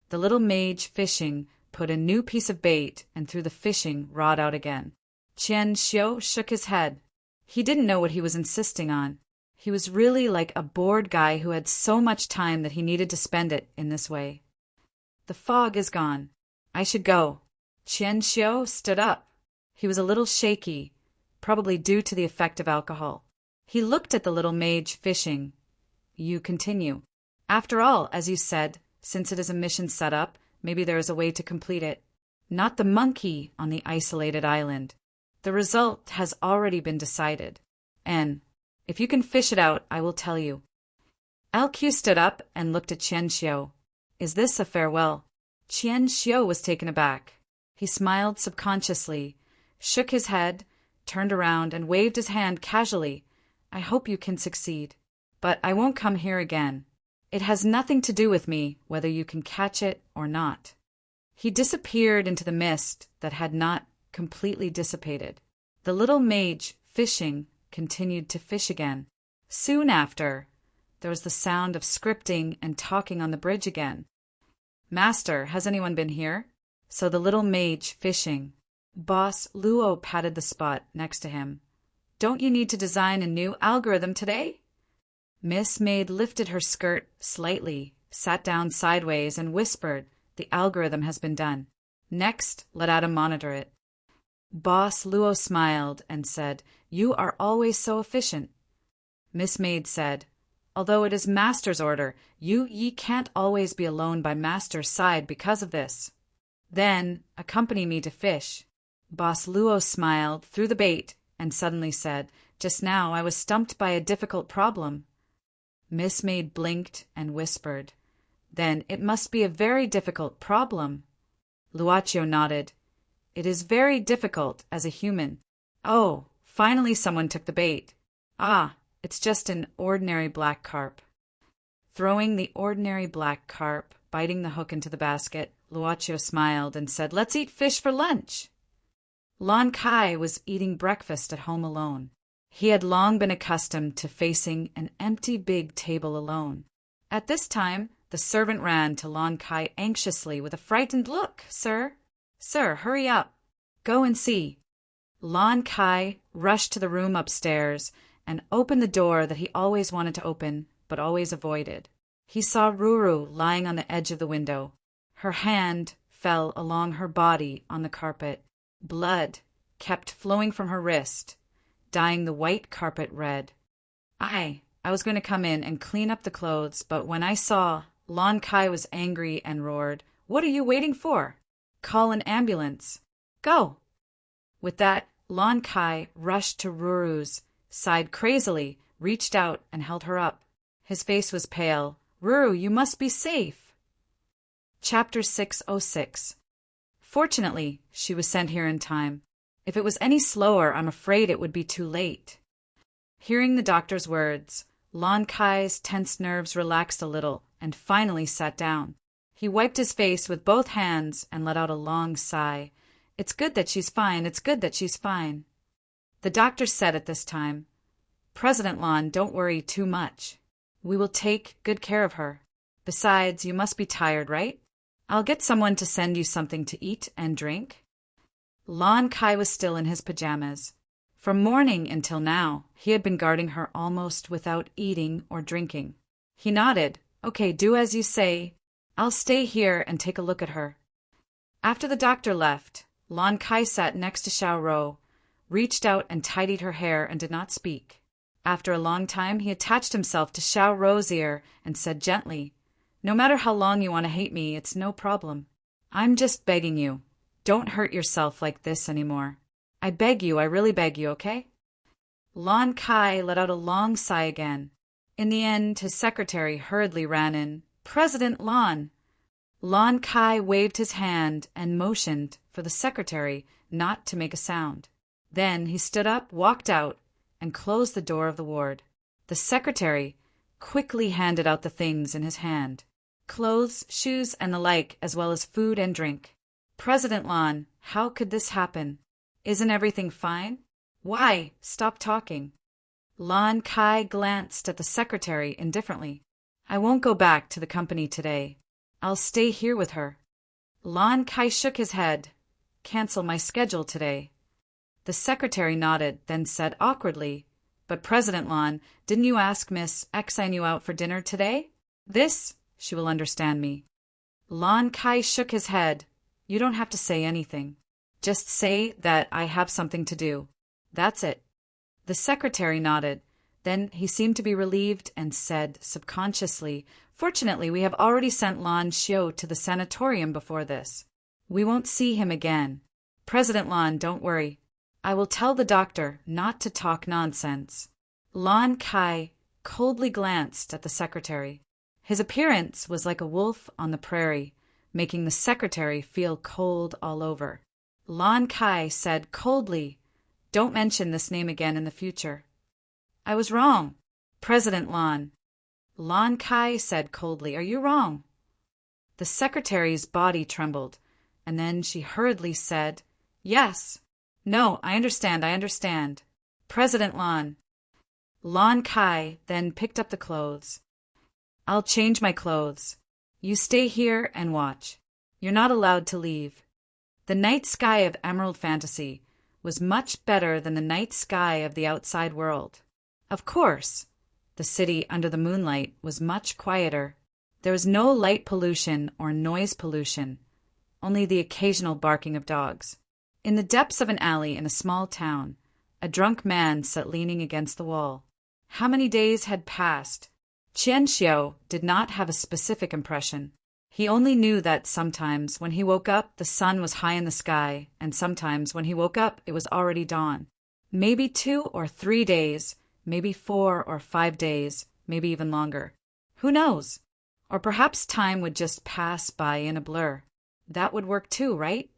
The little mage fishing put a new piece of bait and threw the fishing rod out again. Qian Xiu shook his head. He didn't know what he was insisting on. He was really like a bored guy who had so much time that he needed to spend it in this way. The fog is gone. I should go. Qian Xiu stood up. He was a little shaky, probably due to the effect of alcohol. He looked at the little mage fishing. You continue. After all, as you said, since it is a mission set up, maybe there is a way to complete it. Not the monkey on the isolated island. The result has already been decided. And if you can fish it out, I will tell you. LQ stood up and looked at Qian Xiu. Is this a farewell? Qian Xiu was taken aback. He smiled subconsciously, shook his head, turned around and waved his hand casually. I hope you can succeed. But I won't come here again. It has nothing to do with me whether you can catch it or not. He disappeared into the mist that had not completely dissipated. The little mage, fishing, continued to fish again. Soon after, there was the sound of scripting and talking on the bridge again. Master, has anyone been here? So the little mage, fishing. Boss Luo patted the spot next to him. Don't you need to design a new algorithm today? Miss Maid lifted her skirt slightly, sat down sideways, and whispered, the algorithm has been done. Next, let Adam monitor it. Boss Luo smiled and said, you are always so efficient. Miss Maid said, although it is Master's order, ye can't always be alone by Master's side because of this. Then, accompany me to fish. Boss Luo smiled through the bait and suddenly said, just now I was stumped by a difficult problem. Miss Maid blinked and whispered, then it must be a very difficult problem. Luaccio nodded. It is very difficult as a human. Oh, finally someone took the bait. Ah, it's just an ordinary black carp. Throwing the ordinary black carp, biting the hook into the basket, Luaccio smiled and said, let's eat fish for lunch. Lon Kai was eating breakfast at home alone. He had long been accustomed to facing an empty big table alone. At this time, the servant ran to Lon Kai anxiously with a frightened look. Sir, hurry up. Go and see. Lon Kai rushed to the room upstairs and opened the door that he always wanted to open, but always avoided. He saw Ruru lying on the edge of the window. Her hand fell along her body on the carpet. Blood kept flowing from her wrist, dyeing the white carpet red. I was going to come in and clean up the clothes, but when I saw, Lon Kai was angry and roared, what are you waiting for? Call an ambulance. Go. With that, Lon Kai rushed to Ruru's side crazily, reached out and held her up. His face was pale. Ruru, you must be safe. Chapter 606. Fortunately, she was sent here in time. If it was any slower, I'm afraid it would be too late. Hearing the doctor's words, Lon Kai's tense nerves relaxed a little and finally sat down. He wiped his face with both hands and let out a long sigh. It's good that she's fine. It's good that she's fine. The doctor said at this time, President Lon, don't worry too much. We will take good care of her. Besides, you must be tired, right? I'll get someone to send you something to eat and drink. Lon Kai was still in his pajamas. From morning until now, he had been guarding her almost without eating or drinking. He nodded. Okay, do as you say. I'll stay here and take a look at her. After the doctor left, Lon Kai sat next to Xiao Ro, reached out and tidied her hair and did not speak. After a long time, he attached himself to Xiao Ro's ear and said gently, No matter how long you want to hate me, it's no problem. I'm just begging you. Don't hurt yourself like this anymore. I beg you, I really beg you, okay? Lon Kai let out a long sigh again. In the end, his secretary hurriedly ran in. President Lon! Lon Kai waved his hand and motioned for the secretary not to make a sound. Then he stood up, walked out, and closed the door of the ward. The secretary quickly handed out the things in his hand. Clothes, shoes, and the like, as well as food and drink. President Lon, how could this happen? Isn't everything fine? Why? Stop talking. Lon Kai glanced at the secretary indifferently. I won't go back to the company today. I'll stay here with her. Lon Kai shook his head. Cancel my schedule today. The secretary nodded, then said awkwardly, But President Lon, didn't you ask Miss X sign you out for dinner today? This, she will understand me. Lon Kai shook his head. You don't have to say anything. Just say that I have something to do. That's it. The secretary nodded. Then he seemed to be relieved and said subconsciously, Fortunately, we have already sent Lon Xiu to the sanatorium before this. We won't see him again. President Lon, don't worry. I will tell the doctor not to talk nonsense. Lon Kai coldly glanced at the secretary. His appearance was like a wolf on the prairie, making the secretary feel cold all over. Lon Kai said coldly, Don't mention this name again in the future. I was wrong. President Lon. Lon Kai said coldly, Are you wrong? The secretary's body trembled, and then she hurriedly said, Yes. No, I understand. President Lon. Lon Kai then picked up the clothes. I'll change my clothes. You stay here and watch. You're not allowed to leave. The night sky of Emerald Fantasy was much better than the night sky of the outside world. Of course, the city under the moonlight was much quieter. There was no light pollution or noise pollution, only the occasional barking of dogs. In the depths of an alley in a small town, a drunk man sat leaning against the wall. How many days had passed? Qian Xiu did not have a specific impression. He only knew that sometimes when he woke up, the sun was high in the sky, and sometimes when he woke up, it was already dawn. Maybe 2 or 3 days, maybe 4 or 5 days, maybe even longer. Who knows? Or perhaps time would just pass by in a blur. That would work too, right?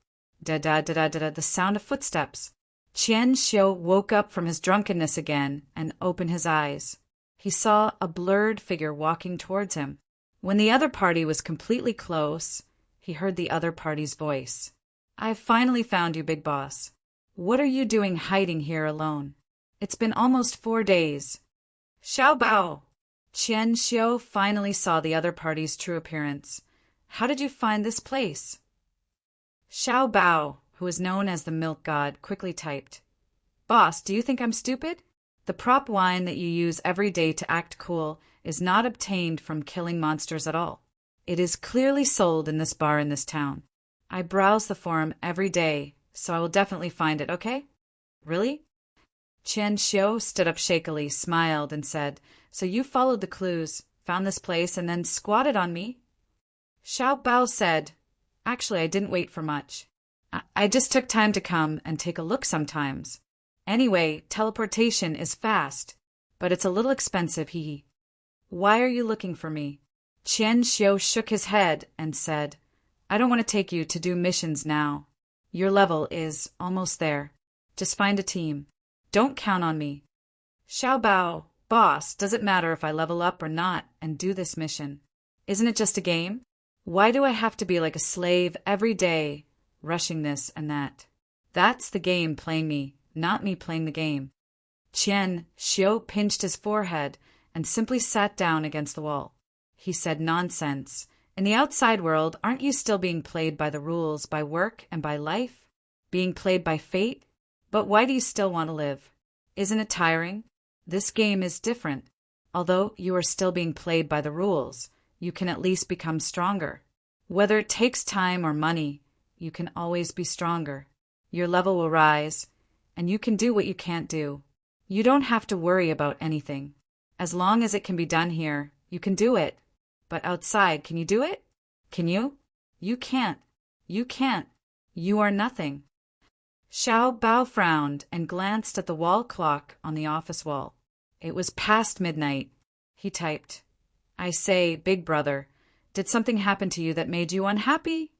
Da-da-da-da-da-da, the sound of footsteps. Qian Xiu woke up from his drunkenness again and opened his eyes. He saw a blurred figure walking towards him. When the other party was completely close, he heard the other party's voice. I've finally found you, Big Boss. What are you doing hiding here alone? It's been almost 4 days. Xiao Bao! Qian Xiu finally saw the other party's true appearance. How did you find this place? Xiao Bao, who is known as the Milk God, quickly typed. Boss, do you think I'm stupid? The prop wine that you use every day to act cool is not obtained from killing monsters at all. It is clearly sold in this bar in this town. I browse the forum every day, so I will definitely find it, okay? Really? Qian Xiu stood up shakily, smiled, and said, So you followed the clues, found this place, and then squatted on me? Xiao Bao said, Actually, I didn't wait for much. I just took time to come and take a look sometimes. Anyway, teleportation is fast, but it's a little expensive, hee. Why are you looking for me? Qian Xiu shook his head and said, I don't want to take you to do missions now. Your level is almost there. Just find a team. Don't count on me. Xiao Bao, boss, does it matter if I level up or not and do this mission? Isn't it just a game? Why do I have to be like a slave every day, rushing this and that? That's the game playing me, not me playing the game. Qian Xiu pinched his forehead and simply sat down against the wall. He said, nonsense. In the outside world, aren't you still being played by the rules, by work and by life? Being played by fate? But why do you still want to live? Isn't it tiring? This game is different. Although you are still being played by the rules, you can at least become stronger. Whether it takes time or money, you can always be stronger. Your level will rise, and you can do what you can't do. You don't have to worry about anything. As long as it can be done here, you can do it. But outside, can you do it? Can you? You can't. You can't. You are nothing. Xiao Bao frowned and glanced at the wall clock on the office wall. It was past midnight. He typed, I say, big brother, did something happen to you that made you unhappy?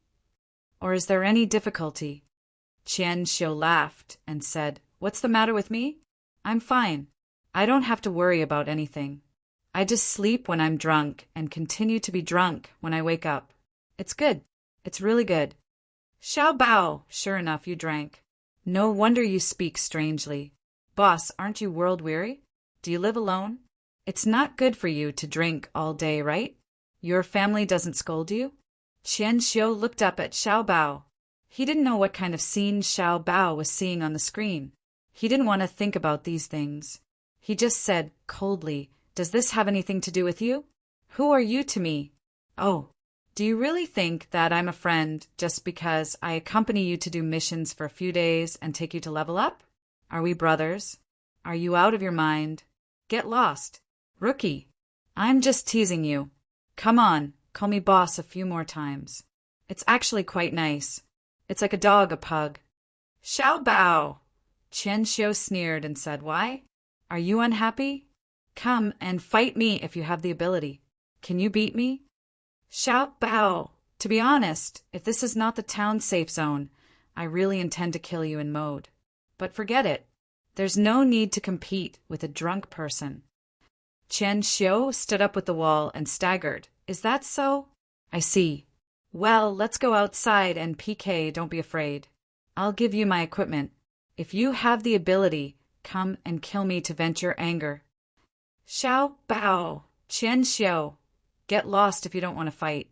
Or is there any difficulty? Qian Xiu laughed and said, what's the matter with me? I'm fine. I don't have to worry about anything. I just sleep when I'm drunk and continue to be drunk when I wake up. It's good. It's really good. Xiao Bao, sure enough, you drank. No wonder you speak strangely. Boss, aren't you world-weary? Do you live alone? It's not good for you to drink all day, right? Your family doesn't scold you? Qian Xiu looked up at Xiao Bao. He didn't know what kind of scene Xiao Bao was seeing on the screen. He didn't want to think about these things. He just said, coldly, does this have anything to do with you? Who are you to me? Oh, do you really think that I'm a friend just because I accompany you to do missions for a few days and take you to level up? Are we brothers? Are you out of your mind? Get lost. Rookie, I'm just teasing you. Come on, call me boss a few more times. It's actually quite nice. It's like a dog, a pug. Xiao Bao! Qian Xiu sneered and said, why? Are you unhappy? Come and fight me if you have the ability. Can you beat me? Xiao Bao! To be honest, if this is not the town safe zone, I really intend to kill you in mode. But forget it. There's no need to compete with a drunk person. Qian Xiu stood up with the wall and staggered. Is that so? I see. Well, let's go outside and PK, don't be afraid. I'll give you my equipment. If you have the ability, come and kill me to vent your anger. Xiao Bao, Qian Xiu, get lost if you don't want to fight.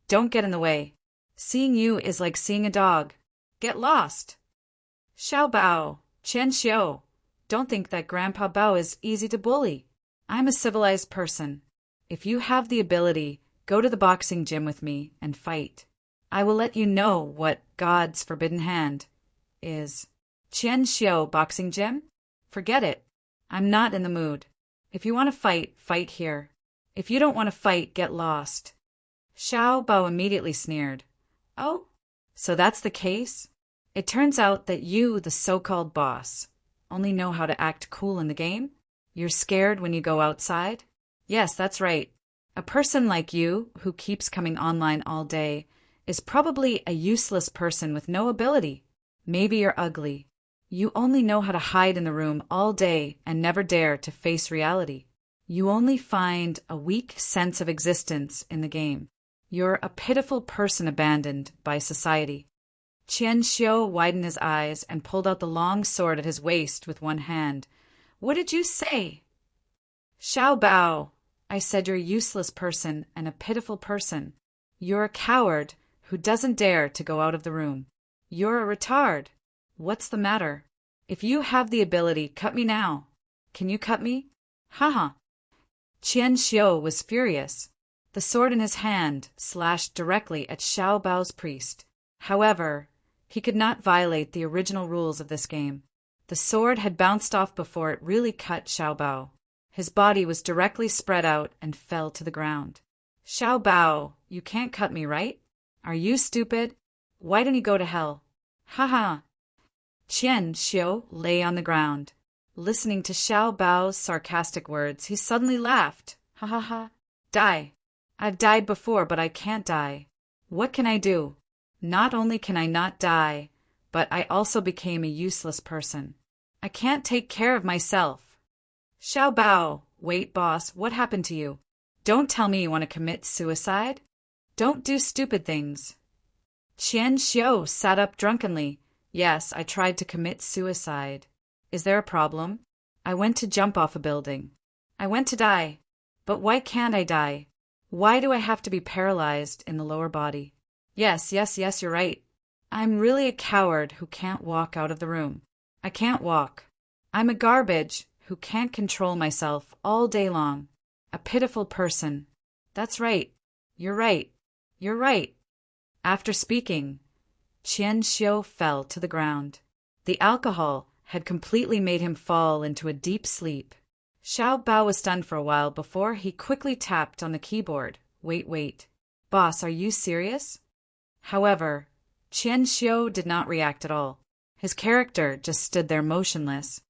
Don't get in the way. Seeing you is like seeing a dog. Get lost. Xiao Bao, Qian Xiu, don't think that Grandpa Bao is easy to bully. I'm a civilized person. If you have the ability, go to the boxing gym with me and fight. I will let you know what God's forbidden hand is. Qian Xiu boxing gym? Forget it. I'm not in the mood. If you want to fight, fight here. If you don't want to fight, get lost. Xiao Bao immediately sneered. Oh, so that's the case? It turns out that you, the so-called boss, only know how to act cool in the game? You're scared when you go outside? Yes, that's right. A person like you, who keeps coming online all day, is probably a useless person with no ability. Maybe you're ugly. You only know how to hide in the room all day and never dare to face reality. You only find a weak sense of existence in the game. You're a pitiful person abandoned by society. Qian Xiu widened his eyes and pulled out the long sword at his waist with one hand. What did you say? Xiao Bao, I said you're a useless person and a pitiful person. You're a coward who doesn't dare to go out of the room. You're a retard. What's the matter? If you have the ability, cut me now. Can you cut me? Haha. Qian Xiu was furious. The sword in his hand slashed directly at Xiao Bao's priest. However, he could not violate the original rules of this game. The sword had bounced off before it really cut Xiao Bao. His body was directly spread out and fell to the ground. Xiao Bao, you can't cut me, right? Are you stupid? Why don't you go to hell? Haha. Qian Xiu lay on the ground. Listening to Xiao Bao's sarcastic words, he suddenly laughed. Ha ha ha. Die. I've died before, but I can't die. What can I do? Not only can I not die, but I also became a useless person. I can't take care of myself. Xiao Bao, wait, boss, what happened to you? Don't tell me you want to commit suicide. Don't do stupid things. Qian Xiu sat up drunkenly. Yes, I tried to commit suicide. Is there a problem? I went to jump off a building. I went to die. But why can't I die? Why do I have to be paralyzed in the lower body? Yes, you're right. I'm really a coward who can't walk out of the room. I can't walk. I'm a garbage who can't control myself all day long. A pitiful person. That's right. You're right. You're right. After speaking, Qian Xiu fell to the ground. The alcohol had completely made him fall into a deep sleep. Xiao Bao was stunned for a while before he quickly tapped on the keyboard. Wait. Boss, are you serious? However, Qian Xiu did not react at all. His character just stood there motionless.